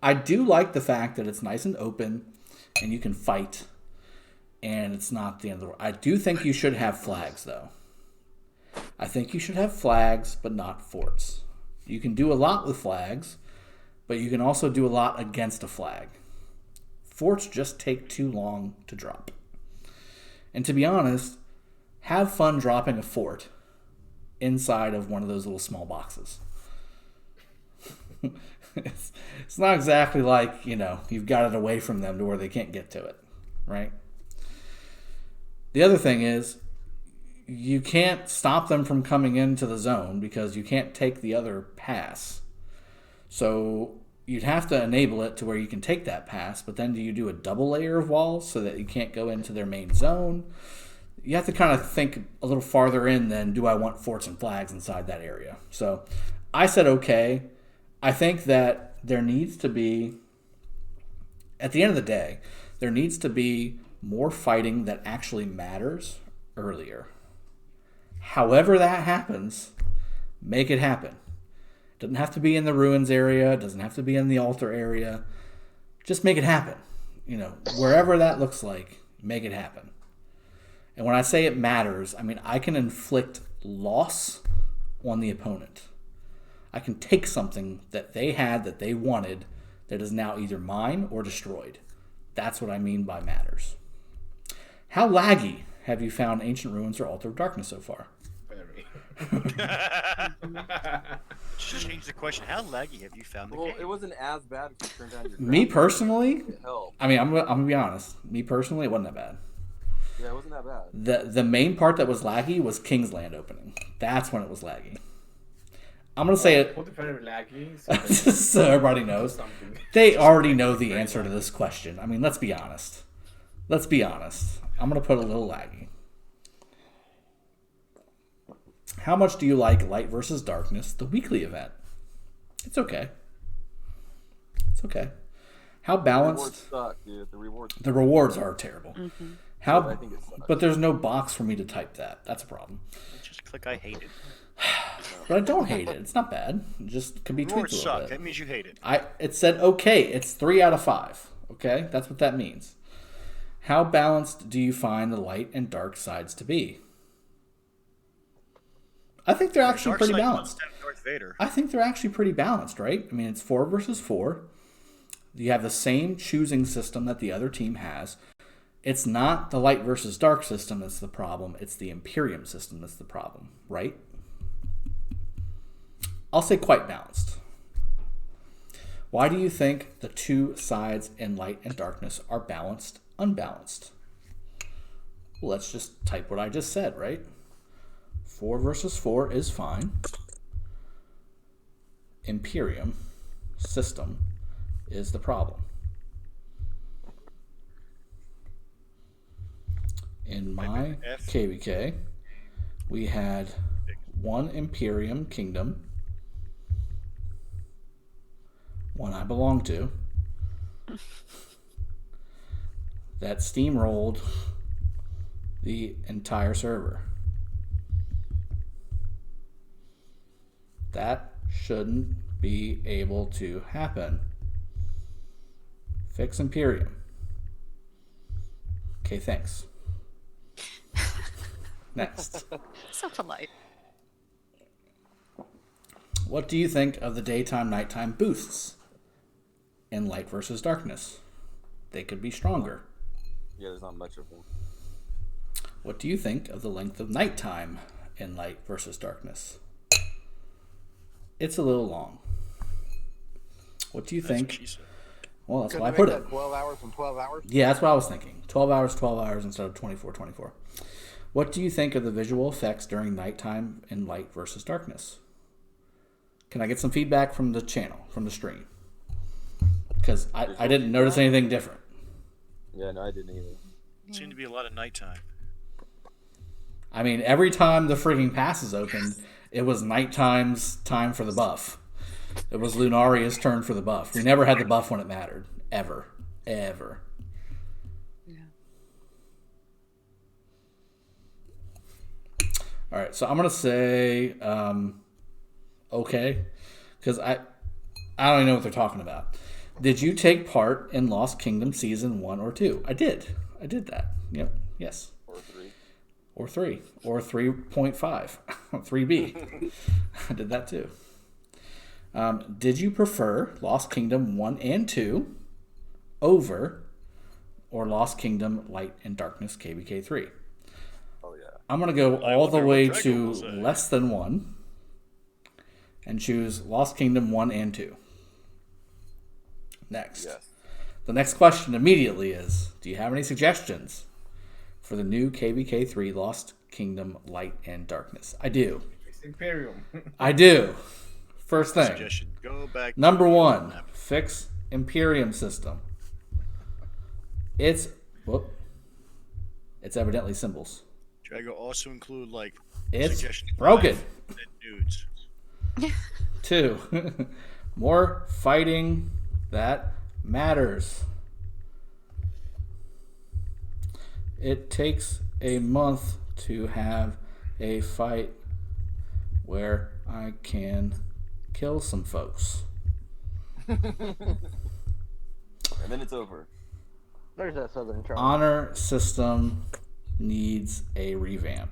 I do like the fact that it's nice and open and you can fight and it's not the end of the world. I do think you should have flags though. I think you should have flags but not forts. You can do a lot with flags, but you can also do a lot against a flag. Forts just take too long to drop. And to be honest, have fun dropping a fort inside of one of those little small boxes. It's not exactly like, you've got it away from them to where they can't get to it, right? The other thing is, you can't stop them from coming into the zone because you can't take the other pass. So you'd have to enable it to where you can take that pass, but then do you do a double layer of walls so that you can't go into their main zone? You have to kind of think a little farther in than do I want forts and flags inside that area. So I said okay. I think that there needs to be, at the end of the day, there needs to be more fighting that actually matters earlier. However that happens, make it happen. It doesn't have to be in the ruins area. It doesn't have to be in the altar area. Just make it happen. Wherever that looks like, make it happen. And when I say it matters, I mean I can inflict loss on the opponent. I can take something that they had, that they wanted, that is now either mine or destroyed. That's what I mean by matters. How laggy have you found Ancient Ruins or Altar of Darkness so far? Very. Just change the question. How laggy have you found the Well, game? it wasn't as bad if you turned down your. Me graphics. personally, It helped. I mean, I'm gonna be honest. Me personally, it wasn't that bad. Yeah, it wasn't that bad. The main part that was laggy was King's Land opening. That's when it was laggy. I'm gonna say it. Put it very laggy. So everybody knows. Something. They already know the answer to this question. I mean, let's be honest. Let's be honest. I'm gonna put a little laggy. How much do you like Light versus Darkness, the weekly event? It's okay. It's okay. How balanced? The rewards suck, dude. The rewards. The rewards are terrible. Mm-hmm. How? I think it sucks. But there's no box for me to type that. That's a problem. Just click I hate it. But I don't hate it. It's not bad. It just could be tweaked Rewards a little suck. bit. That means you hate it. It said okay. It's 3 out of 5. Okay, that's what that means. How balanced do you find the light and dark sides to be? I think they're actually Dark pretty side balanced. comes down to Darth Vader. I think they're actually pretty balanced, right? I mean, it's 4 versus 4. You have the same choosing system that the other team has. It's not the light versus dark system that's the problem. It's the Imperium system that's the problem, right? I'll say quite balanced. Why do you think the two sides in light and darkness are balanced, unbalanced? Well, let's just type what I just said, right? 4 versus 4 is fine. Imperium system is the problem. In my KVK, we had 1 Imperium kingdom, 1 I belong to, that steamrolled the entire server. That shouldn't be able to happen. Fix Imperium. Okay, thanks. Next. So polite. What do you think of the daytime nighttime boosts in light versus darkness? They could be stronger. Yeah, there's not much of them. What do you think of the length of nighttime in light versus darkness? It's a little long. What do you think? Well, that's why I put it. 12 hours and 12 hours? Yeah, that's what I was thinking. 12 hours instead of 24. What do you think of the visual effects during nighttime in light versus darkness? Can I get some feedback from the channel, from the stream? Because I didn't notice anything different. Yeah, no, I didn't either. Seemed to be a lot of nighttime. I mean, every time the freaking passes opened, it was nighttime's time for the buff. It was Lunaria's turn for the buff. We never had the buff when it mattered. Ever. Ever. All right, so I'm going to say okay, because I don't even know what they're talking about. Did you take part in Lost Kingdom Season 1 or 2? I did. I did that. Yep. Yes. Or 3. Or 3.5. 3B. I did that too. Did you prefer Lost Kingdom 1 and 2 over or Lost Kingdom Light and Darkness KVK 3? Oh, yeah. I'm going to go all the way to less than 1 and choose Lost Kingdom 1 and 2. Next. Yes. The next question immediately is, do you have any suggestions for the new KVK 3 Lost Kingdom Light and Darkness? I do. It's Imperium. I do. First thing. Suggestion. Go back. Number 1, fix Imperium system. It's evidently symbols. Drago also include like It's suggestion broken. 5 and nudes. 2, more fighting that matters. It takes a month to have a fight where I can kill some folks. And then it's over. There's that southern charm. Honor system needs a revamp.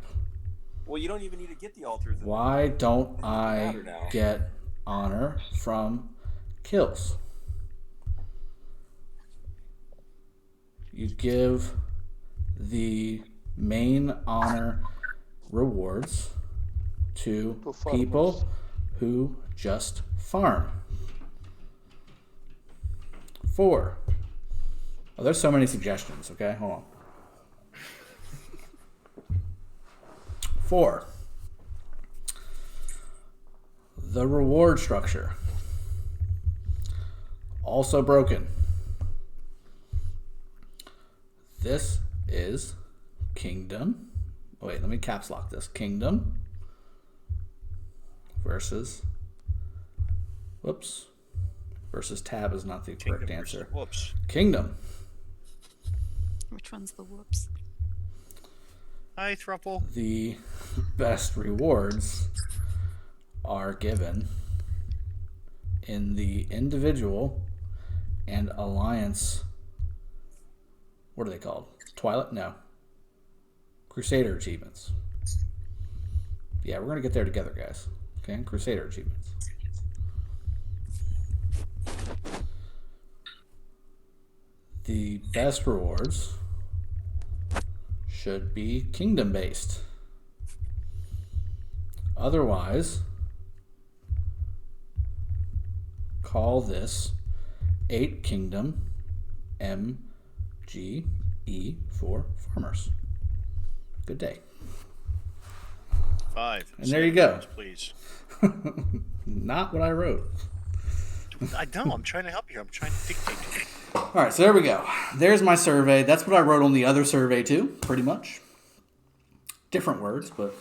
Well, you don't even need to get the altars. Why don't I matter now. get honor from kills? You give the main honor rewards to people who just farm. 4. Oh, there's so many suggestions. Okay, hold on. 4. The reward structure. Also broken. This is kingdom. Oh, wait, let me caps lock this. Kingdom versus. Whoops. Versus tab is not the correct answer. Whoops. Kingdom. Which one's the whoops? Hi, Thruple. The best rewards are given in the individual and alliance. What are they called? Twilight? No. Crusader achievements. Yeah, we're going to get there together, guys. Okay? Crusader achievements. The best rewards should be kingdom-based. Otherwise, call this 8 Kingdom MGE for farmers. Good day. 5. And there you go. Please. Not what I wrote. I know. I'm trying to help you. I'm trying to dictate to you. All right, so there we go. There's my survey. That's what I wrote on the other survey too, pretty much. Different words, but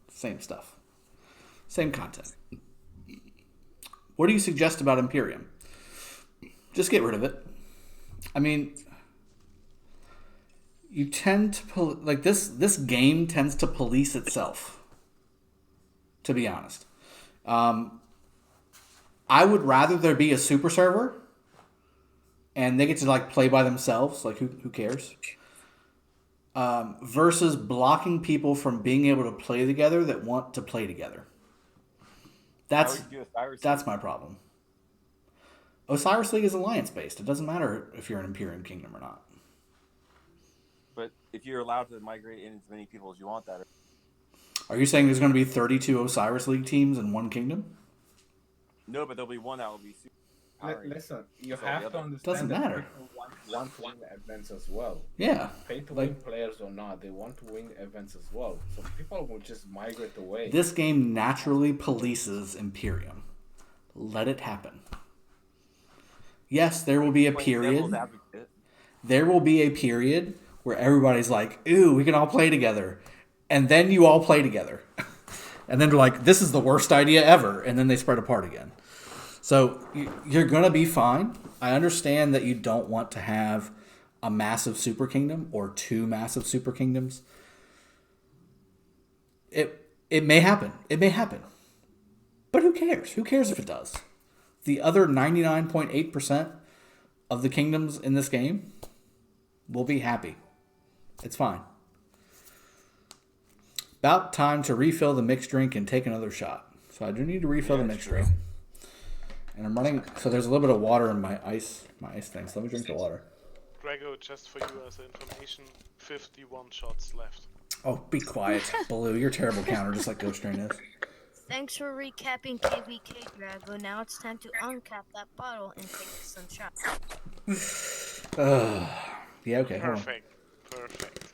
same stuff. Same content. What do you suggest about Imperium? Just get rid of it. I mean, you tend to like this game tends to police itself, to be honest. I would rather there be a super server and they get to like play by themselves, like who cares? Versus blocking people from being able to play together that want to play together. That's my problem. Osiris League is alliance based. It doesn't matter if you're an Imperium Kingdom or not. But if you're allowed to migrate in as many people as you want, that. Are you saying there's going to be 32 Osiris League teams in one kingdom? No, but there'll be one that will be super. Listen, you have to understand Doesn't that matter. people want to win events as well. Yeah. Pay to win players or not, they want to win events as well. So people will just migrate away. This game naturally polices Imperium. Let it happen. Yes, there will be a period. There will be a period where everybody's like, ooh, we can all play together. And then you all play together. And then they're like, this is the worst idea ever. And then they spread apart again. So you're going to be fine. I understand that you don't want to have a massive super kingdom or 2 massive super kingdoms. It may happen. It may happen. But who cares? Who cares if it does? The other 99.8% of the kingdoms in this game will be happy. It's fine. About time to refill the mixed drink and take another shot. So I do need to refill the mixed drink. And I'm running, so there's a little bit of water in my ice thing. So let me drink the water. Drago, just for you as information, 51 shots left. Oh, be quiet, Baloo. You're a terrible counter, just like Ghost Train is. Thanks for recapping KVK, Drago. Now it's time to uncap that bottle and take some shots. Yeah, okay, hold on. Perfect.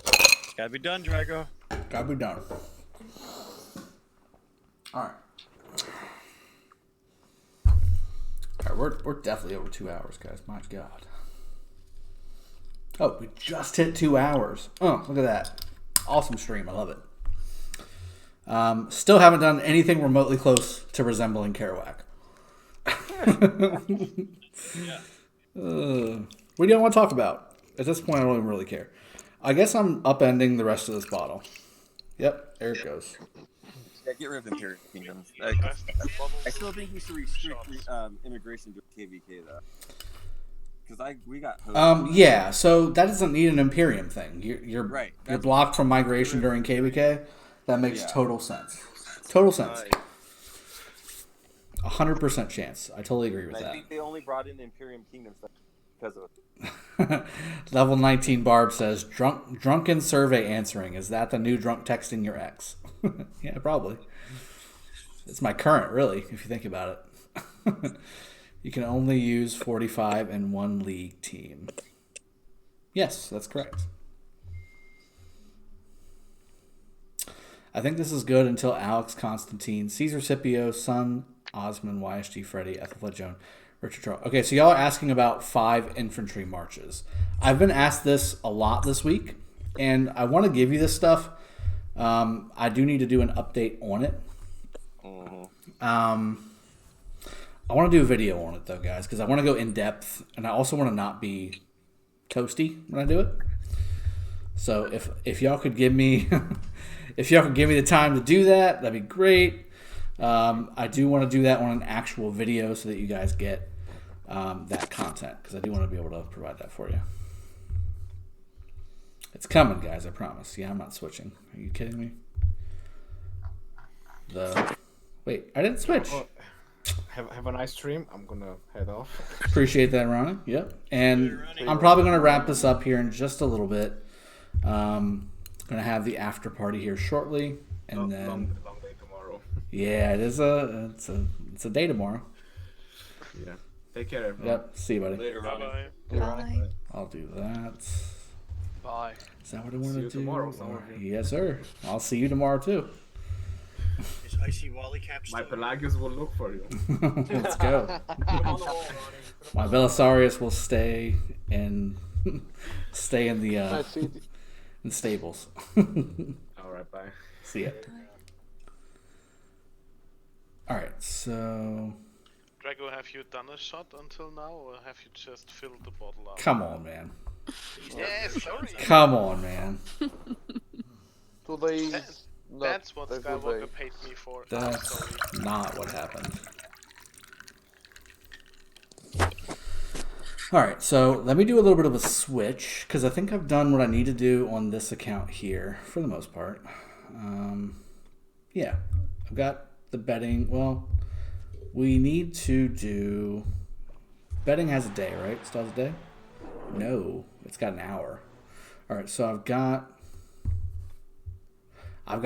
It's gotta be done, Drago. Gotta be done. Alright. Alright, we're definitely over 2 hours, guys. My God. Oh, we just hit 2 hours. Oh, look at that. Awesome stream. I love it. Still haven't done anything remotely close to resembling KARUAK. What do you want to talk about? At this point, I don't even really care. I guess I'm upending the rest of this bottle. Yep, there it goes. Yeah, get rid of Imperial Kingdoms. I still think you should restrict immigration to KVK though, because we got. Yeah. So that doesn't need an Imperium thing. You're right. You're blocked from migration during KVK. That makes total sense. Total sense. 100% chance. I totally agree with that. I think they only brought in Imperium Kingdoms because of it. Level 19 Barb says, drunken survey answering. Is that the new drunk texting your ex? Yeah, probably. It's my current, really, if you think about it. You can only use 45 in one league team. Yes, that's correct. I think this is good until Alex Constantine, Caesar Scipio, Sun, Osmond, YSG, Freddy, Ethelfled Joan, Richard Charles. Okay, so y'all are asking about 5 infantry marches. I've been asked this a lot this week, and I want to give you this stuff. I do need to do an update on it. I want to do a video on it, though, guys, because I want to go in depth, and I also want to not be toasty when I do it. So if y'all could give me the time to do that, that'd be great. I do want to do that on an actual video so that you guys get that content, because I do want to be able to provide that for you. It's coming, guys, I promise. Yeah, I'm not switching. Are you kidding me? Wait, I didn't switch. Have a nice stream. I'm gonna head off. Appreciate that, Ronnie. Yep. And I'm probably gonna wrap this up here in just a little bit. Gonna have the after party here shortly, and then long day tomorrow. Yeah, it's a day tomorrow. Yeah. Take care, everyone. Yep. See you, buddy. Later, Ronnie. Bye. I'll do that. Bye. Is that what I want See to you do? tomorrow, some of you. Yes, sir. I'll see you tomorrow too. Is Icy Wally Cap still My Pelagius will look for you. Let's go. My Belisarius will stay in the in stables. All right, bye. See ya. All right, so Drago, have you done a shot until now, or have you just filled the bottle up? come on, man. Yes, sorry. Come on, man. Today's That's what every Skywalker day. paid me for. That's not what happened. All right, so let me do a little bit of a switch, because I think I've done what I need to do on this account here, for the most part. Yeah, I've got the betting. Well, we need to do... Betting has a day, right? Still has a day? No, it's got an hour. All right, so I've got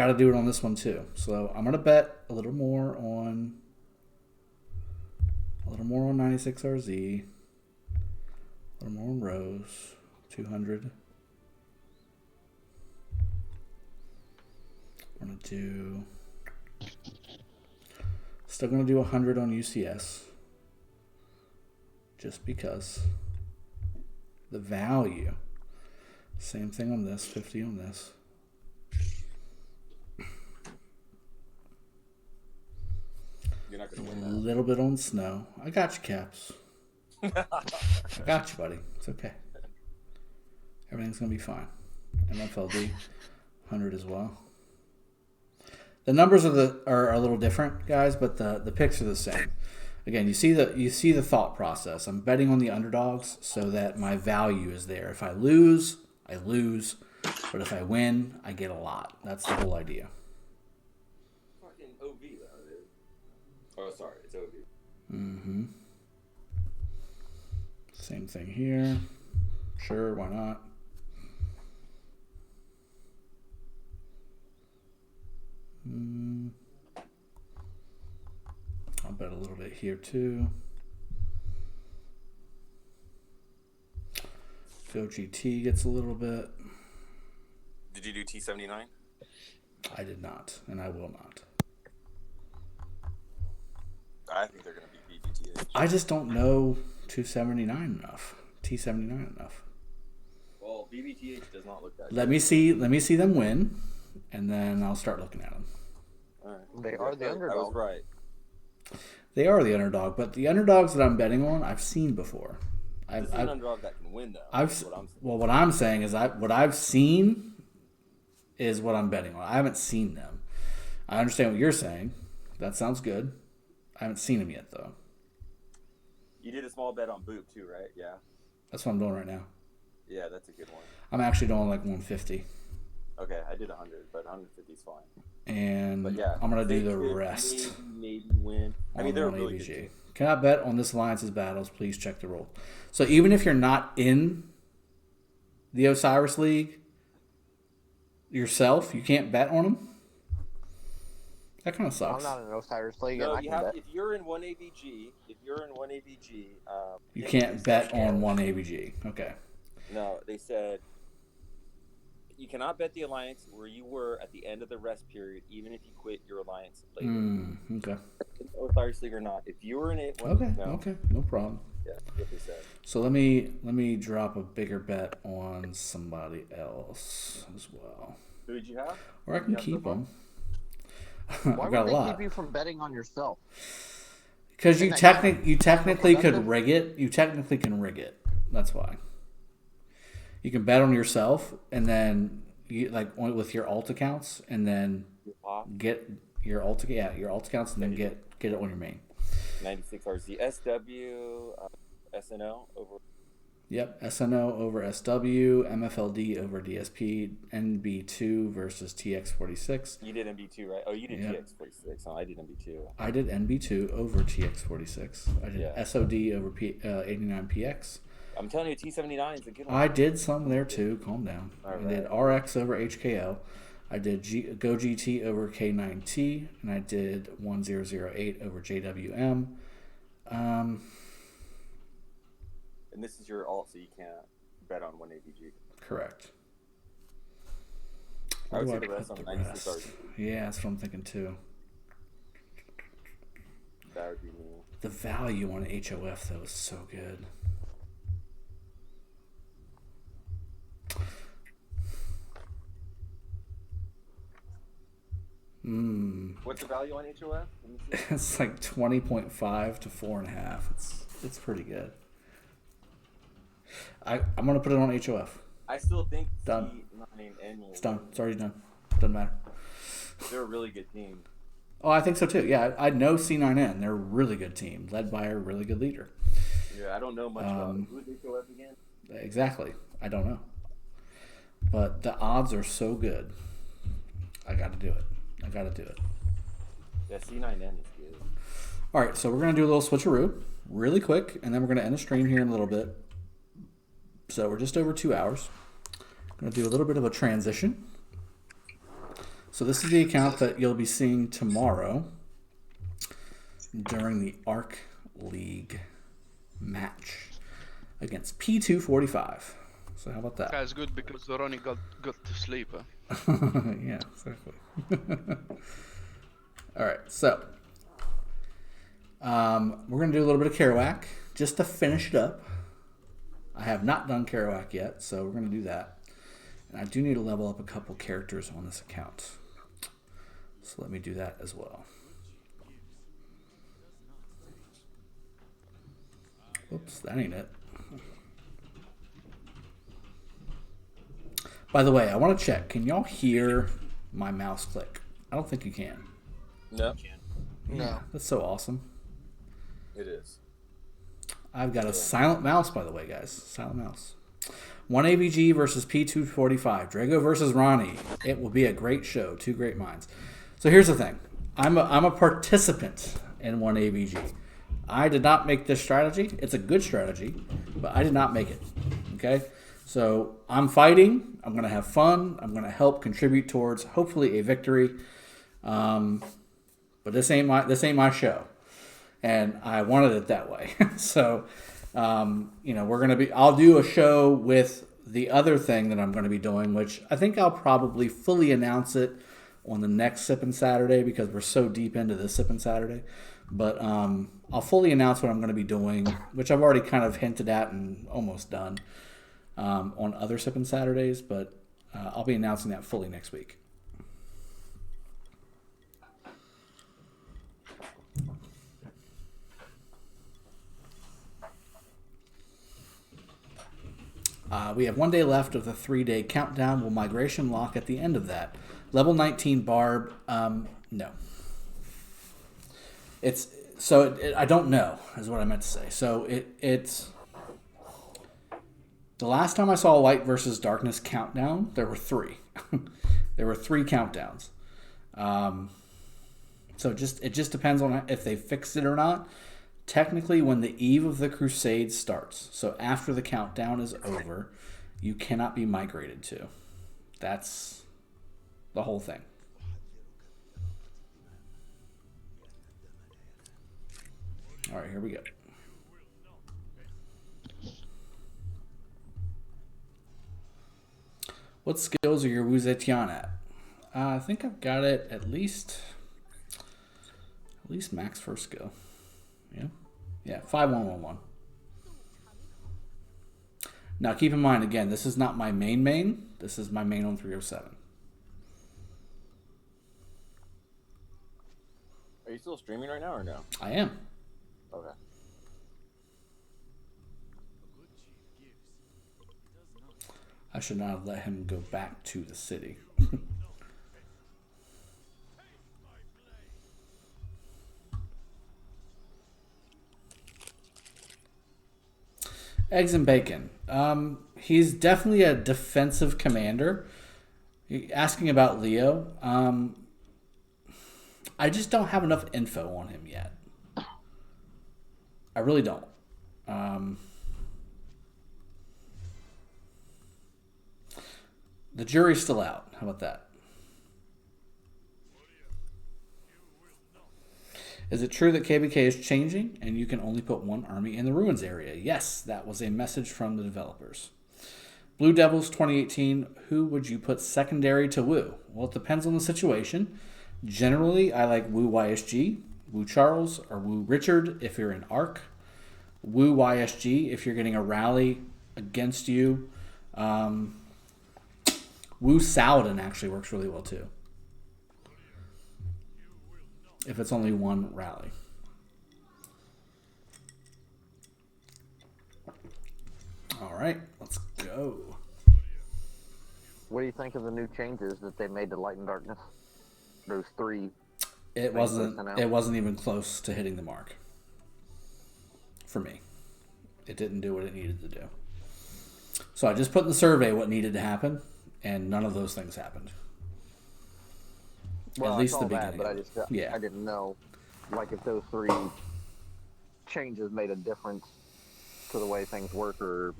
to do it on this one too. So I'm gonna bet a little more on 96 RZ, a little more on Rose, 200. I'm gonna do, still gonna do 100 on UCS, just because the value. Same thing on this, 50 on this. You're not gonna win A that. little bit on snow. I got you, Caps. I got you, buddy. It's okay. Everything's gonna be fine. MFLD, 100 as well. The numbers are a little different, guys, but the picks are the same. Again, you see the thought process. I'm betting on the underdogs so that my value is there. If I lose, I lose, but if I win, I get a lot. That's the whole idea. Fucking OV though, dude. Oh, sorry, it's OV. Mm-hmm. Same thing here. Sure, why not? I'll bet a little bit here too. Go GT gets a little bit. Did you do T79? I did not, and I will not. I think they're gonna beat BGTH. I just don't know 279 enough. T79 enough. Well, BBTH does not look that Let me see them win, and then I'll start looking at them. Alright. They are the I underdog. was right. They are the underdog, but the underdogs that I'm betting on, I've seen before. This is an underdog that can win, though. That's what I'm saying is what I've seen is what I'm betting on. I haven't seen them. I understand what you're saying. That sounds good. I haven't seen them yet, though. You did a small bet on Boop, too, right? Yeah. That's what I'm doing right now. Yeah, that's a good one. I'm actually doing like 150. Okay, I did 100, but 150 is fine. And But yeah, I'm going to they do the could rest. Maybe win. I mean, they're a really good team. Cannot bet on this alliance's battles. Please check the rule. So even if you're not in the Osiris League yourself, you can't bet on them? That kind of I'm sucks. not in Osiris League. No, and I you can have. bet. If you're in one AVG, You can't bet on one AVG. Okay. No, they said you cannot bet the alliance where you were at the end of the rest period, even if you quit your alliance later. Okay. Osiris League or not, if you were in it, Okay. No problem. Yeah, that's what they said. So let me drop a bigger bet on somebody else as well. Who did you have? Or I can keep them. Why I've got would a they lot. keep you from betting on yourself? Because you technically could rig it. You technically can rig it. That's why. You can bet on yourself, and then you with your alt accounts, and then get your alt accounts, and then get it on your main. 96 RZ SW SNO over. Yep, SNO over SW, MFLD over DSP, NB2 versus TX46. You did NB2, right? Oh, you did TX46. Oh, I did NB2. I did NB2 over TX46. I did SOD over 89PX. I'm telling you, T79 is a good one. I did some there too. Calm down. I did RX over HKL. I did Go GT over K9T, and I did 1008 over JWM. And this is your alt, so you can't bet on one AVG. Correct. I would say the rest on 96 RZ. Yeah, that's what I'm thinking too. That would be me. The value on HOF though is so good. What's the value on HOF? It's like 20.5 to 4.5. It's pretty good. I'm gonna put it on HOF. I still think done. C9N will It's done. It's already done. Doesn't matter. They're a really good team. Oh, I think so too. Yeah, I know C9N. They're a really good team, led by a really good leader. Yeah, I don't know much about it. Who did they HOF again? Exactly. I don't know. But the odds are so good. I got to do it. Yeah, C9N is good. All right, so we're going to do a little switcheroo really quick, and then we're going to end the stream here in a little bit. So we're just over 2 hours. I'm going to do a little bit of a transition. So this is the account that you'll be seeing tomorrow during the ARC League match against P245. So how about that? That's good because Ronnie got to sleep. Yeah, exactly. All right, so we're going to do a little bit of KARUAK just to finish it up. I have not done KARUAK yet, so we're going to do that. And I do need to level up a couple characters on this account. So let me do that as well. Oops, that ain't it. By the way, I want to check. Can y'all hear my mouse click? I don't think you can. No. Yeah, that's so awesome. It is. I've got a silent mouse, by the way, guys. Silent mouse. 1 AVG versus P245. Drago versus Ronnie. It will be a great show. Two great minds. So here's the thing. I'm a participant in 1 AVG. I did not make this strategy. It's a good strategy, but I did not make it. Okay? So I'm fighting. I'm going to have fun. I'm going to help contribute towards hopefully a victory. But this ain't my show. And I wanted it that way. So, I'll do a show with the other thing that I'm going to be doing, which I think I'll probably fully announce it on the next Sippin Saturday because we're so deep into this Sippin Saturday. But I'll fully announce what I'm going to be doing, which I've already kind of hinted at and almost done on other Sippin Saturdays. But I'll be announcing that fully next week. We have 1 day left of the 3-day countdown. Will migration lock at the end of that? Level 19 Barb, no. I don't know, is what I meant to say. So it's the last time I saw a Light versus Darkness countdown, there were 3. There were 3 countdowns. So it just depends on if they fixed it or not. Technically, when the eve of the crusade starts, so after the countdown is over, you cannot be migrated to. That's the whole thing. All right, here we go. What skills are your Wu Zetian at? I think I've got it at least max first skill. Yeah, 5111. Now keep in mind, again, this is not my main. This is my main on 307. Are you still streaming right now or no? I am. Okay. I should not have let him go back to the city. Eggs and bacon. He's definitely a defensive commander. Asking about Leo. I just don't have enough info on him yet. I really don't. The jury's still out. How about that? Is it true that KVK is changing and you can only put 1 army in the ruins area? Yes, that was a message from the developers. Blue Devils 2018, who would you put secondary to Wu? Well, it depends on the situation. Generally, I like Wu YSG, Wu Charles, or Wu Richard if you're in Arc. Wu YSG if you're getting a rally against you. Wu Saladin actually works really well too, if it's only 1 rally. All right, let's go. What do you think of the new changes that they made to Light and Darkness? Those 3. It wasn't even close to hitting the mark for me. It didn't do what it needed to do. So I just put in the survey what needed to happen, and none of those things happened. Well, at least I saw the beginning. that, but I didn't know, like, if those 3 changes made a difference to the way things work, or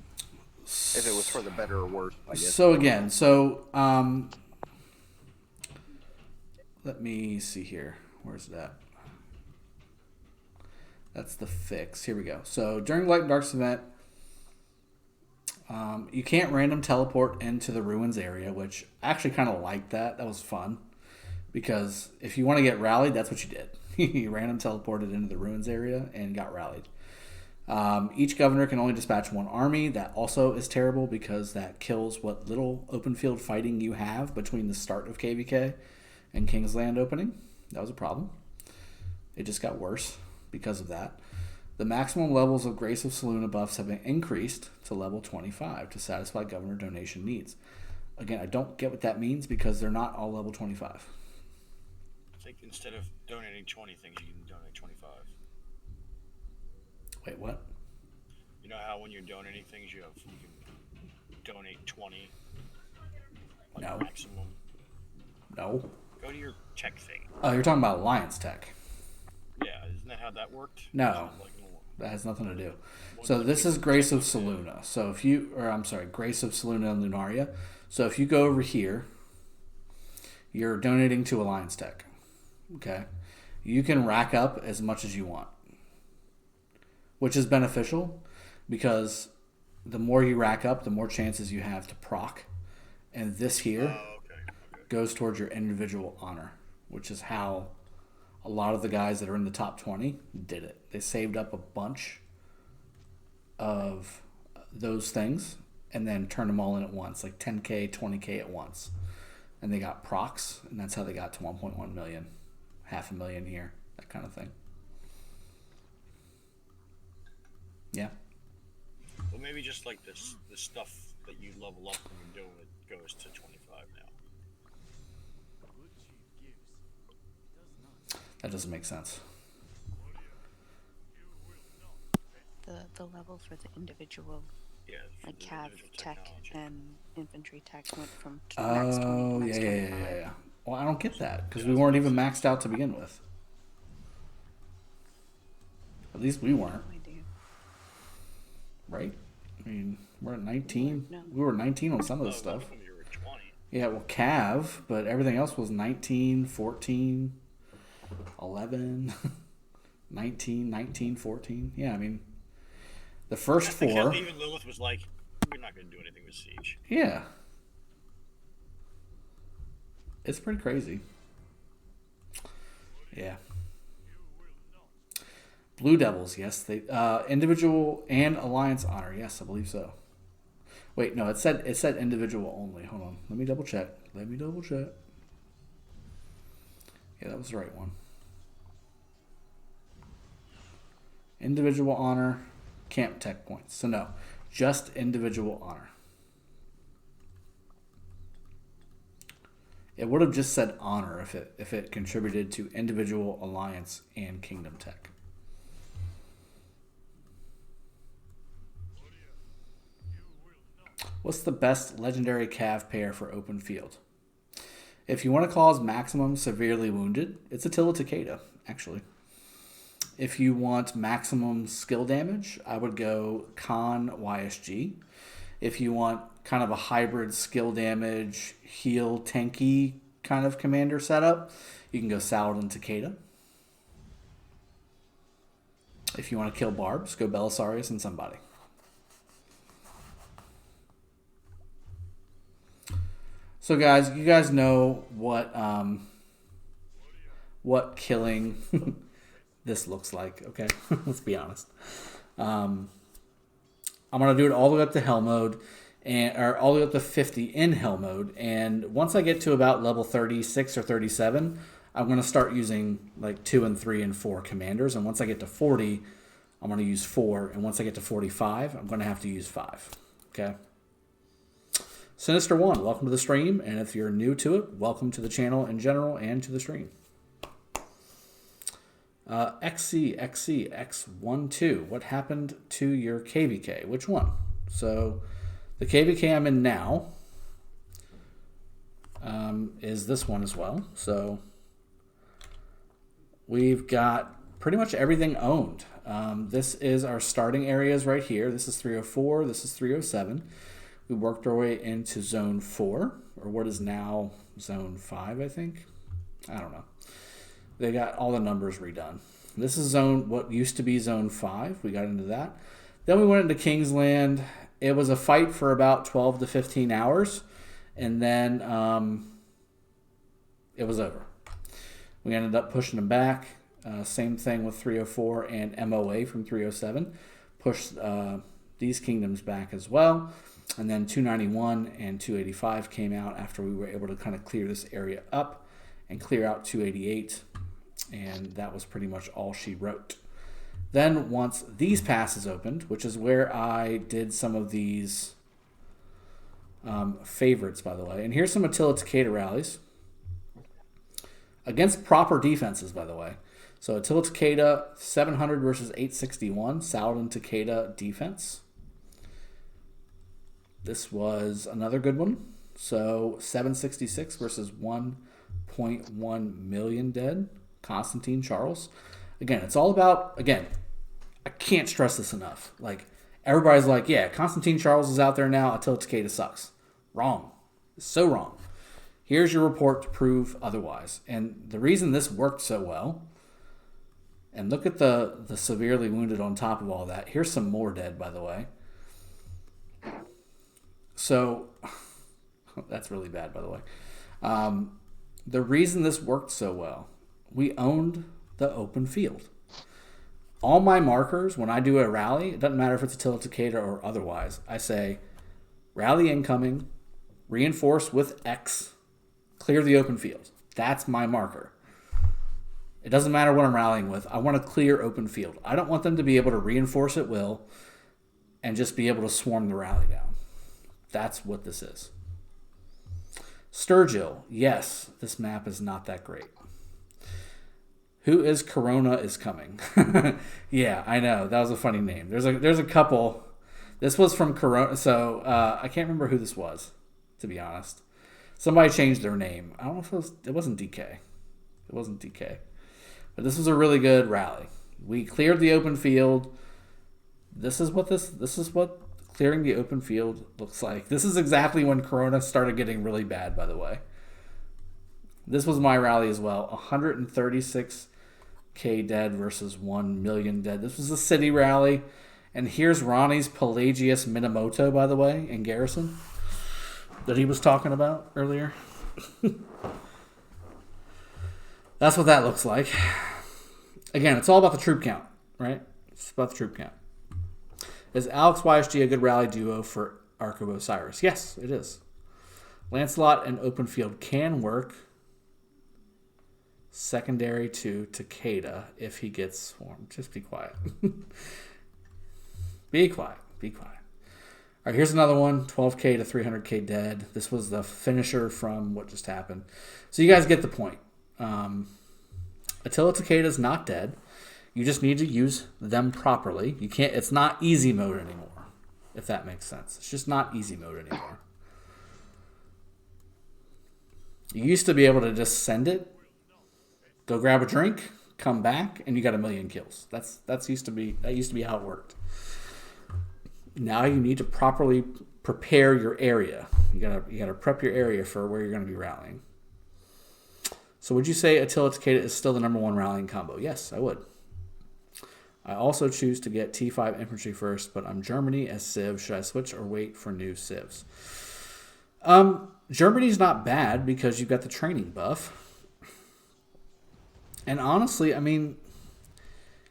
if it was for the better or worse, I guess. So again, let me see here. Where's that? That's the fix. Here we go. So during Light and Dark's event, you can't random teleport into the ruins area, which I actually kind of liked that. That was fun. Because if you want to get rallied, that's what you did. You random teleported into the ruins area and got rallied. Each governor can only dispatch 1 army. That also is terrible because that kills what little open field fighting you have between the start of KVK and King's Land opening. That was a problem. It just got worse because of that. The maximum levels of Grace of Saluna buffs have been increased to level 25 to satisfy governor donation needs. Again, I don't get what that means because they're not all level 25. I think instead of donating 20 things, you can donate 25. Wait, what? You know how when you're donating things, you can donate 20? Like No. Maximum? No. Go to your tech thing. Oh, you're talking about Alliance Tech. Yeah, isn't that how that worked? No. That has nothing to do. So this is Grace of Saluna. So if you, or I'm sorry, Grace of Saluna and Lunaria. So if you go over here, you're donating to Alliance Tech. Okay. You can rack up as much as you want, which is beneficial because the more you rack up, the more chances you have to proc. And this here goes towards your individual honor, which is how a lot of the guys that are in the top 20 did it. They saved up a bunch of those things and then turned them all in at once, like 10K, 20K at once. And they got procs, and that's how they got to 1.1 million, 500,000 here, that kind of thing. Yeah. Well, maybe just like this, the stuff that you level up when you're doing it goes to 25 now. That doesn't make sense. The level for the individual Yeah. Like cav tech and infantry tech went from max 20 Oh, to max 25. yeah. Well, I don't get that because we weren't even maxed out to begin with. At least we weren't. Right? I mean, we're at 19. We were 19 on some of this stuff. Yeah, well, Cav, but everything else was 19, 14, 11, 19, 19, 14. Yeah, I mean, the first four. Even Lilith was like, we're not going to do anything with Siege. Yeah. It's pretty crazy. Yeah. Blue Devils, yes. They individual and alliance honor. Yes, I believe so. Wait, no, it said individual only. Hold on. Let me double check. Yeah, that was the right one. Individual honor, camp tech points. So no, just individual honor. It would have just said honor if it contributed to individual, alliance, and kingdom tech. What's the best legendary cav pair for open field? If you want to cause maximum severely wounded, it's Attila Takeda, actually. If you want maximum skill damage, I would go Khan YSG. If you want kind of a hybrid skill damage, heal, tanky kind of commander setup, you can go Saladin Takeda. If you want to kill Barbs, go Belisarius and somebody. So guys, you guys know what killing this looks like, okay? Let's be honest. I'm gonna do it all the way up to hell mode, or all the way up to 50 in hell mode. And once I get to about level 36 or 37, I'm gonna start using like 2 and 3 and 4 commanders. And once I get to 40, I'm gonna use 4. And once I get to 45, I'm gonna have to use 5. Okay. Sinister One, welcome to the stream, and if you're new to it, welcome to the channel in general and to the stream. XC, what happened to your KVK? Which one? So, the KVK I'm in now is this one as well. So, we've got pretty much everything owned. This is our starting areas right here. This is 304, this is 307. We worked our way into Zone 4, or what is now Zone 5, I think. I don't know. They got all the numbers redone. This is what used to be Zone 5. We got into that. Then we went into Kingsland. It was a fight for about 12 to 15 hours, and then it was over. We ended up pushing them back. Same thing with 304 and MOA from 307. Pushed these kingdoms back as well. And then 291 and 285 came out after we were able to kind of clear this area up and clear out 288. And that was pretty much all she wrote. Then once these passes opened, which is where I did some of these favorites, by the way. And here's some Attila Takeda rallies. Against proper defenses, by the way. So Attila Takeda, 700 versus 861. Saladin Takeda defense. This was another good one. So 766 versus 1.1 million dead. Constantine Charles. Again, it's all about, I can't stress this enough. Like, everybody's like, yeah, Constantine Charles is out there now. Attila Takeda sucks. Wrong. It's so wrong. Here's your report to prove otherwise. And the reason this worked so well, and look at the severely wounded on top of all that. Here's some more dead, by the way. So, that's really bad, by the way. The reason this worked so well, we owned the open field. All my markers, when I do a rally, it doesn't matter if it's Attila Takeda or otherwise, I say, rally incoming, reinforce with X, clear the open field. That's my marker. It doesn't matter what I'm rallying with. I want to clear open field. I don't want them to be able to reinforce at will and just be able to swarm the rally down. That's what this is. Sturgill, yes, this map is not that great. Who is Corona is coming? Yeah, I know. That was a funny name. There's a couple This was from Corona. So I can't remember who this was, to be honest. Somebody changed their name. I don't know if it wasn't DK. It wasn't DK. But this was a really good rally. We cleared the open field. This is what clearing the open field looks like. This is exactly when Corona started getting really bad, by the way. This was my rally as well. 136k dead versus 1 million dead. This was a city rally. And here's Ronnie's Pelagius Minamoto, by the way, in Garrison, that he was talking about earlier. That's what that looks like. Again, it's all about the troop count, right? It's about the troop count. Is Alex YSG a good rally duo for Ark of Osiris? Yes, it is. Lancelot and open field can work. Secondary to Takeda if he gets swarmed. Just be quiet. Be quiet. Be quiet. All right, here's another one. 12k to 300k dead. This was the finisher from what just happened. So you guys get the point. Attila Takeda's not dead. You just need to use them properly. You can't. It's not easy mode anymore, if that makes sense. It's just not easy mode anymore. You used to be able to just send it, go grab a drink, come back, and you got 1 million kills. That used to be how it worked. Now you need to properly prepare your area. You gotta prep your area for where you're gonna be rallying. So would you say Attila Takeda is still the #1 rallying combo? Yes, I would. I also choose to get T5 infantry first, but I'm Germany as Civ. Should I switch or wait for new Civs? Germany's not bad because you've got the training buff. And honestly, I mean,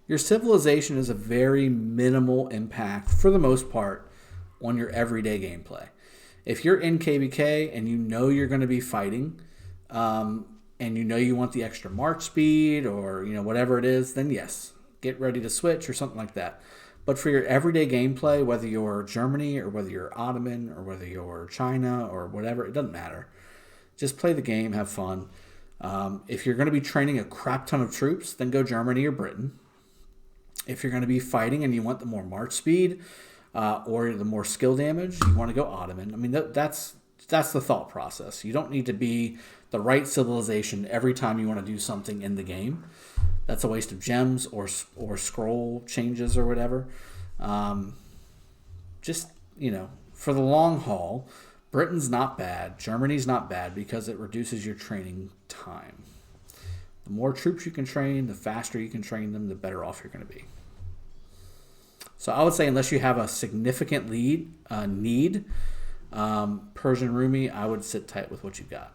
your civilization is a very minimal impact, for the most part, on your everyday gameplay. If you're in KVK and you know you're going to be fighting, and you know you want the extra march speed or whatever it is, then yes, get ready to switch or something like that. But for your everyday gameplay, whether you're Germany or whether you're Ottoman or whether you're China or whatever, it doesn't matter. Just play the game, have fun. If you're going to be training a crap ton of troops, then go Germany or Britain. If you're going to be fighting and you want the more march speed or the more skill damage, you want to go Ottoman. I mean, that's the thought process. You don't need to be the right civilization every time you want to do something in the game. That's a waste of gems or scroll changes or whatever. Just, for the long haul, Britain's not bad. Germany's not bad because it reduces your training time. The more troops you can train, the faster you can train them, the better off you're going to be. So I would say unless you have a significant need, Persian Rumi, I would sit tight with what you got.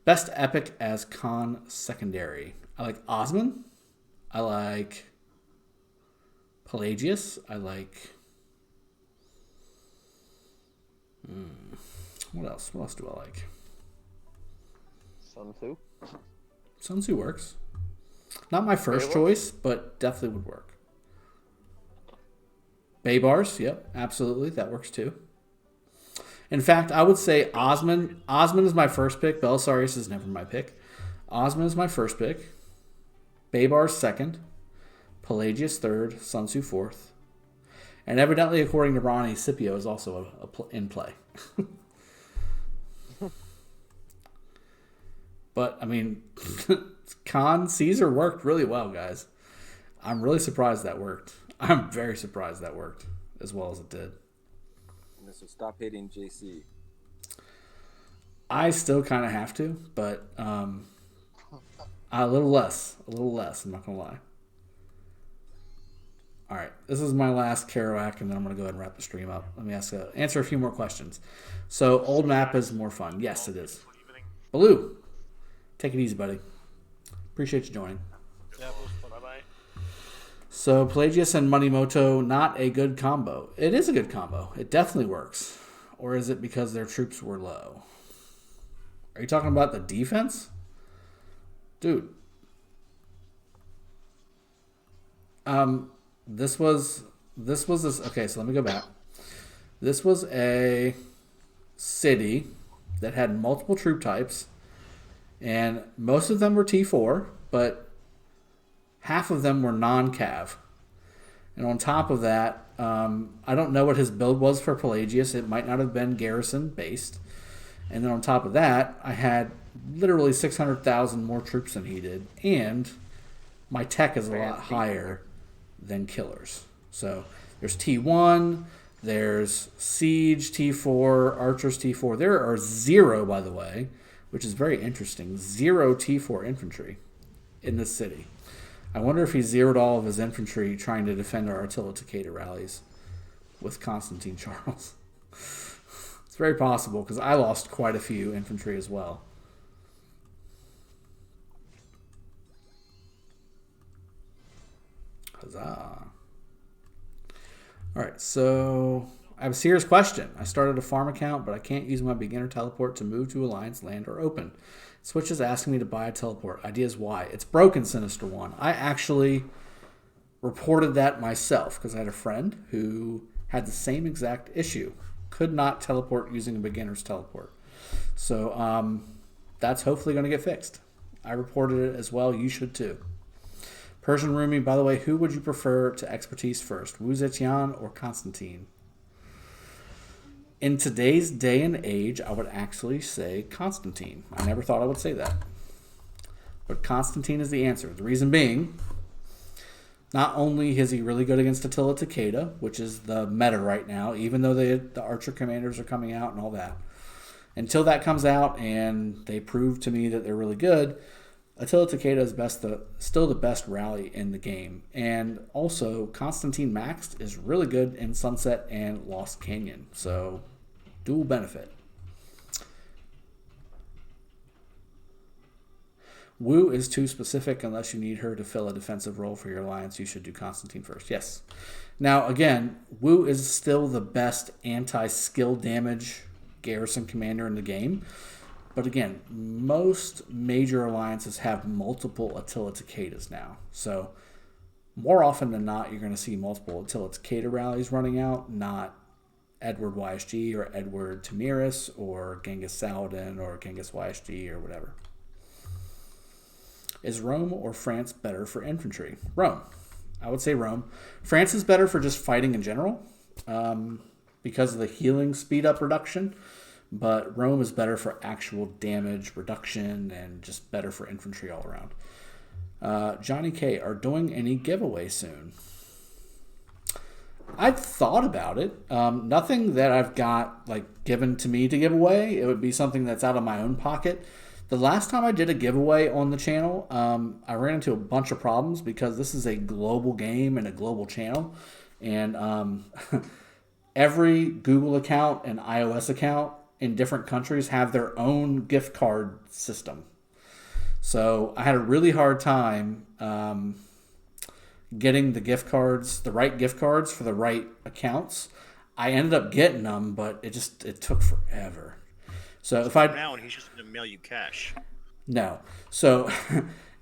Best epic as Khan secondary. I like Osman. I like Pelagius. I like... What else? What else do I like? Sun Tzu. Sun Tzu works. Not my first choice, but definitely would work. Baybars, yep, absolutely. That works too. In fact, I would say Osman. Osman is my first pick. Belisarius is never my pick. Osman is my first pick. Baybars second. Pelagius third. Sun Tzu fourth. And evidently, according to Ronnie, Scipio is also in play. But, I mean, Khan Caesar worked really well, guys. I'm really surprised that worked. I'm very surprised that worked as well as it did. So stop hating JC. I still kind of have to, but a little less. I'm not going to lie. All right, this is my last KARUAK, and then I'm going to go ahead and wrap the stream up. Let me answer a few more questions. So, old map is more fun. Yes, it is. Baloo, take it easy, buddy. Appreciate you joining. Yeah, bye-bye. So, Pelagius and Moneymoto, not a good combo. It is a good combo. It definitely works. Or is it because their troops were low? Are you talking about the defense? Dude. This was okay, so let me go back. This was a city that had multiple troop types, and most of them were T4, but half of them were non-cav. And on top of that, I don't know what his build was for Pelagius. It might not have been Garrison based. And then on top of that, I had literally 600,000 more troops than he did. And my tech is a lot higher than Killer's. So there's T1, there's Siege T4, Archers T4. There are 0, by the way, which is very interesting. 0 T4 infantry in this city. I wonder if he zeroed all of his infantry trying to defend our Attila Takeda rallies with Constantine Charles. It's very possible, because I lost quite a few infantry as well. Huzzah. Alright, so I have a serious question. I started a farm account, but I can't use my beginner teleport to move to Alliance land or open. Switch is asking me to buy a teleport. Idea is why. It's broken, Sinister One. I actually reported that myself because I had a friend who had the same exact issue. Could not teleport using a beginner's teleport. So that's hopefully going to get fixed. I reported it as well. You should too. Persian Rumi, by the way, who would you prefer to expertise first? Wu Zetian or Constantine? In today's day and age, I would actually say Constantine. I never thought I would say that. But Constantine is the answer. The reason being, not only is he really good against Attila Takeda, which is the meta right now, even though the Archer commanders are coming out and all that. Until that comes out and they prove to me that they're really good, Attila Takeda is still the best rally in the game. And also, Constantine Maxed is really good in Sunset and Lost Canyon. So, dual benefit. Wu is too specific unless you need her to fill a defensive role for your alliance. You should do Constantine first. Yes. Now, again, Wu is still the best anti-skill damage garrison commander in the game. But again, most major alliances have multiple Attila Takedas now. So more often than not, you're going to see multiple Attila Takeda rallies running out, not Edward YSG or Edward Tamiris or Genghis Saladin or Genghis YSG or whatever. Is Rome or France better for infantry? Rome. I would say Rome. France is better for just fighting in general because of the healing speed up reduction. But Rome is better for actual damage reduction and just better for infantry all around. Johnny K, are doing any giveaway soon? I've thought about it. Nothing that I've got given to me to give away. It would be something that's out of my own pocket. The last time I did a giveaway on the channel, I ran into a bunch of problems because this is a global game and a global channel. And every Google account and iOS account in different countries have their own gift card system. So I had a really hard time getting the gift cards, the right gift cards for the right accounts. I ended up getting them, but it took forever. So if I now he's just going to mail you cash. No. So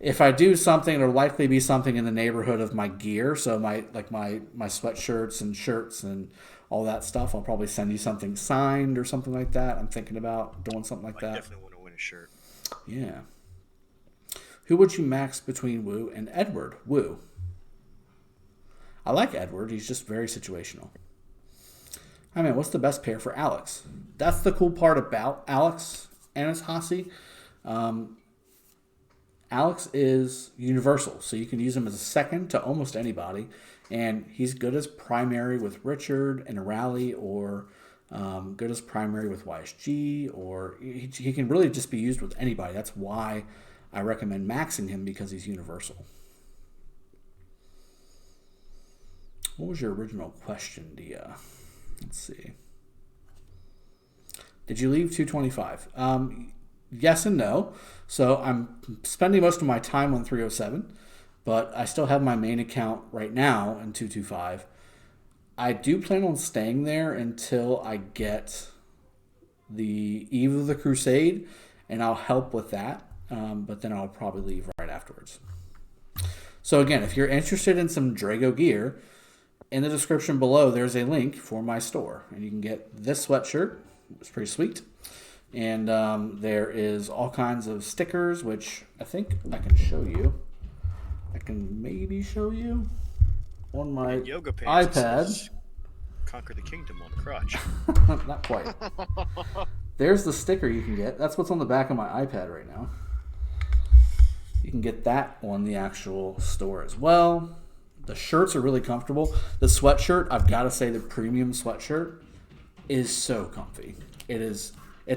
if I do something, it'll likely be something in the neighborhood of my gear. So my sweatshirts and shirts and all that stuff. I'll probably send you something signed or something like that. I'm thinking about doing something like that. I definitely want to win a shirt. Yeah. Who would you max between Wu and Edward? Wu. I like Edward. He's just very situational. I mean, what's the best pair for Alex? That's the cool part about Alex and his Hasi. Alex is universal, so you can use him as a second to almost anybody. And he's good as primary with Richard in a rally, or good as primary with YSG, or he can really just be used with anybody. That's why I recommend maxing him, because he's universal. What was your original question, Dia? Let's see. Did you leave 225? Yes and no. So I'm spending most of my time on 307. But I still have my main account right now in 225. I do plan on staying there until I get the Eve of the Crusade, and I'll help with that. But then I'll probably leave right afterwards. So again, if you're interested in some Drago gear, in the description below, there's a link for my store. And you can get this sweatshirt. It's pretty sweet. And there is all kinds of stickers, which I think I can show you. I can maybe show you. on my In yoga pants, it iPad. says, Conquer the kingdom on the crotch. Not quite. There's the sticker you can get. That's what's on the back of my iPad right now. You can get that on the actual store as well. The shirts are really comfortable. The sweatshirt, I've got to say, the premium sweatshirt is so comfy. It's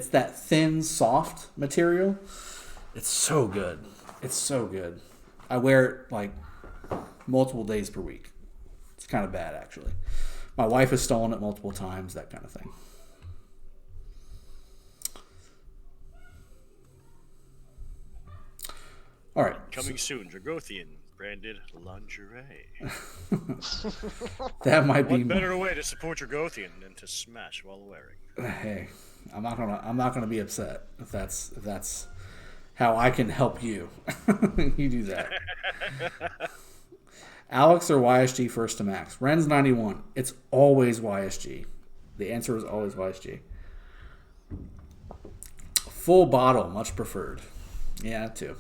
that thin, soft material. It's so good. It's so good. I wear it like multiple days per week. It's kind of bad, actually. My wife has stolen it multiple times, that kind of thing. All right. Coming soon, Dragothien branded lingerie. That might be What better way to support Dragothien than to smash while wearing? Hey, I'm not gonna be upset if that's how I can help you. You do that. Alex or YSG first to max? Ren's 91. It's always YSG. The answer is always YSG. Full bottle, much preferred. Yeah, too.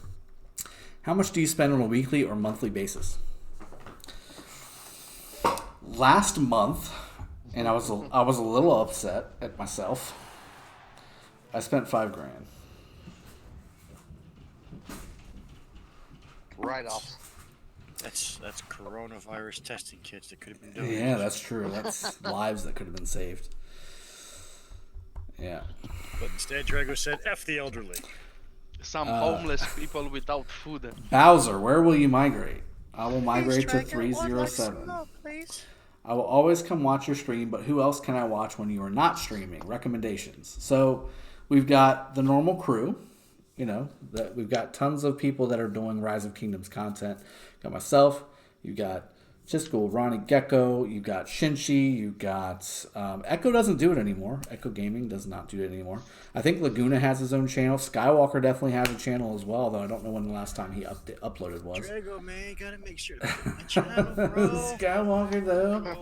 How much do you spend on a weekly or monthly basis? Last month, and I was a little upset at myself. I spent $5,000. Write-offs. That's coronavirus testing kits that could have been done. Yeah, that's true. That's lives that could have been saved. Yeah. But instead, Drago said, F the elderly. Some homeless people without food. Bowser, where will you migrate? I will migrate to 307. I will always come watch your stream, but who else can I watch when you are not streaming? Recommendations. So we've got the normal crew. You know, that we've got tons of people that are doing Rise of Kingdoms content. Got myself. You've got Chisco, Ronnie Gecko. You've got Shinchi. You've got Echo doesn't do it anymore. Echo Gaming does not do it anymore. I think Laguna has his own channel. Skywalker definitely has a channel as well, though I don't know when the last time he uploaded was. Drago, man, you gotta make sure to put my channel, bro. Skywalker, though.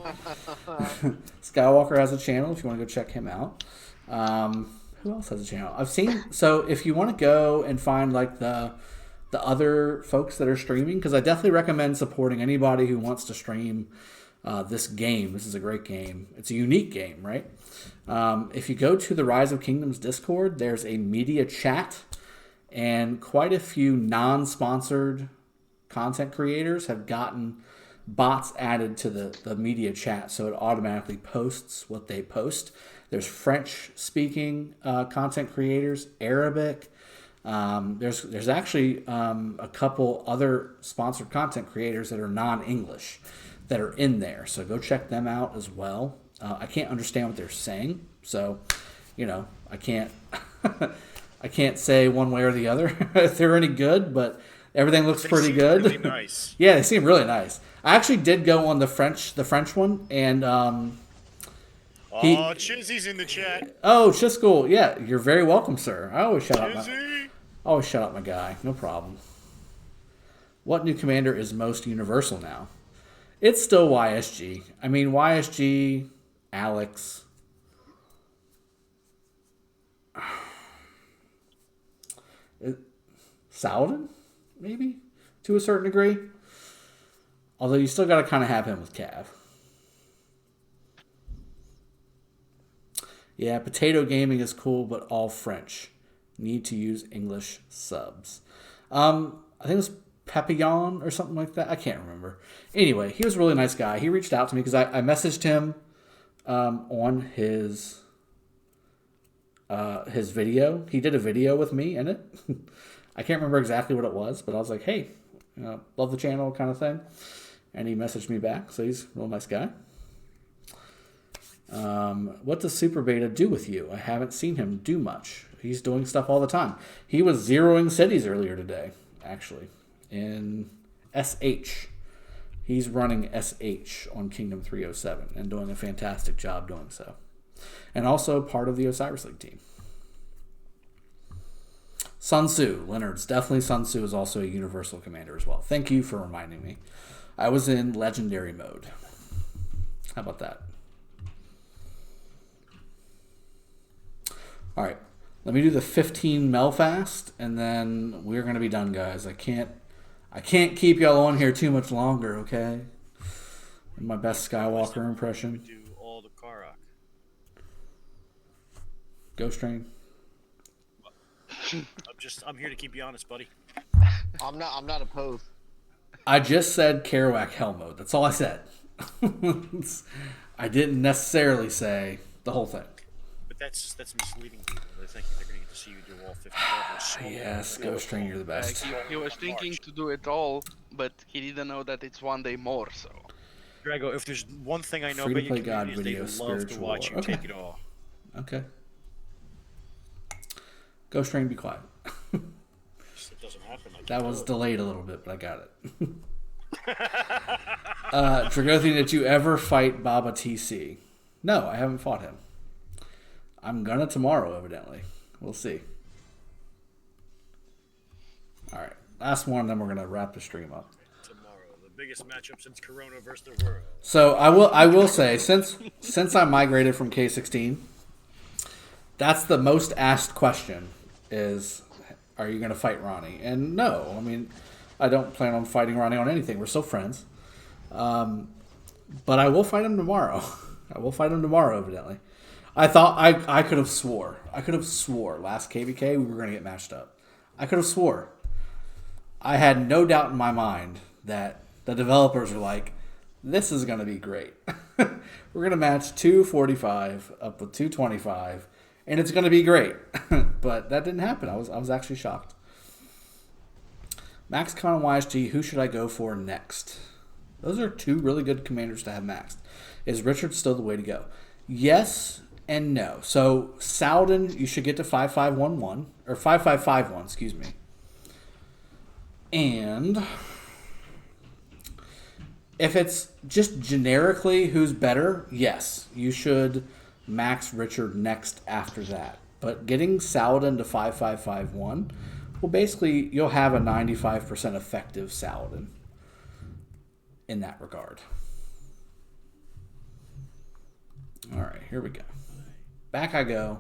Skywalker has a channel if you want to go check him out. Who else has a channel? I've seen. So if you want to go and find like the other folks that are streaming, because I definitely recommend supporting anybody who wants to stream this game. This is a great game. It's a unique game, right? If you go to the Rise of Kingdoms Discord, there's a media chat, and quite a few non-sponsored content creators have gotten bots added to the media chat, so it automatically posts what they post. There's French-speaking content creators, Arabic. There's actually a couple other sponsored content creators that are non-English that are in there. So go check them out as well. I can't understand what they're saying, so you know I can't I can't say one way or the other if they're any good. But everything looks pretty good. Really nice. Yeah, they seem really nice. I actually did go on the French one, and Chizzy's in the chat. Oh, Chisco, yeah, you're very welcome, sir. I always shout out my guy. No problem. What new commander is most universal now? It's still YSG. I mean, YSG, Alex. Saladin, maybe, to a certain degree. Although you still got to kind of have him with Cav. Yeah, Potato Gaming is cool, but all French. Need to use English subs. I think it was Papillon or something like that. I can't remember. Anyway, he was a really nice guy. He reached out to me because I messaged him on his video. He did a video with me in it. I can't remember exactly what it was, but I was like, hey, love the channel kind of thing. And he messaged me back, so he's a real nice guy. What does Super Beta do with you? I haven't seen him do much. He's doing stuff all the time. He was zeroing cities earlier today, actually, in SH. He's running SH on Kingdom 307 and doing a fantastic job doing so. And also part of the OSIRIS League team. Sun Tzu, Leonard's. Definitely Sun Tzu is also a universal commander as well. Thank you for reminding me. I was in legendary mode. How about that? All right. Let me do the 15 Melfast, and then we're going to be done, guys. I can't keep y'all on here too much longer, okay? My best Skywalker impression. Do all the KARUAK. Ghost Train. I'm here to keep you honest, buddy. I'm not opposed. I just said KARUAK hell mode. That's all I said. I didn't necessarily say the whole thing. But that's misleading people. They're thinking they're going to get to see you do all 50 levels. Yes, Ghost Train, you're the best. He was thinking to do it all, but he didn't know that it's one day more, so... Drago, if there's one thing I know Free to about your play God community video, is they love to spiritual watch you lore. Okay. take it all. Okay. Ghost Train, be quiet. It doesn't happen like That was delayed a little bit, but I got it. Dragothien, did you ever fight Baba TC? No, I haven't fought him. I'm gonna tomorrow, evidently. We'll see. Alright, last one, then we're gonna wrap the stream up. Tomorrow, the biggest matchup since Corona versus the world. So I will say, since I migrated from K16, that's the most asked question is, are you gonna fight Ronnie? And no, I mean, I don't plan on fighting Ronnie on anything. We're still friends. But I will fight him tomorrow. I will fight him tomorrow, evidently. I thought I could have swore. I could have swore last KVK we were going to get matched up. I could have swore. I had no doubt in my mind that the developers are like, this is going to be great. We're going to match 245 up with 225, and it's going to be great. But that didn't happen. I was actually shocked. MaxCon and YSG, who should I go for next? Those are two really good commanders to have maxed. Is Richard still the way to go? Yes and no. So Saladin, you should get to 5511 or 5551, excuse me. And if it's just generically who's better, yes, you should max Richard next after that. But getting Saladin to 5551, well, basically you'll have a 95% effective Saladin in that regard. All right, here we go. Back I go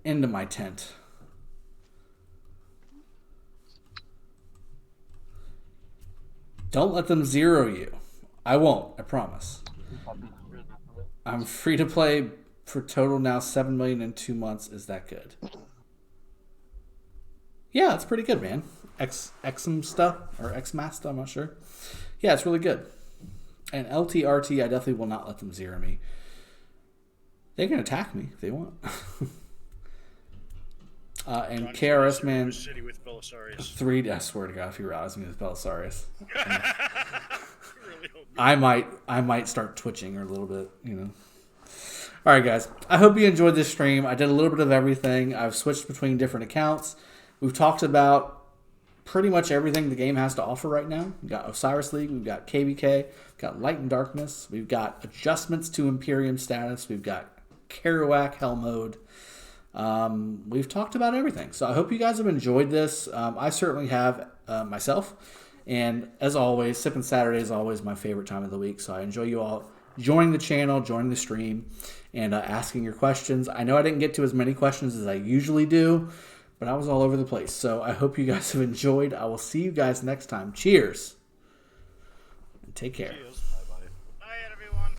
into my tent. Don't let them zero you. I won't, I promise. I'm free to play for total now 7 million in 2 months. Is that good? Yeah, it's pretty good, man. Xm stuff or Xmasta, I'm not sure. Yeah, it's really good. And LTRT, I definitely will not let them zero me. They can attack me if they want. And KRS Man 3. I swear to God, if you rouse me with Belisarius, I might start twitching or a little bit, you know. All right, guys. I hope you enjoyed this stream. I did a little bit of everything. I've switched between different accounts. We've talked about pretty much everything the game has to offer right now. We've got Osiris League, we've got KVK, we've got Light and Darkness, we've got adjustments to Imperium status, we've got KARUAK Hell Mode. We've talked about everything. So I hope you guys have enjoyed this. I certainly have myself. And as always, Sippin' Saturday is always my favorite time of the week. So I enjoy you all joining the channel, joining the stream, and asking your questions. I know I didn't get to as many questions as I usually do, but I was all over the place. So I hope you guys have enjoyed. I will see you guys next time. Cheers. And take care. Cheers.